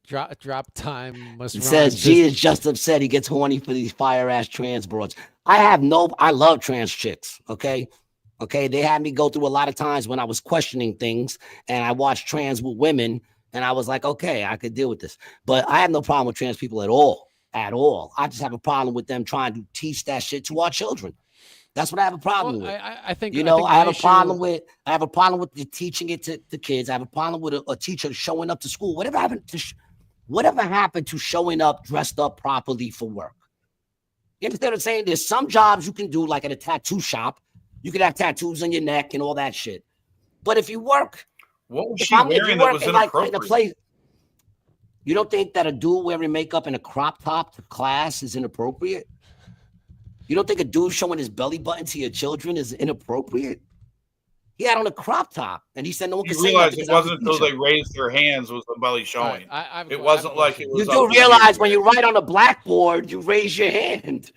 Drop time must. It says G is just upset he gets horny for these fire ass trans broads. I love trans chicks. Okay. They had me go through a lot of times when I was questioning things and I watched trans with women and I was like, okay, I could deal with this. But I have no problem with trans people at all. I just have a problem with them trying to teach that shit to our children. That's what I have a problem with. I think I have a problem with the teaching it to kids. I have a problem with a teacher showing up to school. Whatever happened to showing up dressed up properly for work? You understand what I'm saying? There's some jobs you can do, like at a tattoo shop. You could have tattoos on your neck and all that shit. But if you work, what was she wearing that was inappropriate? You don't think that a dude wearing makeup and a crop top to class is inappropriate? You don't think a dude showing his belly button to your children is inappropriate? He had on a crop top, and he said no one could say that. It wasn't until they raised their hands was the belly showing. It wasn't like it was. You do realize when you write on a blackboard, you raise your hand.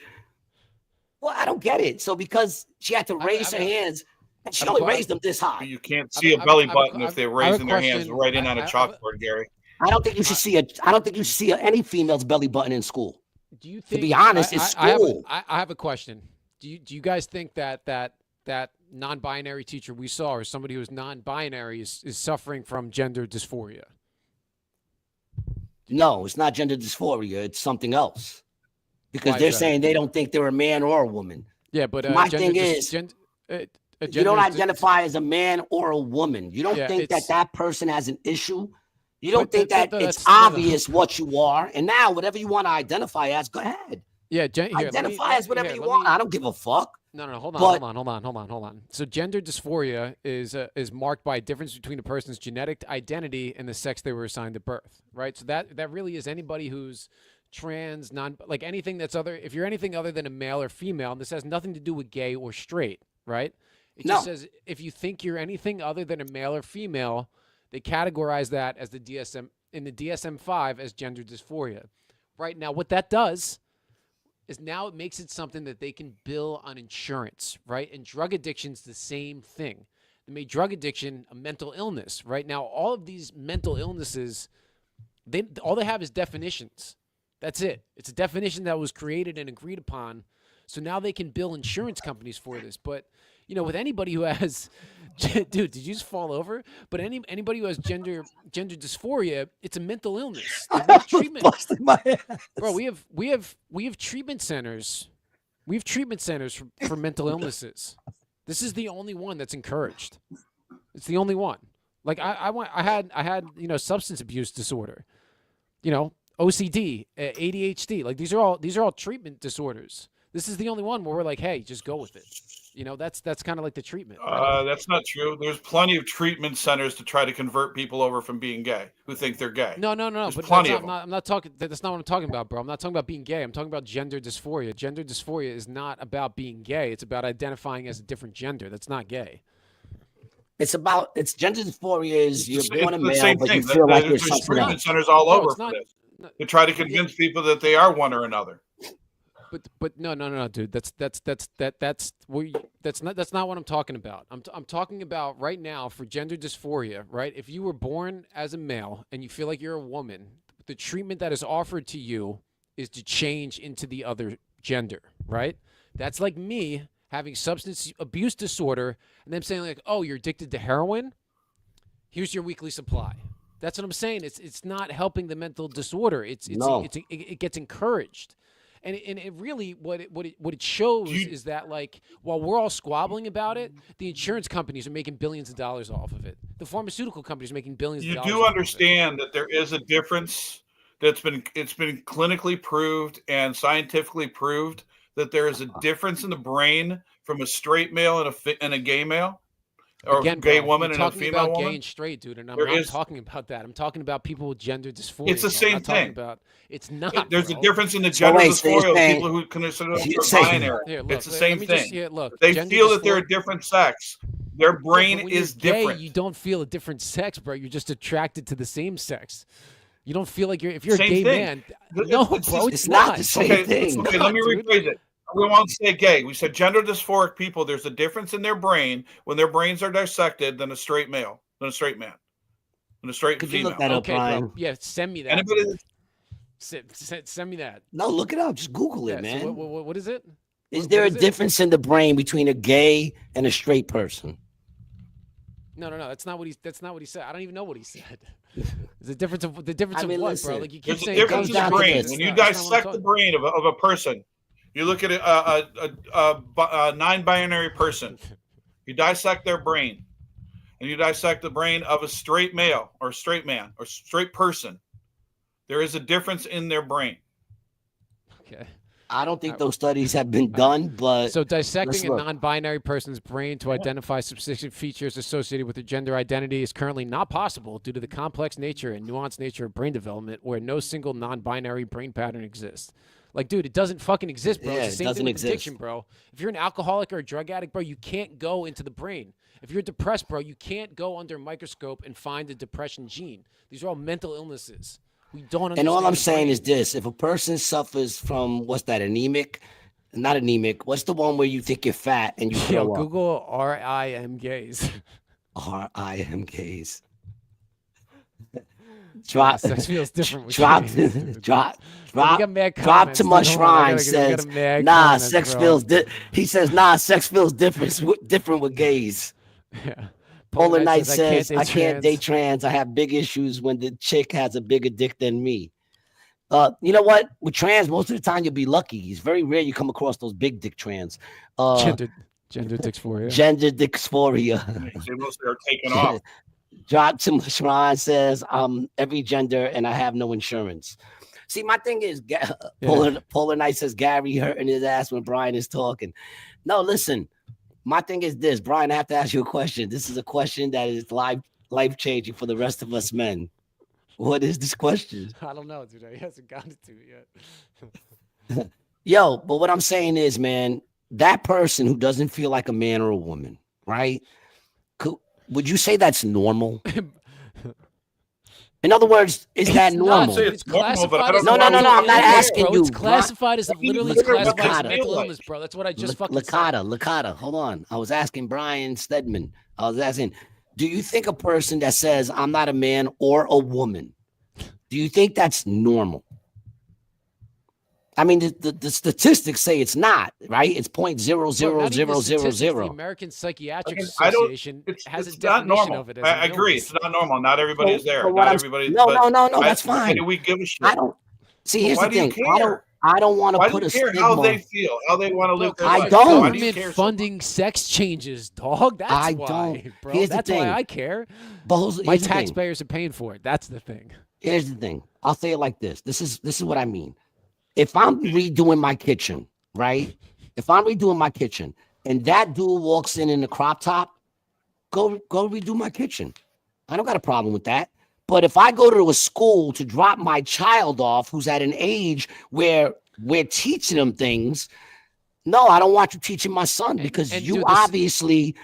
Well, I don't get it. So because she had to raise her hands, and she only raised them this high. You can't see a belly button if they're raising their hands right in on a chalkboard, Gary. I don't think you should see any female's belly button in school. Do you think? To be honest, it's school. I have a question. Do you guys think that non-binary teacher we saw, or somebody who's non-binary, is suffering from gender dysphoria? No, it's not gender dysphoria. It's something else. Because they're saying they don't think they're a man or a woman. Yeah, but my thing is, you don't identify as a man or a woman. You don't think that person has an issue. You don't think that it's obvious what you are. And now, whatever you want to identify as, go ahead. Yeah, identify as whatever you want. I don't give a fuck. No, hold on. So gender dysphoria is marked by a difference between a person's genetic identity and the sex they were assigned at birth, right? So that really is anybody who's trans, like anything that's other. If you're anything other than a male or female, and this has nothing to do with gay or straight, right? It just says if you think you're anything other than a male or female, they categorize that as the DSM-5 as gender dysphoria. Right now, what that does is now it makes it something that they can bill on insurance, right? And drug addiction's the same thing. They made drug addiction a mental illness. Right now, all of these mental illnesses, all they have is definitions. That's it. It's a definition that was created and agreed upon. So now they can bill insurance companies for this. But with anybody who has, dude, did you just fall over? But anybody who has gender dysphoria, it's a mental illness. Treatment. Busting my ass. Bro, we have treatment centers. We have treatment centers for mental illnesses. This is the only one that's encouraged. It's the only one. Like I had substance abuse disorder, OCD, ADHD. Like these are all treatment disorders. This is the only one where we're like, hey, just go with it. That's kind of like the treatment. That's not true. There's plenty of treatment centers to try to convert people over from being gay who think they're gay. No. There's but plenty of them. I'm not talking. That's not what I'm talking about, bro. I'm not talking about being gay. I'm talking about gender dysphoria. Gender dysphoria is not about being gay. It's about identifying as a different gender. That's not gay. It's gender dysphoria is you're born a male, but you feel like there's something treatment else. centers all over for this. They try to convince people that they are one or another. But no, dude. That's not what I'm talking about. I'm talking about right now for gender dysphoria, right? If you were born as a male and you feel like you're a woman, the treatment that is offered to you is to change into the other gender, right? That's like me having substance abuse disorder and them saying like, "Oh, you're addicted to heroin? Here's your weekly supply." That's what I'm saying. It's not helping the mental disorder. It gets encouraged. And it really what it shows is that like while we're all squabbling about it, the insurance companies are making billions of dollars off of it. The pharmaceutical companies are making billions of dollars. You do understand that there is a difference it's been clinically proved and scientifically proved that there is a difference in the brain from a straight male and a gay male. or Again, gay bro, woman you're and a talking female about woman. gay and straight, dude, and I'm There not is- talking about that. I'm talking about people with gender dysphoria. It's the bro. I'm same not talking thing. about. It's not. There's a bro. difference in the So gender wait, so you're dysphoria of saying- people who consider you're themselves saying- binary. Here, look, It's the let same me just- thing. yeah, look, They gender feel that they're a dysphoria- different sex. Their Yeah, brain but when is you're gay, different. you don't feel a different sex, bro. You're just attracted to the same sex. You don't feel like if you're Same a gay thing. man. It's- No, it's- bro, it's not the same Okay, thing. okay, let me Dude. rephrase it. We won't say gay. We said gender dysphoric people. There's a difference in their brain when their brains are dissected than a straight male, than a straight man, than a straight Could you female. look that up, Okay, Brian? bro. Yeah, send me that. Anybody? Send me that. No, look it up. Just Google it, Yeah, man. so what is it? Is What there a is it? difference in the brain between a gay and a straight person? No. That's not what he said. I don't even know what he said. There's a difference of the difference I mean, of what, listen, bro? Like you keep There's a saying difference goes in the down to brain. this. When you That's not what I'm dissect the brain of a person, you look at a non-binary person. You dissect their brain, and you dissect the brain of a straight male or straight man or straight person. There is a difference in their brain. Okay. I don't think those studies have been done, but So dissecting a look. non-binary person's brain to identify specific features associated with their gender identity is currently not possible due to the complex nature and nuanced nature of brain development, where no single non-binary brain pattern exists. Like, dude, it doesn't fucking exist, bro. Yeah, It's the it same doesn't thing with exist. addiction, bro. If you're an alcoholic or a drug addict, bro, you can't go into the brain. If you're depressed, bro, you can't go under a microscope and find the depression gene. These are all mental illnesses. We don't understand. and all I'm the saying brain. is this: if a person suffers from what's that, anemic? Not anemic. What's the one where you think you're fat and you Yo, throw up? Google RIM gays. RIM gays. Drop, Sex feels different with drop, gays, dude. drop, We drop, got mad drop comments, to dude. much Hold on, I rhyme gotta says, get a mad nah, comments, sex bro. feels he says, nah, sex feels different with gays. Yeah. Polar Knight says, says, I can't date trans. I have big issues when the chick has a bigger dick than me. You know what? With trans, most of the time you'll be lucky. It's very rare you come across those big dick trans. Gender dysphoria. Gender dysphoria. They mostly are taken off. Drop to much rhyme says, every gender and I have no insurance. See, my thing is, Polar Knight says Gary hurting his ass when Brian is talking. No, listen. My thing is this, Brian, I have to ask you a question. This is a question that is life-changing for the rest of us men. What is this question? I don't know, dude. He hasn't gotten to it yet. Yo, but what I'm saying is, man, that person who doesn't feel like a man or a woman, right? Would you say that's normal? In other words, is that normal? Say it's normal, but I don't No, know no, why I'm not it's there. asking bro, you. It's classified as literally Look at what classified as they mental feel like. illness, bro. That's what I just fucking said. Licata, hold on. I was asking Brian Steadman. I was asking, do you think a person that says I'm not a man or a woman, do you think that's normal? I mean, the statistics say it's not, right? It's Bro, not even the statistics, 0.0000. The American Psychiatric I don't- Association has a It's not definition normal. of it. As I an agree. illness. It's not normal. Not everybody is there. But what Not I'm- everybody. No, but that's why fine. do we give a shit? I don't see. Here's Why the do you thing. care? I don't want to Why put do a you care stigma. how they feel, how they want to live their I life? don't. Why do you Government care so much? funding sex changes, dog. That's I why, don't. bro. Here's the That's thing. why I care. But My here's the thing. taxpayers are paying for it. That's the thing. Here's the thing. I'll say it like this. This is what I mean. If I'm redoing my kitchen, right? If I'm redoing my kitchen and that dude walks in a crop top, go redo my kitchen. I don't got a problem with that. But if I go to a school to drop my child off who's at an age where we're teaching them things, no, I don't want you teaching my son because and you dude, this- obviously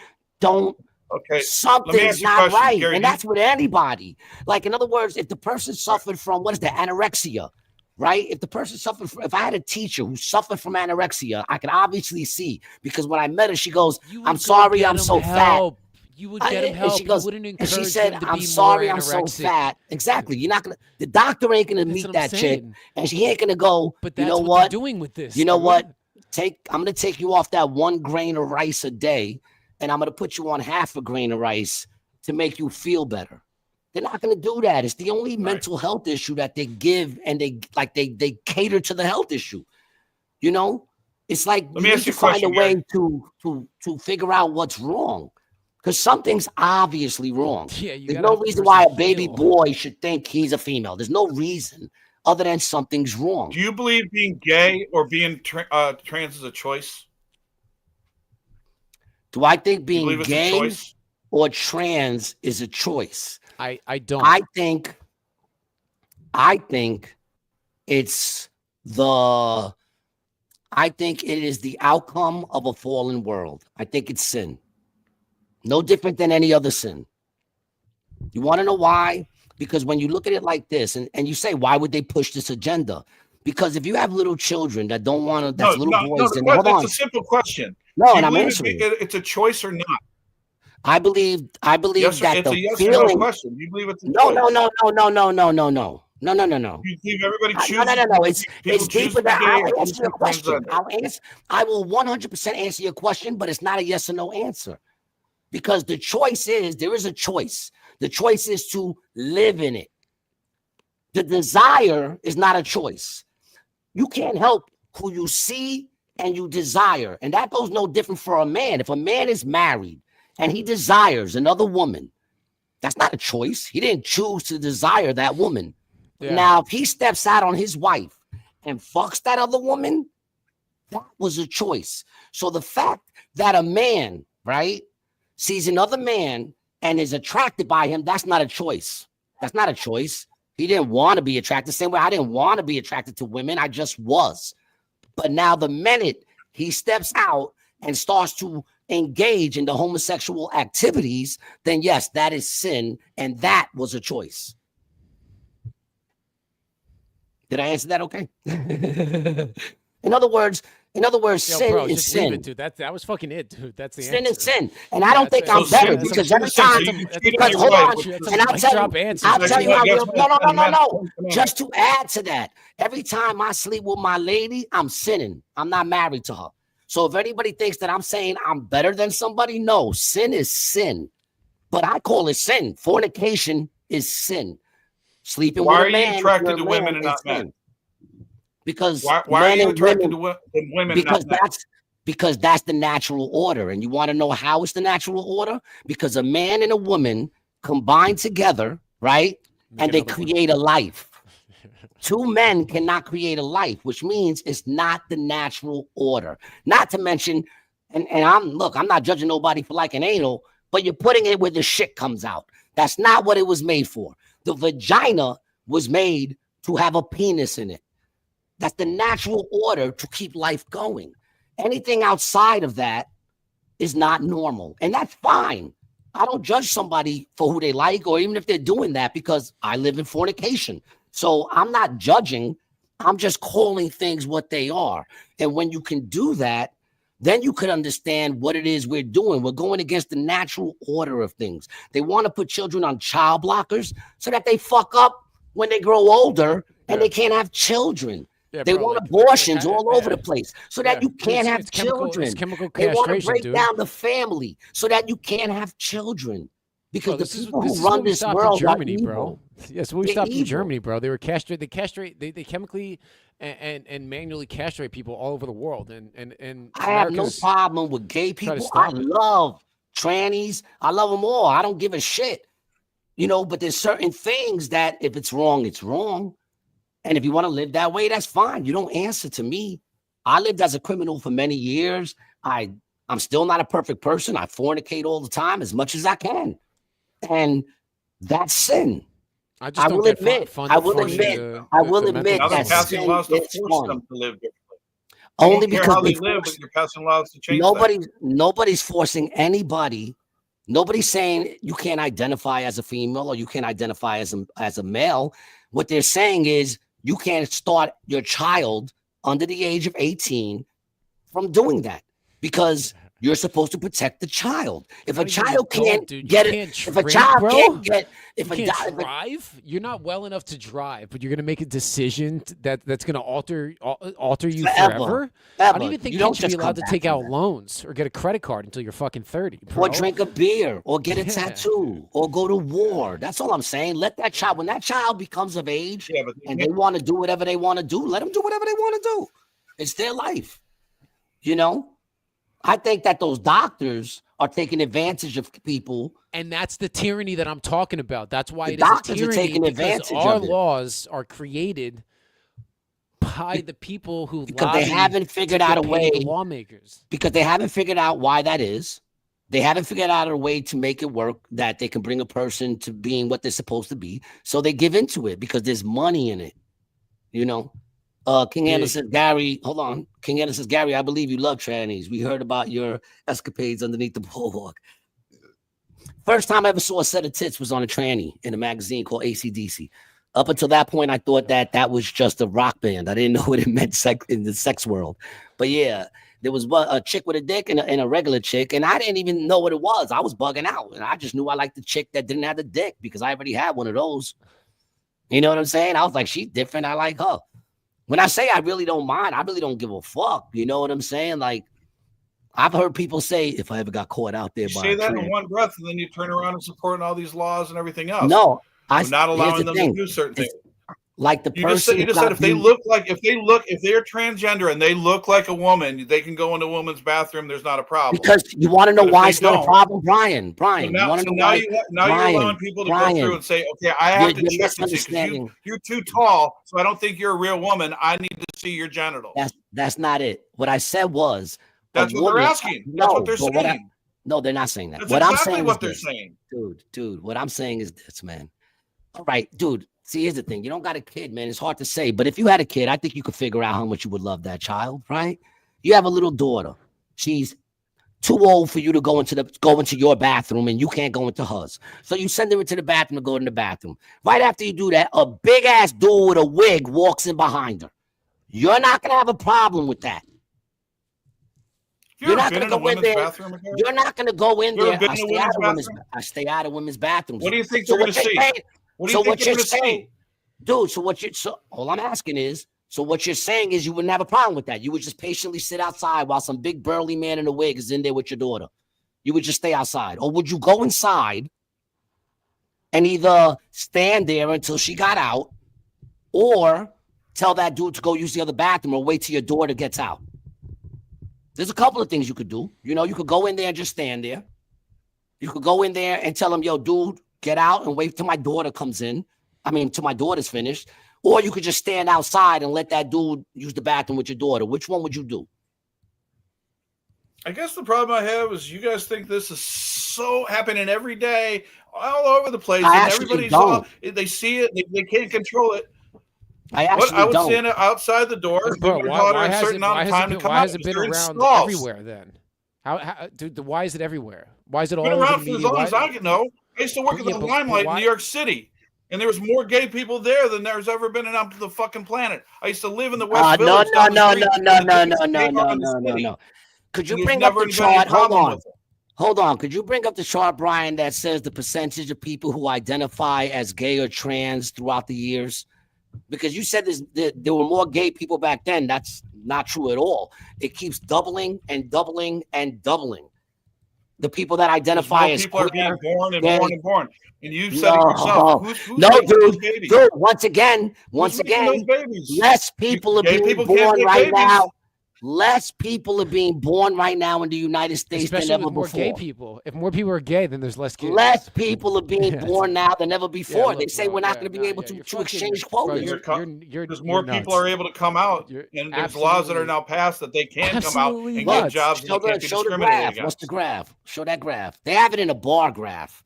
don't. Okay. Something's you a not question, right. Gary. And that's with anybody. Like, in other words, if the person suffered from, what is that, anorexia, right? If the person suffered from, if I had a teacher who suffered from anorexia, I could obviously see, because when I met her, she goes, You would I'm go sorry, get I'm him so help. You would get him And help. she goes, You wouldn't and encourage she said, him to I'm be sorry, more I'm so anorexic. fat. Exactly. You're not going to, the doctor ain't going to That's meet what I'm that chick. saying. And she ain't going to go, But you that's know what what? they're doing with this. You know dude. what? I'm going to take you off that 1 grain of rice a day, and I'm going to put you on half a grain of rice to make you feel better. They're not going to do that. It's the only mental health issue that they give, and they cater to the health issue. You know, it's like Let you me need ask to you a find a question, way to figure out what's wrong, because something's obviously wrong. Yeah, you There's gotta no have the reason person why a baby feel. boy should think he's a female. There's no reason other than something's wrong. Do you believe being gay or being trans is a choice? Do I think Do you being believe it's a gay choice? or trans is a choice. I don't. I think it's I think it is the outcome of a fallen world. I think it's sin. No different than any other sin. You want to know why? Because when you look at it like this, and you say, why would they push this agenda? Because if you have little children that don't want to, that's little boys. No, hold on. it's a simple question. No, and I'm answering. It's a choice or not? I believe yes, that it's the a yes feeling. or no question. You believe it's a choice? No. You believe everybody chooses? No. It's deeper than I'll answer your question. Transgender. I will 100% answer your question, but it's not a yes or no answer. Because the choice is, there is a choice. The choice is to live in it. The desire is not a choice. You can't help who you see and you desire. And that goes no different for a man. If a man is married and he desires another woman, that's not a choice. He didn't choose to desire that woman. Yeah. Now, if he steps out on his wife and fucks that other woman, that was a choice. So the fact that a man, right, sees another man and is attracted by him, that's not a choice. That's not a choice. He didn't want to be attracted. Same way I didn't want to be attracted to women. I just was. But now the minute he steps out and starts to engage in the homosexual activities, then yes, that is sin. And that was a choice. Did I answer that okay? In other words, sin bro, is just sin. Leave it, dude. That was fucking it, dude. That's the sin answer. is sin. And I don't think I'm better because every time, because hold on, and I'll tell you how real, no. Just to add to that, every time I sleep with my lady, I'm sinning. I'm not married to her. So if anybody thinks that I'm saying I'm better than somebody, no, sin is sin. But I call it sin. Fornication is sin. Sleeping with a man. Why are you attracted to women and not men? Because why are you attracted to women? Because that's the natural order. And you want to know how it's the natural order? Because a man and a woman combine together, right? And they create a life. Two men cannot create a life, which means it's not the natural order. Not to mention, and I'm not judging nobody for liking anal, but you're putting it where the shit comes out. That's not what it was made for. The vagina was made to have a penis in it. That's the natural order to keep life going. Anything outside of that is not normal. And that's fine. I don't judge somebody for who they like or even if they're doing that because I live in fornication. So I'm not judging. I'm just calling things what they are. And when you can do that, then you could understand what it is we're doing. We're going against the natural order of things. They want to put children on child blockers so that they fuck up when they grow older and they can't have children. Yeah, they want abortions all over the place so that you can't have children. Chemical they want to break dude. down the family so that you can't have children. Because bro, the people who run this world in Germany, are evil. Bro. Yes, we stopped in Germany, bro. They were castrate. They chemically and manually castrate people all over the world. And I have no problem with gay people. I love trannies. I love them all. I don't give a shit. But there's certain things that if it's wrong, it's wrong. And if you want to live that way, that's fine. You don't answer to me. I lived as a criminal for many years. I'm still not a perfect person. I fornicate all the time as much as I can. And that's sin. I will admit that sin is fun. Only because you're passing laws to change nobody's forcing anybody. Nobody's saying you can't identify as a female or you can't identify as a male. What they're saying is you can't start your child under the age of 18 from doing that because you're supposed to protect the child. If a child can't get it, if a child can't get, if a drive, you're not well enough to drive, but you're going to make a decision that's going to alter you forever. I don't even think you should be allowed to take out loans or get a credit card until you're fucking 30. Bro. Or drink a beer or get a tattoo or go to war. That's all I'm saying. Let that child, when that child becomes of age and they want to do whatever they want to do, let them do whatever they want to do. It's their life. I think that those doctors are taking advantage of people. And that's the tyranny that I'm talking about. That's why it doctors is a tyranny, are taking advantage because our of it. laws are created by the people who because they haven't figured out a way. Lawmakers. Because they haven't figured out why that is. They haven't figured out a way to make it work that they can bring a person to being what they're supposed to be. So they give into it because there's money in it. You know, King Anderson says, Gary, hold on. King Anderson says, Gary, I believe you love trannies. We heard about your escapades underneath the boardwalk. First time I ever saw a set of tits was on a tranny in a magazine called AC/DC. Up until that point, I thought that was just a rock band. I didn't know what it meant in the sex world. But yeah, there was a chick with a dick and a regular chick, and I didn't even know what it was. I was bugging out, and I just knew I liked the chick that didn't have the dick because I already had one of those. You know what I'm saying? I was like, she's different. I like her. When I say I really don't mind, I really don't give a fuck. You know what I'm saying? Like, I've heard people say, if I ever got caught out there, you say that in one breath, and then you turn around and support all these laws and everything else. No, I'm not allowing them to do certain things. Like the person you just said if they're transgender and they look like a woman, they can go into a woman's bathroom. There's not a problem. Because you want to know why it's not a problem, Brian. So now you're allowing people to go through and say, okay, I have to check and see because you're too tall, so I don't think you're a real woman. I need to see your genitals. That's not it. What I said was. That's what they're asking. That's what they're saying. No, they're not saying that. That's exactly what they're saying. Dude, what I'm saying is this, man. All right, dude. See, here's the thing. You don't got a kid, man. It's hard to say. But if you had a kid, I think you could figure out how much you would love that child, right? You have a little daughter. She's too old for you to go into your bathroom, and you can't go into hers. So you send her into the bathroom to go in the bathroom. Right after you do that, a big-ass dude with a wig walks in behind her. You're not going to have a problem with that. You're not going to go in there. You're not going to go in there. I stay out of women's bathrooms. What do you think they're going to see? What do you think you're saying? Dude, all I'm asking is, so what you're saying is you wouldn't have a problem with that. You would just patiently sit outside while some big burly man in a wig is in there with your daughter. You would just stay outside. Or would you go inside and either stand there until she got out or tell that dude to go use the other bathroom or wait till your daughter gets out? There's a couple of things you could do. You know, you could go in there and just stand there. You could go in there and tell him, yo, dude, get out and wait till my daughter comes in. Till my daughter's finished. Or you could just stand outside and let that dude use the bathroom with your daughter. Which one would you do? I guess the problem I have is you guys think this is so happening every day, all over the place. And everybody's they see it, they can't control it. I would stand outside the door. Bro, why has it been around everywhere then? Dude, why is it everywhere? Why is it all around for as long as I can know? I used to work at the Limelight in New York City, and there was more gay people there than there's ever been on the fucking planet. I used to live in the West Village. No. Could you bring up the chart? Hold on. Could you bring up the chart, Brian, that says the percentage of people who identify as gay or trans throughout the years? Because you said there were more gay people back then. That's not true at all. It keeps doubling and doubling and doubling. The people that identify as people are being born and born and born. And you said it yourself. Dude. Once again, less people are being born right now. Less people are being born right now in the United States than ever before. Gay people. If more people are gay, then there's less kids. Less people are being born now than ever before. They say we're not going to be able to exchange quotas. Because more people are able to come out, and there's laws that are now passed that they can come out and get jobs and they can't be discriminated against. What's the graph? Show that graph. They have it in a bar graph.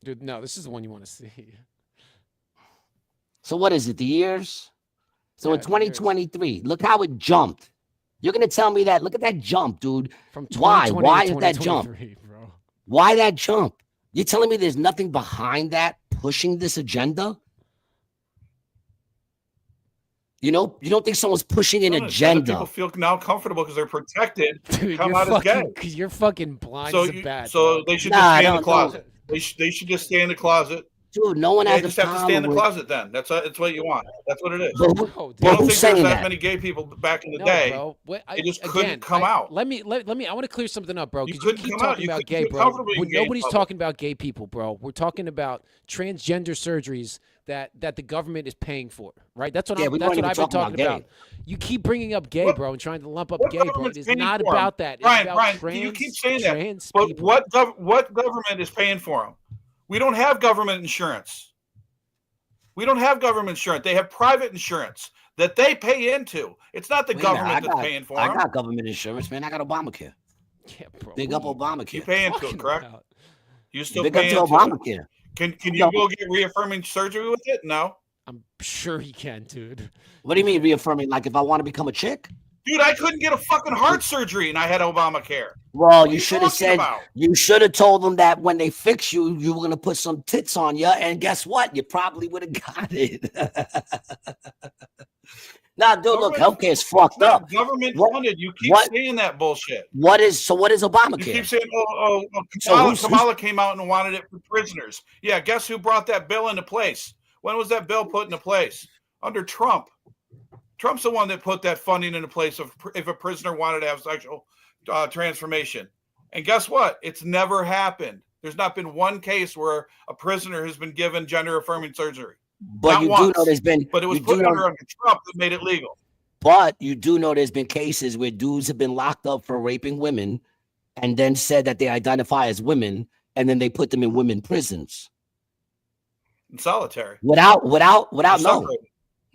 Dude, no, this is the one you want to see. So what is it, the years? So in 2023, look how it jumped. You're going to tell me that? Look at that jump, dude. Why? Why is that jump? Bro. Why that jump? You're telling me there's nothing behind that pushing this agenda? You know, you don't think someone's pushing an agenda? People feel now comfortable because they're protected. Dude, come out as gay. Because you're fucking blind as a bat. So they should just stay in the closet. They should just stay in the closet. Dude, no one has just have to stay in the closet then. That's what you want. That's what it is. I don't think there's that many gay people back in the day. Bro. They just couldn't come out. Let me. I want to clear something up, bro. You couldn't keep come talking out. about gay, bro. Nobody's talking about gay people, bro. We're talking about transgender surgeries that the government is paying for, right? That's what I've been talking about. You keep bringing up gay, bro, and trying to lump up gay, bro. It is not about that. Brian, you keep saying that. But what government is paying for them? We don't have government insurance. We don't have government insurance. They have private insurance that they pay into. It's not the government that's paying for them. I got government insurance, man. I got Obamacare. Yeah, bro. Big up Obamacare. You pay into it, correct? You still Big pay up to into Obamacare. it. Can you go get reaffirming surgery with it? No. I'm sure he can, dude. What do you mean reaffirming? Like if I want to become a chick? Dude, I couldn't get a fucking heart surgery and I had Obamacare. Well, you should have said, you should have told them that when they fix you, you were going to put some tits on you. And guess what? You probably would have got it. Nah, dude, look, healthcare is fucked up. Government funded. You keep saying that bullshit. What is Obamacare? You keep saying, Kamala came out and wanted it for prisoners. Yeah, guess who brought that bill into place? When was that bill put into place? Under Trump. Trump's the one that put that funding into place if a prisoner wanted to have sexual transformation. And guess what? It's never happened. There's not been one case where a prisoner has been given gender-affirming surgery. But you do know there's been, but it was put under Trump that made it legal. But you do know there's been cases where dudes have been locked up for raping women, and then said that they identify as women, and then they put them in women prisons. In solitary. Without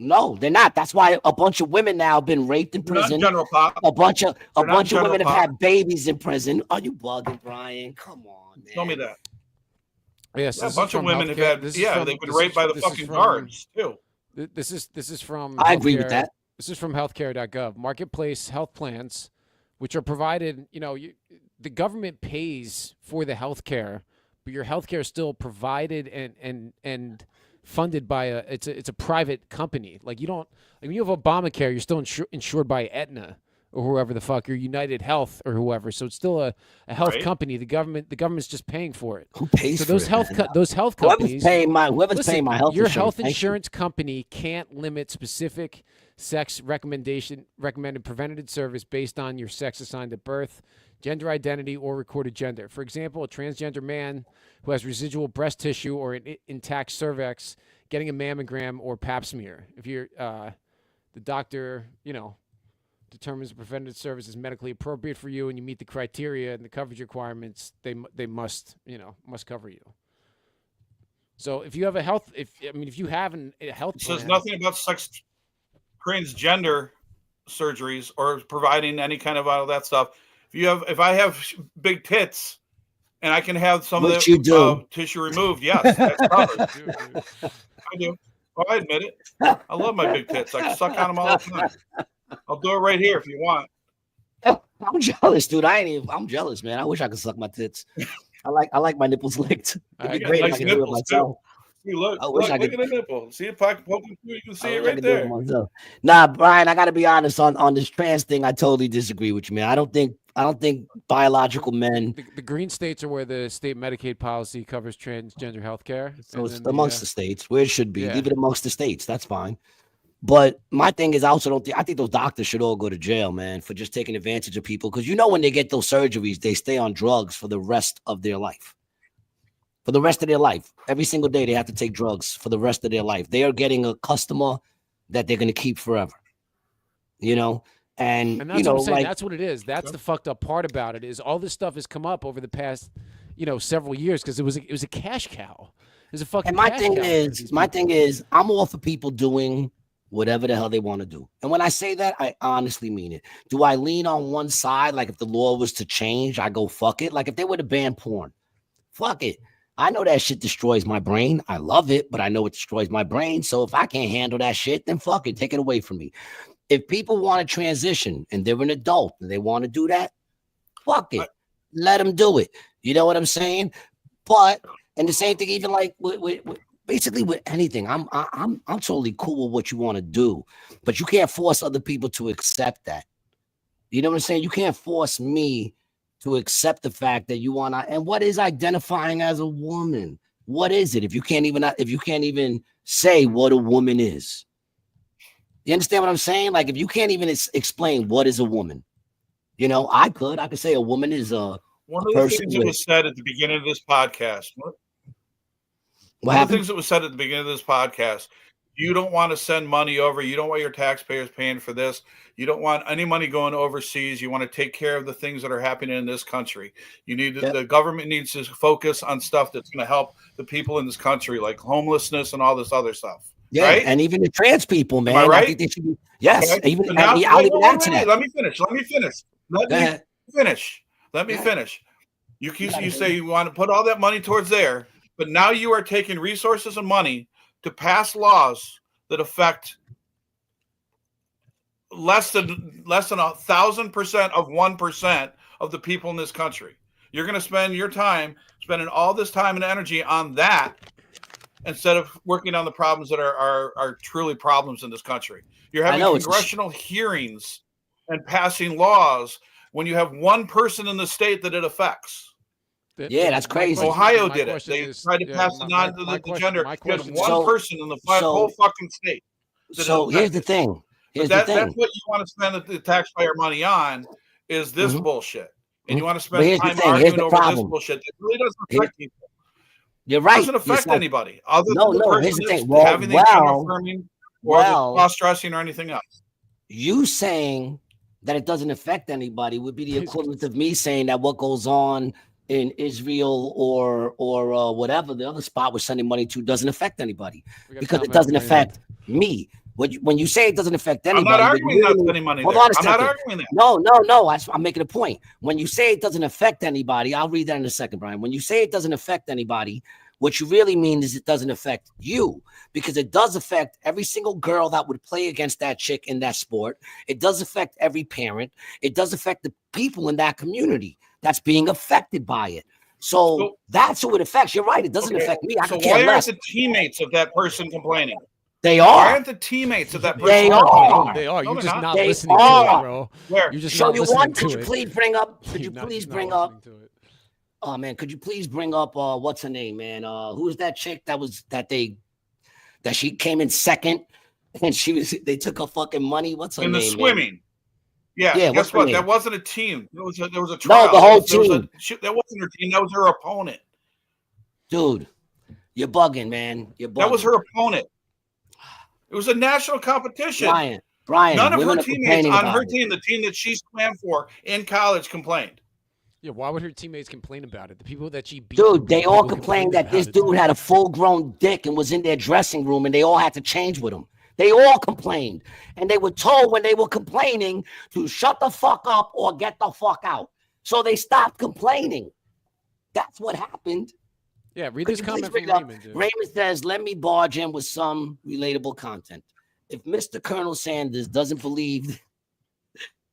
no, they're not. That's why a bunch of women now have been raped in prison. A bunch of women have had babies in prison. Are you bugging, Brian? Come on, man. Tell me that. Yes, a bunch of women have had. They've been raped by the fucking guards too. This is from. I agree with that. This is from healthcare.gov. Marketplace health plans, which are provided. The government pays for the healthcare, but your healthcare is still provided and funded by it's a private company. Like when you have Obamacare, you're still insured by Aetna or whoever the fuck, or United Health or whoever. So it's still a health company. The government's just paying for it. Who pays for those those health companies? Whoever's paying my health your insurance. Your health insurance company can't limit specific sex recommended preventative service based on your sex assigned at birth, gender identity, or recorded gender. For example, a transgender man who has residual breast tissue or an intact cervix getting a mammogram or pap smear. If you're the doctor, determines the preventative service is medically appropriate for you and you meet the criteria and the coverage requirements, they must cover you. So if you have a health, if you have a health plan, says nothing about transgender surgeries or providing any kind of all that stuff. If I have big tits and I can have some of the tissue removed, yes, that's covered. I do. Oh, I admit it. I love my big tits. I suck on them all the time. I'll do it right here if you want. I'm jealous, dude. I'm jealous, man. I wish I could suck my tits. I like my nipples licked. It'd be great if I could do it myself. See, look at the nipple. See it poking through. You can see it right there. Nah, Brian, I gotta be honest on this trans thing. I totally disagree with you, man. I don't think biological men. The green states are where the state Medicaid policy covers transgender health care. So it's amongst the states where it should be. Yeah. Leave it amongst the states. That's fine. But my thing is, I think those doctors should all go to jail, man, for just taking advantage of people. Because when they get those surgeries, they stay on drugs for the rest of their life. For the rest of their life. Every single day, they have to take drugs for the rest of their life. They are getting a customer that they're going to keep forever. And that's what I'm saying. That's what it is. That's the fucked up part about it is all this stuff has come up over the past, several years because it was a cash cow. It was a fucking. And my thing is, I'm all for people doing whatever the hell they want to do. And when I say that, I honestly mean it. Do I lean on one side? Like if the law was to change, I go fuck it. Like if they were to ban porn, fuck it. I know that shit destroys my brain. I love it, but I know it destroys my brain. So if I can't handle that shit, then fuck it. Take it away from me. If people want to transition and they're an adult and they want to do that, fuck it. Let them do it. You know what I'm saying? But, and the same thing, even like basically with anything, I'm totally cool with what you want to do, but you can't force other people to accept that. You know what I'm saying? You can't force me to accept the fact that you want to. And what is identifying as a woman? What is it? If you can't even say what a woman is, you understand what I'm saying? Like if you can't even explain what is a woman, I could say a woman is one of the things that was said at the beginning of this podcast. One of the things that was said at the beginning of this podcast, you don't want to send money over. You don't want your taxpayers paying for this. You don't want any money going overseas. You want to take care of the things that are happening in this country. The government needs to focus on stuff that's going to help the people in this country, like homelessness and all this other stuff. Yeah, right? And even the trans people, man. Am I right? I think they should be, yes. Okay. Even I'll even add to that. Let me finish. Let me finish. You say you want to put all that money towards there, but now you are taking resources and money to pass laws that affect less than 1,000% of 1% of the people in this country. You're going to spend your time spending all this time and energy on that instead of working on the problems that are truly problems in this country. You're having congressional hearings and passing laws when you have one person in the state that it affects. Yeah, that's crazy. Ohio did it. They tried to pass it on to the gender. You had one person in the whole fucking state. So here's the thing. That's what you want to spend the taxpayer money on is this bullshit. And you want to spend time arguing over this bullshit that really doesn't affect people. You're right. It doesn't affect anybody other than the person that's having the gender-affirming or the cross-dressing or anything else. You saying that it doesn't affect anybody would be the equivalent of me saying that what goes on in Israel or whatever the other spot we're sending money to doesn't affect anybody because it doesn't affect me. When you say it doesn't affect anybody, I'm not arguing not spending money. Hold on a second. I'm not arguing that. No. I'm making a point. When you say it doesn't affect anybody, I'll read that in a second, Brian. When you say it doesn't affect anybody, what you really mean is it doesn't affect you, because it does affect every single girl that would play against that chick in that sport. It does affect every parent. It does affect the people in that community that's being affected by it. So that's who it affects. You're right. It doesn't affect me. So why aren't the teammates of that person complaining? They are. Why aren't the teammates of that person? They are. They are. No, You're just not they listening are. to it, bro. Where? You're just Show not you listening one. to Could you it. please bring up? Could you You're please not bring up? listening to it. Oh man, could you please bring up? What's her name, man? Who's that chick that she came in second, and they took her fucking money. What's her name? In the swimming. Man? Yeah. Guess what? That wasn't a team. There was a trial. No, the whole team. That wasn't her team. That was her opponent. Dude, you're bugging, man. You're bugging. That was her opponent. It was a national competition. Brian. None of her teammates on her team, the team that she swam for in college, complained. Yeah, why would her teammates complain about it? The people that she beat. Dude, they all complained that this dude had a full-grown dick and was in their dressing room, and they all had to change with him. They all complained, and they were told when they were complaining to shut the fuck up or get the fuck out. So they stopped complaining. That's what happened. Yeah, read this comment from Raymond. Dude. Raymond says, let me barge in with some relatable content. If Mr. Colonel Sanders doesn't believe,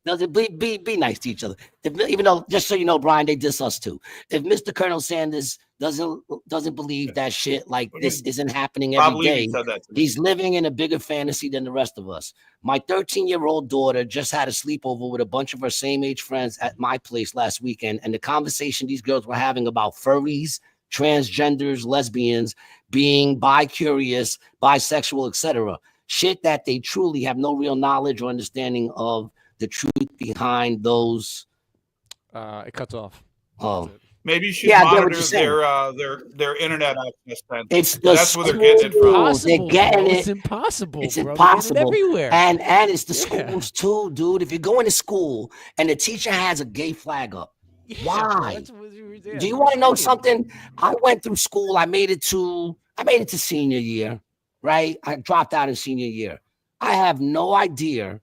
be nice to each other. Even though, just so you know, Brian, they diss us too. If Mr. Colonel Sanders doesn't believe that shit like this isn't happening every day, he's living in a bigger fantasy than the rest of us. My 13-year-old daughter just had a sleepover with a bunch of her same age friends at my place last weekend, and the conversation these girls were having about furries, transgenders, lesbians, being bi-curious, bisexual, etc. Shit that they truly have no real knowledge or understanding of the truth behind those. It cuts off. Oh, maybe you should monitor their internet access. That's where they're getting it from. They're getting it. It's impossible. It's bro. impossible everywhere. And it's the schools too, dude. If you're going to school and the teacher has a gay flag up, why? Do you want to know something? I went through school. I made it to senior year, right? I dropped out in senior year. I have no idea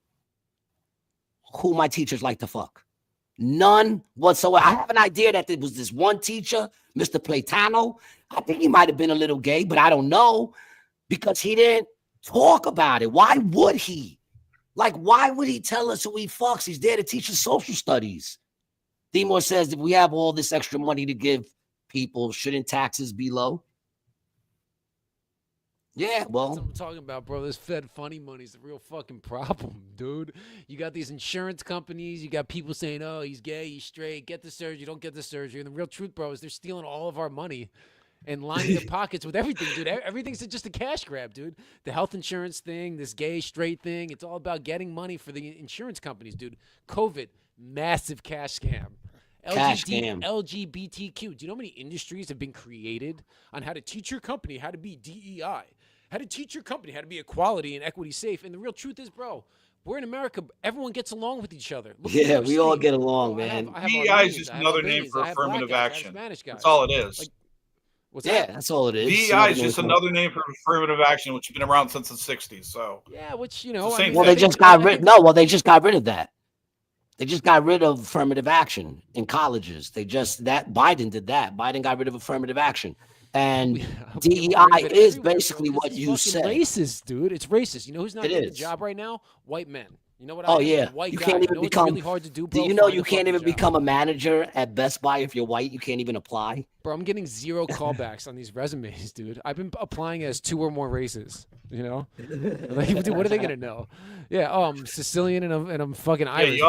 who my teachers like to fuck. None whatsoever. I have an idea that there was this one teacher, Mr. Platano. I think he might have been a little gay, but I don't know because he didn't talk about it. Why would he? Like, why would he tell us who he fucks? He's there to teach us social studies. Demore says, if we have all this extra money to give people, shouldn't taxes be low? Yeah, well. That's what I'm talking about, bro. This Fed funny money is the real fucking problem, dude. You got these insurance companies. You got people saying, oh, he's gay, he's straight. Get the surgery, don't get the surgery. And the real truth, bro, is they're stealing all of our money and lining their pockets with everything, dude. Everything's just a cash grab, dude. The health insurance thing, this gay, straight thing, it's all about getting money for the insurance companies, dude. COVID, massive cash scam. LGBTQ. Do you know how many industries have been created on how to teach your company how to be DEI? How to teach your company how to be equality and equity safe. And the real truth is, bro, we're in America. Everyone gets along with each other. Yeah, we all get along, man. DEI is just another name for affirmative action. That's all it is. Like, what's yeah, that? That's all it is. DEI is just another name for affirmative action, which has been around since the 60s. So yeah, which, you know, well, they just got rid. No, well, they just got rid of that. They just got rid of affirmative action in colleges. Biden did that. Biden got rid of affirmative action. And DEI is basically what you said. Racist, dude. It's racist. You know who's not getting a job right now? White men. You know what I mean? Yeah. White you guy. can't even become. Really hard to do, bro? Do you know you can't even become a manager at Best Buy if you're white? You can't even apply. Bro, I'm getting 0 callbacks on these resumes, dude. I've been applying as 2 or more races. You know, like, dude, what are they gonna know? Yeah, I'm Sicilian and I'm fucking Irish. Yeah, you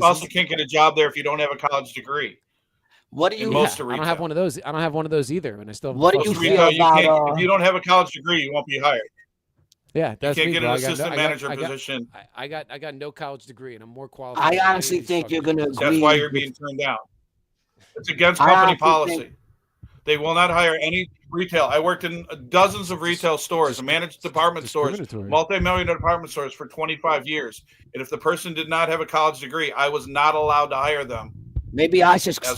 also can't get a job there if you don't have a college degree. What do you? I don't have one of those. I don't have one of those either, and I still. What do you feel about? If you don't have a college degree, you won't be hired. Yeah, that's you can't me, get bro. an assistant manager position. I got no college degree, and I'm more qualified. I honestly think you're gonna agree. That's why you're being turned down. It's against company policy. They will not hire any retail. I worked in dozens of retail stores, managed department stores, multi-million-dollar department stores for 25 years. And if the person did not have a college degree, I was not allowed to hire them. Maybe I should go.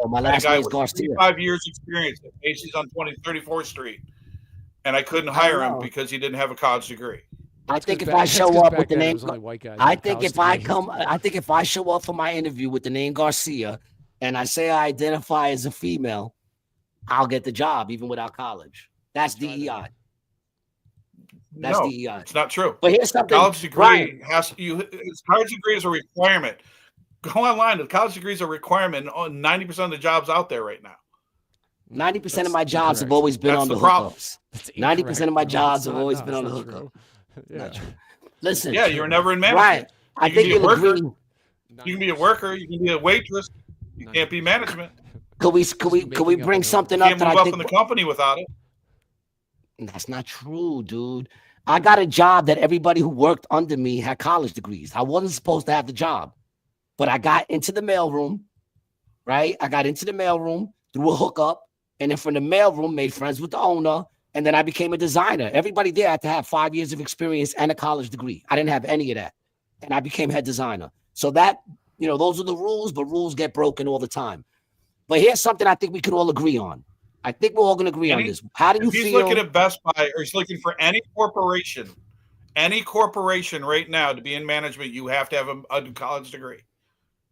My last name is Garcia. 25 years experience at Macy's on 34th Street. And I couldn't hire him because he didn't have a college degree. I think if I show up with the name, I think if I show up for my interview with the name Garcia and I say I identify as a female, I'll get the job even without college. That's DEI. That's DEI. It's not true. But here's something. College degree college degree is a requirement. Go online. The college degree is a requirement on 90% of the jobs out there right now. 90% of my jobs have always been on the hookups. 90% of my jobs have always been on the hookup. Listen. Yeah, you're never in management. Right. I think you'll agree. You can be a worker. You can be a waitress. You can't be management. Could we bring something up that I think in the company without it? That's not true, dude. I got a job that everybody who worked under me had college degrees. I wasn't supposed to have the job, but I got into the mailroom, right? I got into the mailroom through a hookup, and then from the mailroom made friends with the owner, and then I became a designer. Everybody there had to have 5 years of experience and a college degree. I didn't have any of that, and I became head designer. So that, those are the rules, but rules get broken all the time. But here's something I think we could all agree on. I think we're all going to agree on this. How do you feel? If he's looking at Best Buy or he's looking for any corporation right now to be in management, you have to have a college degree.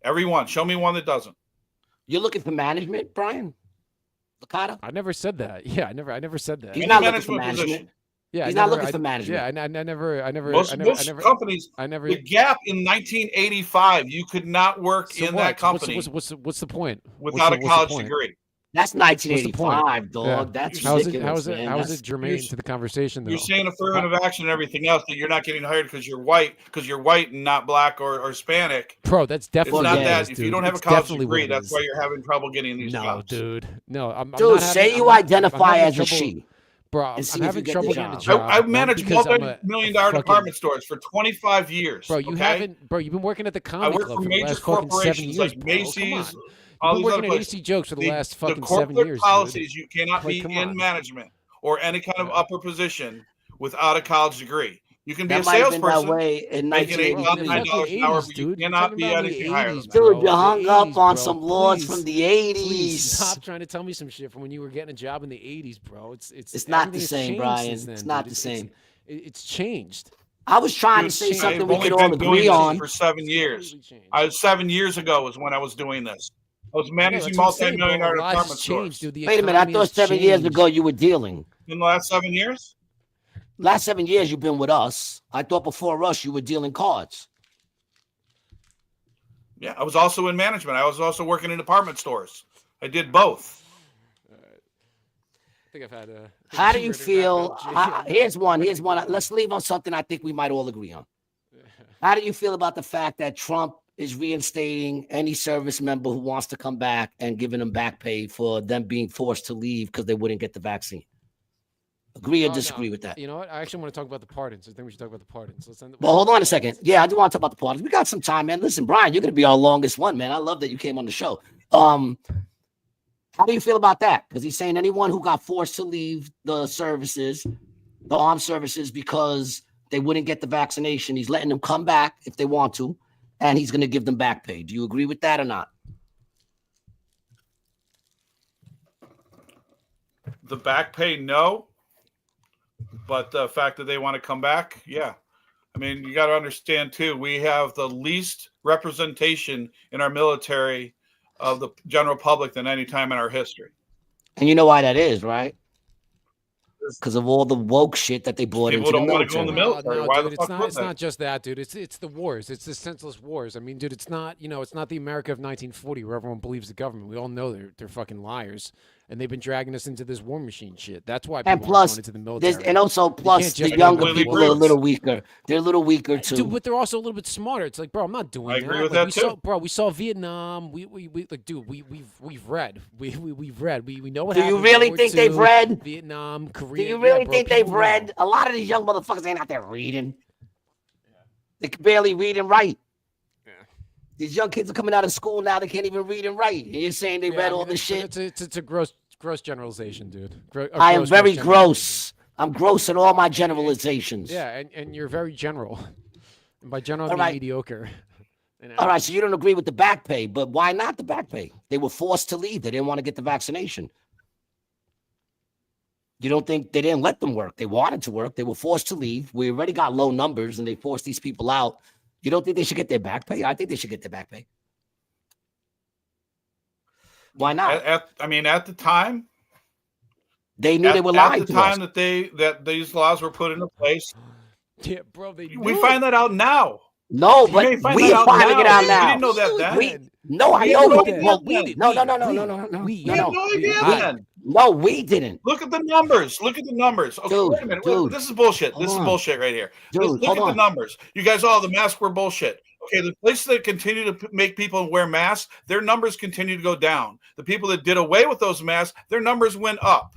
Everyone. Show me one that doesn't. You're looking for management, Brian? Licata? I never said that. Yeah, I never said that. He's not looking for management. Position. Yeah, he's not looking for management. Yeah, I never. Most companies. The Gap in 1985, you could not work in that company. What's the point? Without a college degree. That's 1985, dog. Yeah. That's ridiculous. How is it germane to the conversation? Though? You're saying affirmative action and everything else that you're not getting hired because you're white and not black or Hispanic. Bro, that's definitely it's not that. If you don't have a college degree, that's why you're having trouble getting these jobs. Dude. No, I'm say you identify as a she. Bro, I'm having trouble getting a job. I've managed multi-million-dollar department stores for 25 years. Bro, you've been working at the comedy club for the last fucking 7 years. Like Macy's. You've been working at AC Jokes for the last fucking 7 years. The corporate policies, you cannot be in management or any kind of upper position without a college degree. You can be a salesperson making $8,900 an hour, but you cannot be anything higher. Dude, you hung up on some laws from the 80s. Stop trying to tell me some shit from when you were getting a job in the 80s, bro. It's not the same, Brian. It's not the same. It's changed. I was trying to say something we could all agree on. For 7 years. 7 years ago was when I was doing this. I was managing multi-million-dollar apartment stores. Wait a minute, I thought 7 years ago you were dealing. In the last 7 years? Last 7 years you've been with us. I thought before us you were dealing cards. Yeah, I was also in management. I was also working in department stores. I did both. I think I've had a... How do you feel? Here's one. Let's leave on something I think we might all agree on. How do you feel about the fact that Trump is reinstating any service member who wants to come back and giving them back pay for them being forced to leave because they wouldn't get the vaccine? Agree or disagree with that? You know what? I actually want to talk about the pardons. I think we should talk about the pardons. Well, hold on a second. Yeah, I do want to talk about the pardons. We got some time, man. Listen, Brian, you're going to be our longest one, man. I love that you came on the show. How do you feel about that? Because he's saying anyone who got forced to leave the services, the armed services, because they wouldn't get the vaccination, he's letting them come back if they want to, and he's going to give them back pay. Do you agree with that or not? The back pay, no. But the fact that they want to come back, yeah. I mean, you got to understand too. We have the least representation in our military of the general public than any time in our history. And you know why that is, right? Because of all the woke shit that they brought into the military. People don't want to go in the military. No, Why dude, the fuck would it's they? not just that, dude. It's the wars. It's the senseless wars. I mean, dude, it's not it's not the America of 1940 where everyone believes the government. We all know they're fucking liars, and they've been dragging us into this war machine shit. That's why people are going into the military. And also, plus the younger people are a little weaker. They're a little weaker too. Dude, but they're also a little bit smarter. It's like, bro, I'm not doing that. I agree with that too. We saw Vietnam. We like, dude, we've read. We've read. We know what happened. Do you really think they've read Vietnam, Korea? Do you really think they've read? A lot of these young motherfuckers ain't out there reading. They can barely read and write. Yeah. These young kids are coming out of school now. They can't even read and write. You're saying they read all this shit? It's a gross generalization, dude. I am very gross. I'm gross in all my generalizations. Yeah, and you're very general. And by general, I mean mediocre. All right, so you don't agree with the back pay, but why not the back pay? They were forced to leave. They didn't want to get the vaccination. You don't think they didn't let them work? They wanted to work. They were forced to leave. We already got low numbers, and they forced these people out. You don't think they should get their back pay? I think they should get their back pay. Why not? At the time, they knew they were lying at the time that these laws were put into place. Yeah, bro. We find that out now. No, but we're finding it out now. We didn't know that then. No, I know. No, we didn't. No, we didn't. Look at the numbers. Okay, dude, wait a minute. Dude, this is bullshit. This is bullshit right here. Dude, look at the numbers. You guys, the masks were bullshit. Okay, the places that continue to make people wear masks, their numbers continue to go down. The people that did away with those masks, their numbers went up.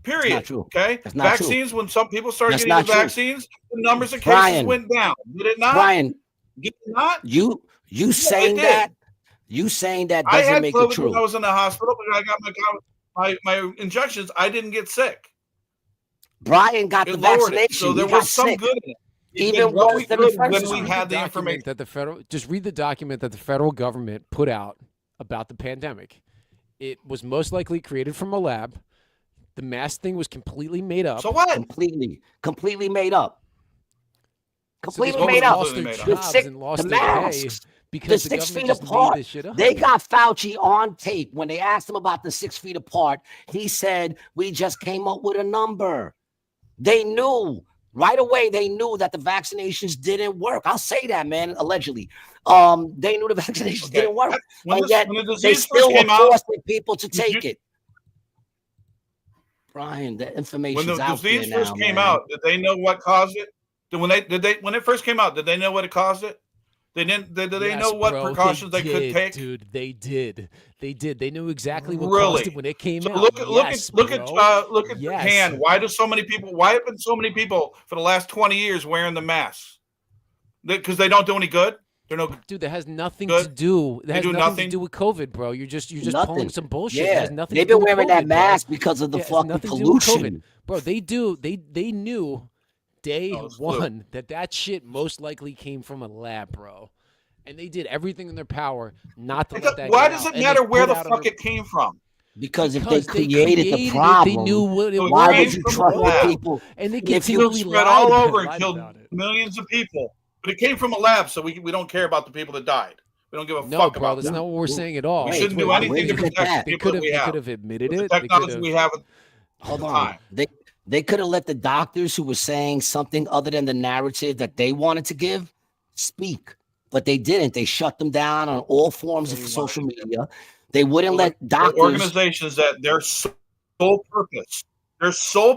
Period. That's not true. Okay. That's not vaccines, true. When some people started getting the vaccines, the numbers of cases went down. Did it not? Brian, did it not? You saying that? You saying that doesn't make it true. When I was in the hospital, but I got my injections. I didn't get sick. Brian got the vaccination. So there was some good in it. Even worse than the first when we had the information that the federal. Just read the document that the federal government put out about the pandemic. It was most likely created from a lab. The mask thing was completely made up. So what? Completely made up. Completely so made up. The masks. Because the 6 feet apart. They got Fauci on tape when they asked him about the 6 feet apart. He said, "We just came up with a number." They knew right away. They knew that the vaccinations didn't work. I'll say that, man. Allegedly, they knew the vaccinations didn't work, and yet they still were forcing people to take it. Brian, the information when the disease first came out, did they know what caused it? When it first came out, did they know what it caused it? They didn't. Did they know what precautions they could take? Dude, they did. They knew exactly what caused it when it came out. Look at Japan. Why have been so many people for the last 20 years wearing the masks? Because they don't do any good. They're no. Dude, that has nothing to do. That has nothing to do with COVID, bro. You're just pulling some bullshit. Yeah, it has nothing they've to do been with wearing COVID, that mask bro. because of the fucking pollution, pollution, bro. They knew day one that shit most likely came from a lab, bro. And they did everything in their power not to let that. Why does it matter where the fuck it came from? Because if they created the problem, they knew what it was. Why would you trust people? And they continually spread all over and killed millions of people. But it came from a lab, so we don't care about the people that died. We don't give a fuck about that's them. not what we're saying at all. We shouldn't do anything to protect the people that we have. They could have admitted it. The technology we have. Hold on. They could have let the doctors who were saying something other than the narrative that they wanted to give speak, but they didn't. They shut them down on all forms of social media. They wouldn't let doctors. Organizations that their sole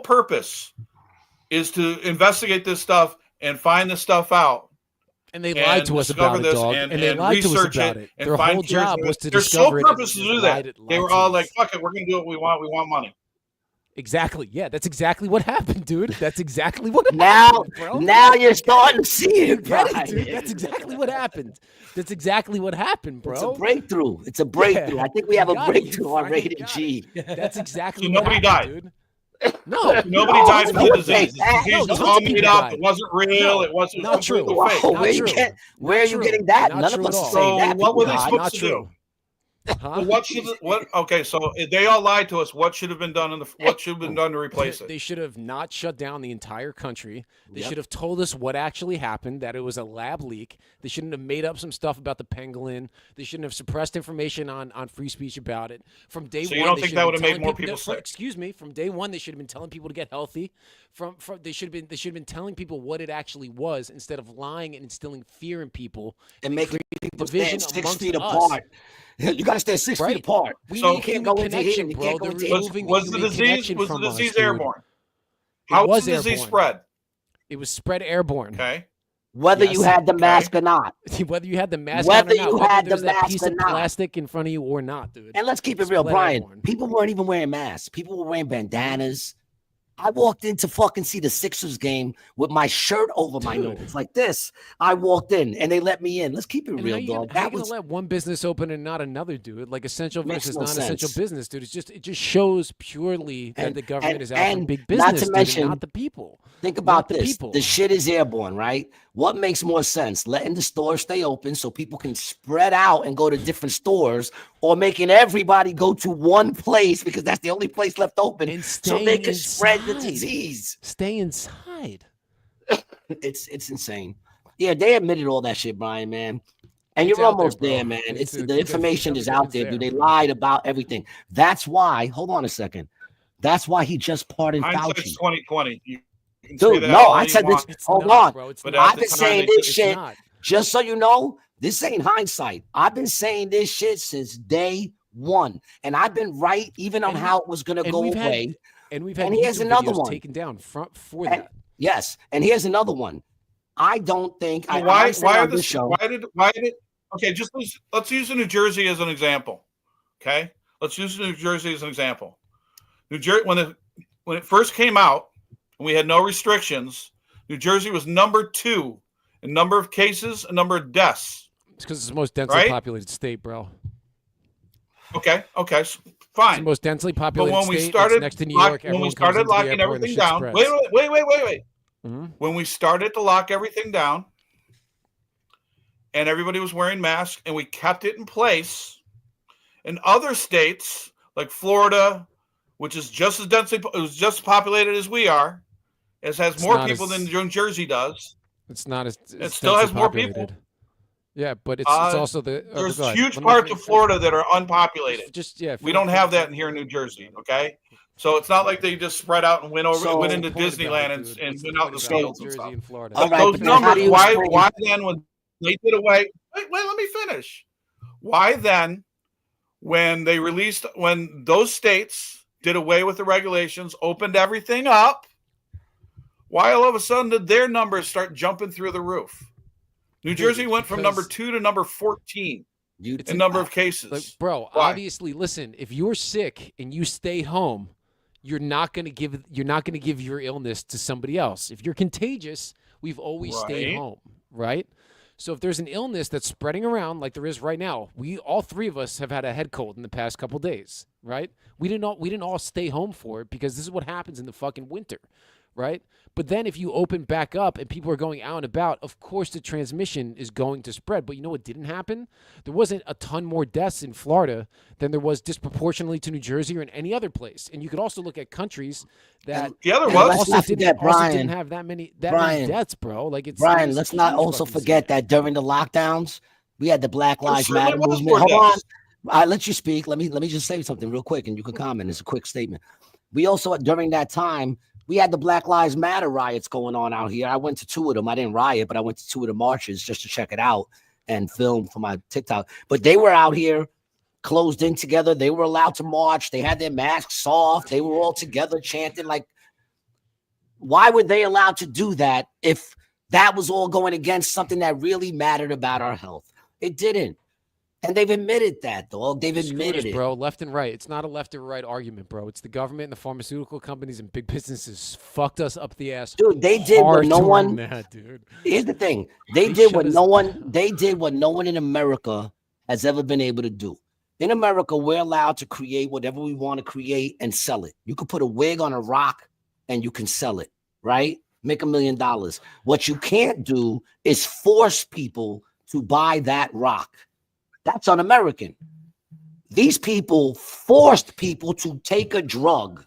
purpose is to investigate this stuff and find this stuff out. And they lied to us about it, dog. And they lied to us about it. Their whole job was to discover it. Their sole purpose to do that. They were all like, fuck it, we're going to do what we want. We want money. Exactly. Yeah, that's exactly what happened, dude. That's exactly what happened, bro. Now you're starting to see it, bro. That's exactly what happened. That's exactly what happened, bro. It's a breakthrough. It's a breakthrough. I think we have a breakthrough on Rated G. That's exactly what nobody happened, died. Dude. No. Nobody died from the disease. The disease was all made up. It wasn't real. It wasn't not true. Fake. Where are you getting that? None of us are saying that. What were they supposed to do? Huh? Okay, so they all lied to us. What should have been done what should have been done to replace it? They should have not shut down the entire country. They Yep. should have told us what actually happened, that it was a lab leak. They shouldn't have made up some stuff about the pangolin. They shouldn't have suppressed information on free speech about it. From day So one, you don't they think should that have would have been made more telling people sick? Excuse me. From day one, they should have been telling people to get healthy. They should have been telling people what it actually was instead of lying and instilling fear in people and making people division stand 6 amongst feet us. apart. You got to stand 6 Right. feet apart. We So- need You can't human go into here. connection, You bro. can't go They're into removing Was the the human disease connection was from the us, disease dude. airborne? How was the disease airborne. spread? It was spread airborne. Okay. whether Yes. you had the mask or not. Whether you had the mask Whether on or not, you whether had the there's that mask piece or of not. plastic in front of you or not, dude. And let's keep it real, Split Brian. airborne. People weren't even wearing masks. People were wearing bandanas. I walked in to fucking see the Sixers game with my shirt over my Dude. nose like this. I walked in and they let me in. Let's keep it And real, how you dog. gonna, how That you was gonna let one business open and not another, dude? Like essential Makes versus no non-essential sense. business, dude. It just shows purely that And- the government and- is out for and big not to business, dude, mention- and not the people. Think about the this. people. The shit is airborne, right? What makes more sense? Letting the stores stay open so people can spread out and go to different stores, or making everybody go to one place because that's the only place left open And so they staying can spread the inside. disease. Stay inside. It's insane. Yeah, they admitted all that shit, Brian, man. And It's you're out there, almost bro. there, man. It's- The it's- information is everything's out there, dude. They there. lied about everything. That's why, hold on a second. That's why he just pardoned Hindsight's Fauci. 2020. You can say Dude, that no, all I you said this. want, It's Hold not, on. bro. It's but not. at I've the been time saying they this It's shit. not. Just so you know, this ain't hindsight. I've been saying this shit since day one. And I've been right even on And how it was going to and go we've had- away. And we've had And here's YouTube another videos one. taken down for And- that. Yes. And here's another one. I don't think Well, I said on this show. why did okay, let's use New Jersey as an example. Okay? Let's use New Jersey as an example. New Jersey when it first came out and we had no restrictions, New Jersey was number 2 in number of cases and number of deaths. It's because it's the most densely Right? populated state, bro. Okay, It's the fine. most densely But populated when we state. started It's next to New York. when we Everyone comes started into the locking airport and the everything shit down. spreads. Wait. Mhm. When we started to lock everything down and everybody was wearing masks and we kept it in place, in other states like Florida, which is just as densely populated as we are, has It's more not people as- than New Jersey does. It's not as. It still has more people. Yeah, but it's Uh, also the. oh, There's go ahead. huge Let me parts finish. of Florida that are unpopulated. Just yeah. We don't have that in here in New Jersey, okay? So it's not like they just spread out and went So- into What's the point Disneyland about it, dude? and What's went the out in point the about fields and Jersey stuff. and Florida? All right, Those but then how numbers, do you why explain- then when they did away? Wait, let me finish. Why then, when those states did away with the regulations, opened everything up, why all of a sudden did their numbers start jumping through the roof? New Jersey went from number 2 to number 14 in number of cases. Like, bro, Why? obviously, listen. If you're sick and you stay home, you're not gonna give your illness to somebody else. If you're contagious, we've always stayed Right. home, right? So if there's an illness that's spreading around like there is right now, all three of us have had a head cold in the past couple days, right? We didn't all stay home for it because this is what happens in the fucking winter, right? But then if you open back up and people are going out and about, of course the transmission is going to spread. But you know what didn't happen? There wasn't a ton more deaths in Florida than there was disproportionately to New Jersey or in any other place. And you could also look at countries that The other And was let's not forget, also Brian. didn't have that many Brian. deaths, bro. Like it's Brian, it's let's a not huge also fucking forget thing. that during the lockdowns, we had the Black There Lives certainly Matter was movement. more Hold on. deaths. I let you speak. Let me just say something real quick and you can comment. It's a quick statement. We also, during that time, we had the Black Lives Matter riots going on out here. I went to 2 of them. I didn't riot, but I went to 2 of the marches just to check it out and film for my TikTok. But they were out here closed in together. They were allowed to march. They had their masks off. They were all together chanting. Like, why were they allowed to do that if that was all going against something that really mattered about our health? It didn't. And they've admitted that, dog. They've admitted it. Bro, left and right. It's not a left or right argument, bro. It's the government and the pharmaceutical companies and big businesses fucked us up the ass. Dude, they did what hard no during one. that, dude. Here's the thing. They They did shut what us no one. down. They did what no one in America has ever been able to do. In America, we're allowed to create whatever we want to create and sell it. You could put a wig on a rock and you can sell it, right? Make $1 million. What you can't do is force people to buy that rock. That's un-American. These people forced people to take a drug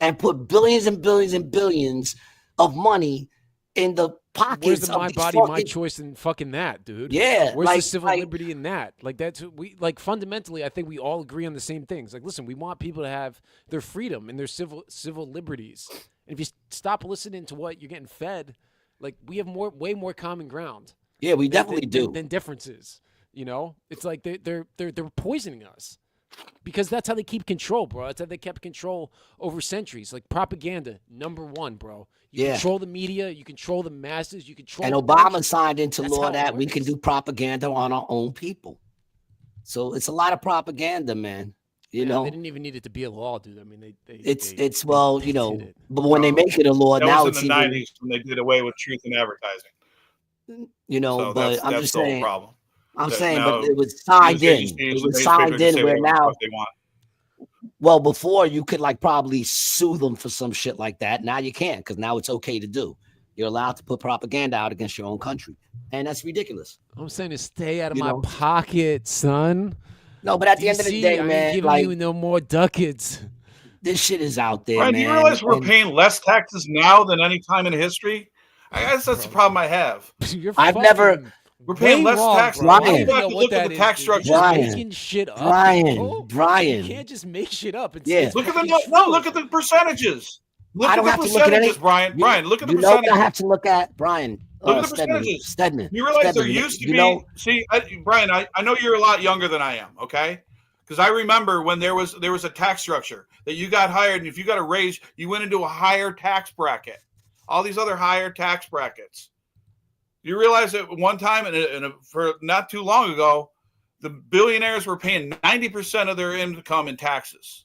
and put billions and billions and billions of money in the pockets. Where's the my body, my choice in fucking that, dude? Yeah. Where's the civil liberty in that? Like, that's we like fundamentally. I think we all agree on the same things. Like, listen, we want people to have their freedom and their civil liberties. And if you stop listening to what you're getting fed, like, we have way more common ground. Yeah, we definitely do. Than differences. You know, it's like they're poisoning us. Because that's how they keep control, bro. That's how they kept control over centuries. Like, propaganda, #1, bro. You control the media. You control the masses. You control. And Obama signed into law that we can do propaganda on our own people. So it's a lot of propaganda, man. You know, they didn't even need it to be a law, dude. I mean, but when they make it a law that now, was in the 90s when they did away with truth in advertising. You know, so but I'm just saying. Problem. I'm saying, but it was signed in. It was signed in where now. Well, before you could like probably sue them for some shit like that. Now you can't because now it's okay to do. You're allowed to put propaganda out against your own country, and that's ridiculous. I'm saying to stay out of my pocket, son. No, but at the end of the day, man, I ain't giving you no more ducats. This shit is out there, Brian, man. Do you realize we're paying less taxes now than any time in history? I guess that's the problem I have. We're paying less taxes. Brian, you have to look at the tax structure. Making shit up. Brian. You can't just make shit up. Look at the percentages. Look at the percentages, Brian. Brian, look at the percentages. You know what I have to look at, Brian? Look at the percentages. Steadman. You realize there used to be. See, Brian, I know you're a lot younger than I am. Okay, because I remember when there was a tax structure that you got hired, and if you got a raise, you went into a higher tax bracket. All these other higher tax brackets. You realize that one time, and for not too long ago, the billionaires were paying 90% of their income in taxes.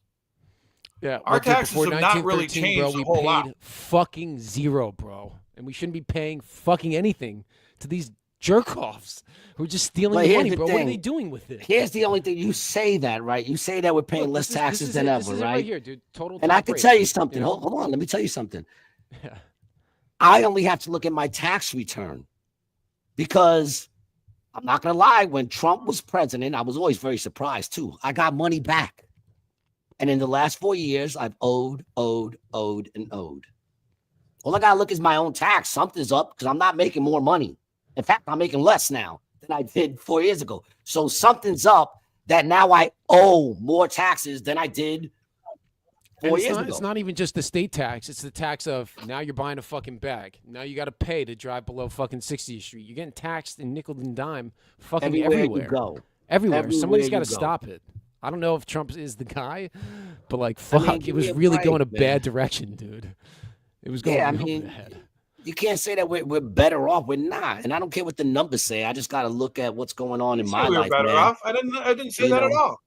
Yeah, our taxes have not really changed a whole lot. Fucking zero, bro. And we shouldn't be paying fucking anything to these jerk-offs who are just stealing the money, bro. What are they doing with it? Here's the only thing. You say that, right? You say that we're paying less taxes than ever, right? Right here, dude. Total. And I can tell you something. Hold on. Let me tell you something. Yeah. I only have to look at my tax return. Because I'm not going to lie, when Trump was president, I was always very surprised too. I got money back. And in the last 4 years, I've owed. All I got to look is my own tax. Something's up because I'm not making more money. In fact, I'm making less now than I did 4 years ago. So something's up that now I owe more taxes than I did 4 years ago. It's not even just the state tax. It's the tax of now you're buying a fucking bag. Now you got to pay to drive below fucking 60th Street. You're getting taxed in nickel and dime fucking everywhere. You go. Everywhere. Somebody's got to stop it. I don't know if Trump is the guy, but like, fuck, it was really going a bad direction, dude. It was going real bad. You can't say that we're better off. We're not. And I don't care what the numbers say. I just got to look at what's going on in my life, better off. I didn't say that at all.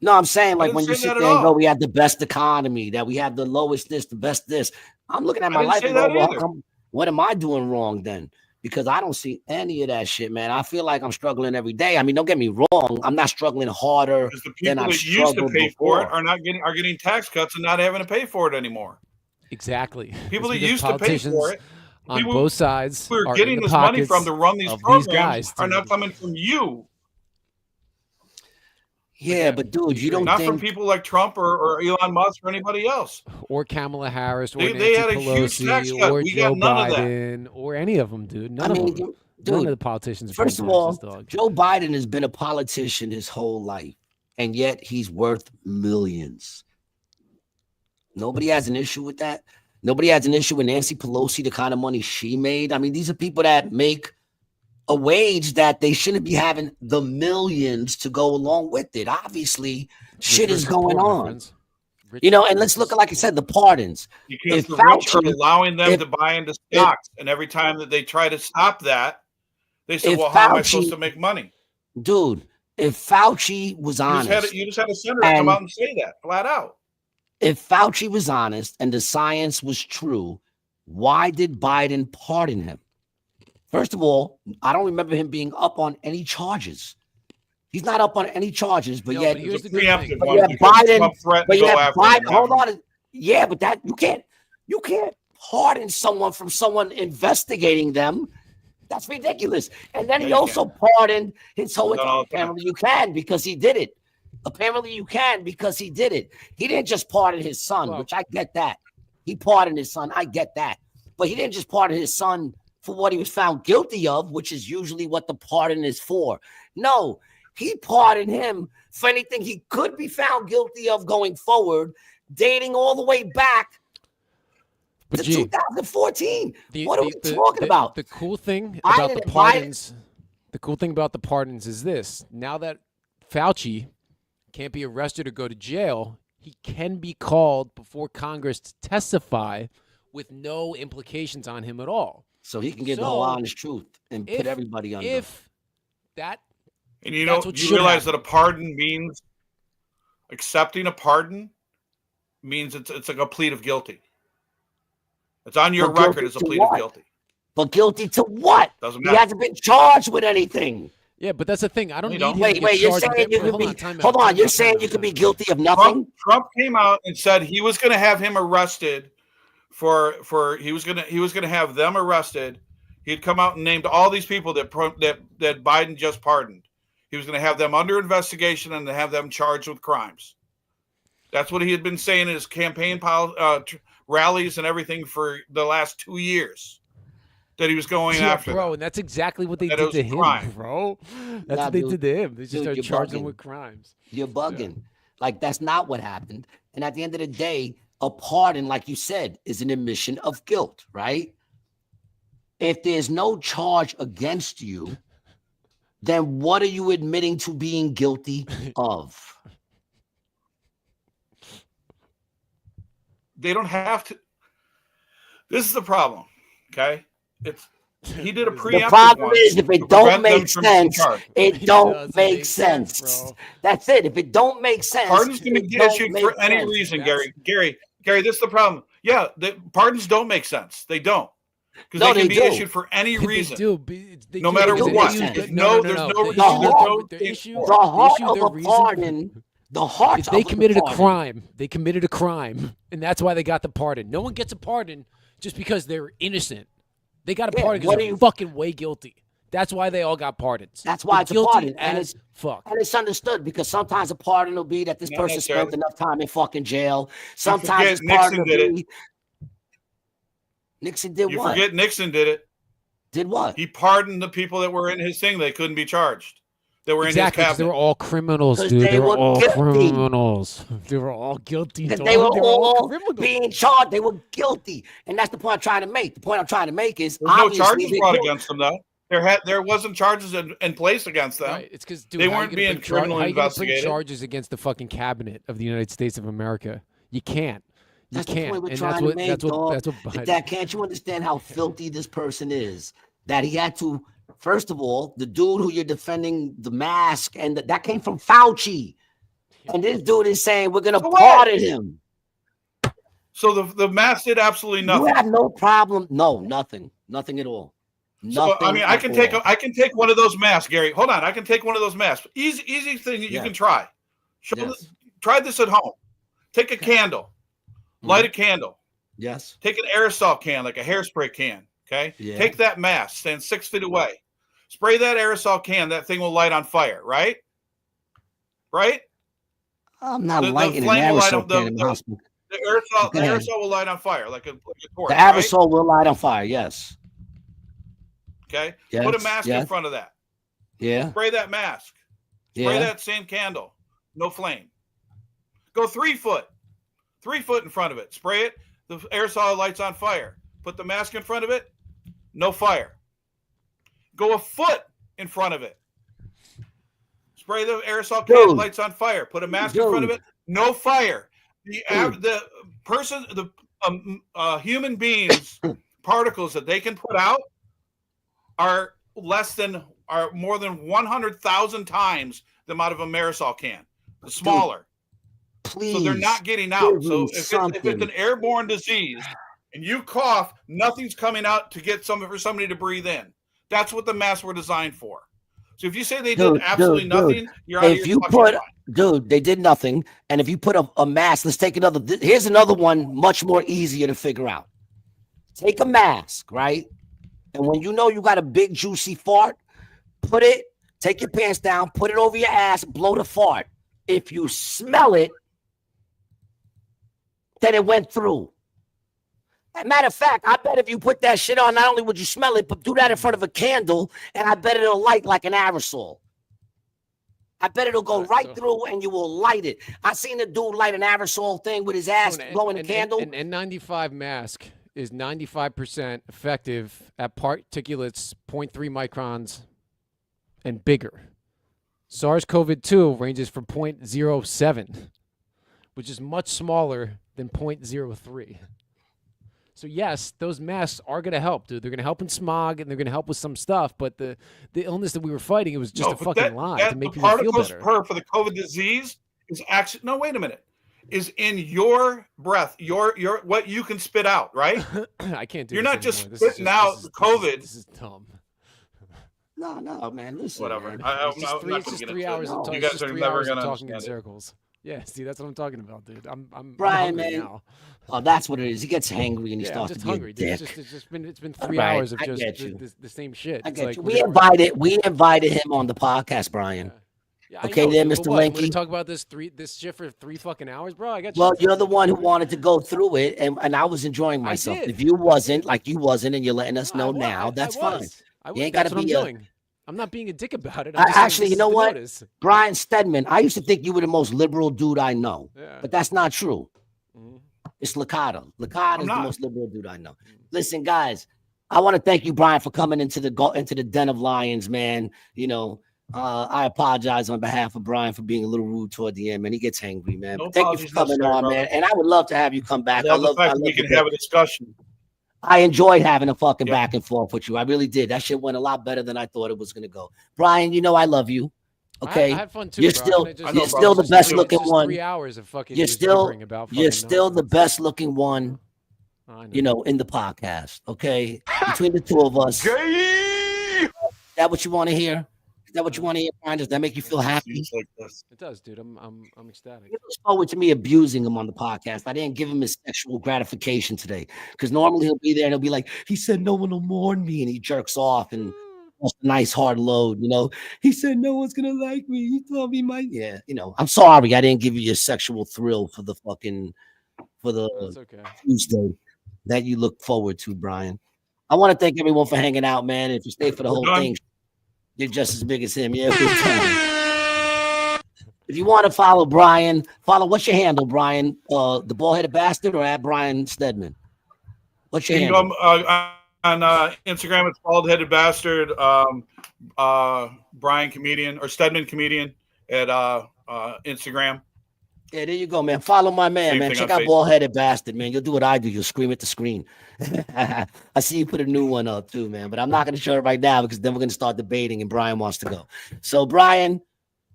No, I'm saying like when you sit there and go, we have the best economy, that we have the lowest this, the best this. I'm looking at my life and go, what am I doing wrong then? Because I don't see any of that shit, man. I feel like I'm struggling every day. I mean, don't get me wrong. I'm not struggling harder than I've struggled before. People that used to pay for it are getting tax cuts and not having to pay for it anymore. Exactly. People that used to pay for it on both sides, we're getting this money from to run these programs are now coming from you. Yeah, but dude, you don't not from people like Trump or Elon Musk or anybody else, or Kamala Harris, or they had a huge tax cut. Or we Joe got none Biden, of that. or any of them, dude. None of them. Dude, none of the politicians. First of all, Joe Biden has been a politician his whole life, and yet he's worth millions. Nobody has an issue with that. Nobody has an issue with Nancy Pelosi, the kind of money she made. I mean, these are people that make a wage that they shouldn't be having the millions to go along with it. Obviously, shit is going on. You know, and let's look at, like I said, the pardons. Because the rich are allowing them to buy into stocks, and every time that they try to stop that, they say, well, how am I supposed to make money? Dude, if Fauci was honest. You just had a senator come out and say that flat out. If Fauci was honest and the science was true, why did Biden pardon him? First of all, I don't remember him being up on any charges. He's not up on any charges, but yet Biden. Hold on. Yeah, but that you can't pardon someone from someone investigating them. That's ridiculous. And then he also pardoned his whole family. You can because he did it. Apparently you can because he did it. He didn't just pardon his son, Well, which I get that. He pardoned his son. I get that. But he didn't just pardon his son for what he was found guilty of, which is usually what the pardon is for. No, he pardoned him for anything he could be found guilty of going forward, dating all the way back to 2014. What are we talking about? The cool thing about the pardons, is this. Now that Fauci can't be arrested or go to jail, he can be called before Congress to testify with no implications on him at all. So he can get the whole honest truth and put everybody under. And you realize that a pardon means accepting a pardon means it's like a plea of guilty. It's on your record as a plea of guilty. But guilty to what? Doesn't matter. He hasn't been charged with anything. Yeah, but that's the thing. I don't need him to wait. get You're charged saying with you it. could be? Hold on. You're saying you could be guilty of nothing? Trump came out and said he was going to have him arrested he was going to have them arrested. He'd come out and named all these people that Biden just pardoned. He was going to have them under investigation and to have them charged with crimes. That's what he had been saying in his campaign rallies and everything for the last 2 years. That he was going after, bro, and that's exactly what they did to him, bro. That's what they did to him. They just started charging him with crimes. You're bugging. Yeah. Like, that's not what happened. And at the end of the day, a pardon, like you said, is an admission of guilt, right? If there's no charge against you, then what are you admitting to being guilty of? They don't have to. This is the problem, okay? He did a preemptive. The problem is if it don't make sense, it don't make sense. That's it. If it don't make sense, pardons can be issued for any reason, Gary. This is the problem. Yeah, the pardons don't make sense. They don't. Because they can be issued for any reason. No matter what. The heart of a pardon. The heart they committed a crime. They committed a crime, and that's why they got the pardon. No one gets a pardon just because they're innocent. They got a pardon because they're fucking way guilty. That's why they all got pardons. That's why it's a pardon. And it's understood because sometimes a pardon will be that this person spent enough time in fucking jail. Sometimes pardon will be. Nixon did what? You forget Nixon did it. Did what? He pardoned the people that were in his thing. They couldn't be charged. They were in his cabinet. They were all criminals, dude. They were all criminals. They were all guilty. They were all being charged. They were guilty. And that's the point I'm trying to make. The point I'm trying to make is there's no charges brought against them, though. There wasn't charges in place against them. Right. It's because they weren't being criminally investigated. Bring charges against the fucking cabinet of the United States of America. You can't. That's the point we're trying to make, dog. Can't you understand how filthy this person is? That he had to, first of all, the dude who you're defending, the mask, and that came from Fauci. And this dude is saying we're going to pardon him. So the mask did absolutely nothing. You have no problem. No, nothing. Nothing at all. So, I mean, I can take one of those masks, Gary. Hold on. I can take one of those masks. Easy thing that you can try. Try this at home. Take a candle. Light a candle. Yes. Take an aerosol can, like a hairspray can. Okay. Yeah. Take that mask. Stand 6 feet away. Spray that aerosol can. That thing will light on fire. Right. Right. I'm not lighting an aerosol can in the hospital. The aerosol will light on fire like a torch. The aerosol will light on fire. Yes. Okay. Yes. Put a mask in front of that. Yeah. Spray that mask. Spray that same candle. No flame. Go 3 foot. 3 foot in front of it. Spray it. The aerosol lights on fire. Put the mask in front of it. No fire. Go a foot in front of it. Spray the aerosol can. Lights on fire. Put a mask in front of it. No fire. The human beings particles that they can put out are more than 100,000 times the amount of a aerosol can. The smaller. Please, so they're not getting out. So if it's an airborne disease and you cough, nothing's coming out to get for somebody to breathe in. That's what the masks were designed for. So if you say they did absolutely nothing, you're out of your fucking mind. They did nothing. And if you put a mask, let's take another. Here's another one, much more easier to figure out. Take a mask, right? And when you know you got a big juicy fart, take your pants down, put it over your ass, blow the fart. if you smell it, then it went through. As a matter of fact, I bet if you put that shit on, not only would you smell it, but do that in front of a candle, and I bet it'll light like an aerosol. I bet it'll go right through, and you will light it. I seen a dude light an aerosol thing with his ass blowing a candle. An N95 mask is 95% effective at particulates 0.3 microns and bigger. SARS-CoV-2 ranges from 0.07, which is much smaller than 0.03. So yes, those masks are going to help, dude. They're going to help in smog, and they're going to help with some stuff. But the illness that we were fighting, it was just a fucking lie to make people feel better. For the COVID disease is actually wait a minute, is in your breath, your what you can spit out, right? I can't do. You're not just spitting out COVID. This is dumb. No, man. Listen, whatever. Man. It's just 3 hours of talking. You guys are never going to talking in circles. Yeah, see, that's what I'm talking about, dude. I'm Brian, hungry man. now. Oh, that's what it is. He gets hangry and he starts to be hungry. Dick. It's been 3 hours of just the same shit. I get you. We invited him on the podcast, Brian. Yeah, okay, know, then, dude, Mr. Linky. Linky. Talk about this shit for 3 fucking hours, bro. I got you. Well, you're the one who wanted to go through it, and I was enjoying myself. If you wasn't, and you're letting us know now, that's fine. You ain't got to be I'm not being a dick about it. Actually, you know what? Brian Steadman, I used to think you were the most liberal dude I know, but that's not true. Mm-hmm. It's Licata. Licata is the most liberal dude I know. Mm-hmm. Listen, guys, I want to thank you, Brian, for coming into the den of lions, man. You know, I apologize on behalf of Brian for being a little rude toward the end, man. He gets angry, man. No, thank you for coming on, man. And I would love to have you come back. I love we can have a discussion. I enjoyed having a fucking back and forth with you. I really did. That shit went a lot better than I thought it was going to go. Brian, you know I love you. Okay, I had fun too. You're still the best looking one. 3 hours of fucking. You're still the best looking one. You know, in the podcast. Okay, between the two of us. Is that what you want to hear? Is that what you want to hear, Brian? Does that make you feel happy? Like this. It does, dude. I'm ecstatic. He looks forward to me abusing him on the podcast. I didn't give him his sexual gratification today because normally he'll be there and he'll be like, he said no one will mourn me, and he jerks off and wants a nice hard load, you know. He said no one's gonna like me. He told me you know. I'm sorry I didn't give you your sexual thrill for the Tuesday that you look forward to, Brian. I want to thank everyone for hanging out, man. If you stay for the whole thing, you're just as big as him. Yeah. If you want to follow Brian, what's your handle, Brian? The Bald-Headed Bastard or at Brian Steadman? What's your handle? On Instagram, it's Bald-Headed Bastard, Brian Comedian or Steadman Comedian at Instagram. Yeah, there you go, man. Follow my man, man. Check out Bald-Headed Bastard, man. You'll do what I do. You'll scream at the screen. I see you put a new one up too, man. But I'm not going to show it right now because then we're going to start debating and Brian wants to go. So, Brian,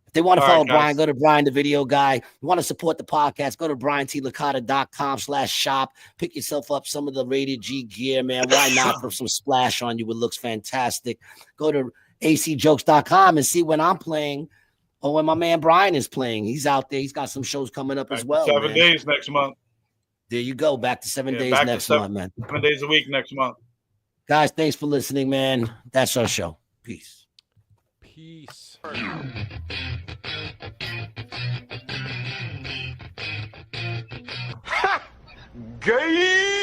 if they want to follow Brian, go to Brian, the video guy. You want to support the podcast, go to briantlacata.com/shop. Pick yourself up some of the Rated G gear, man. Why not put some splash on you? It looks fantastic. Go to acjokes.com and see when I'm playing. Oh, when my man Brian is playing, he's out there. He's got some shows coming up as well. 7 days next month. There you go. Back to 7 days next month, man. 7 days a week next month. Guys, thanks for listening, man. That's our show. Peace. Peace. Gay!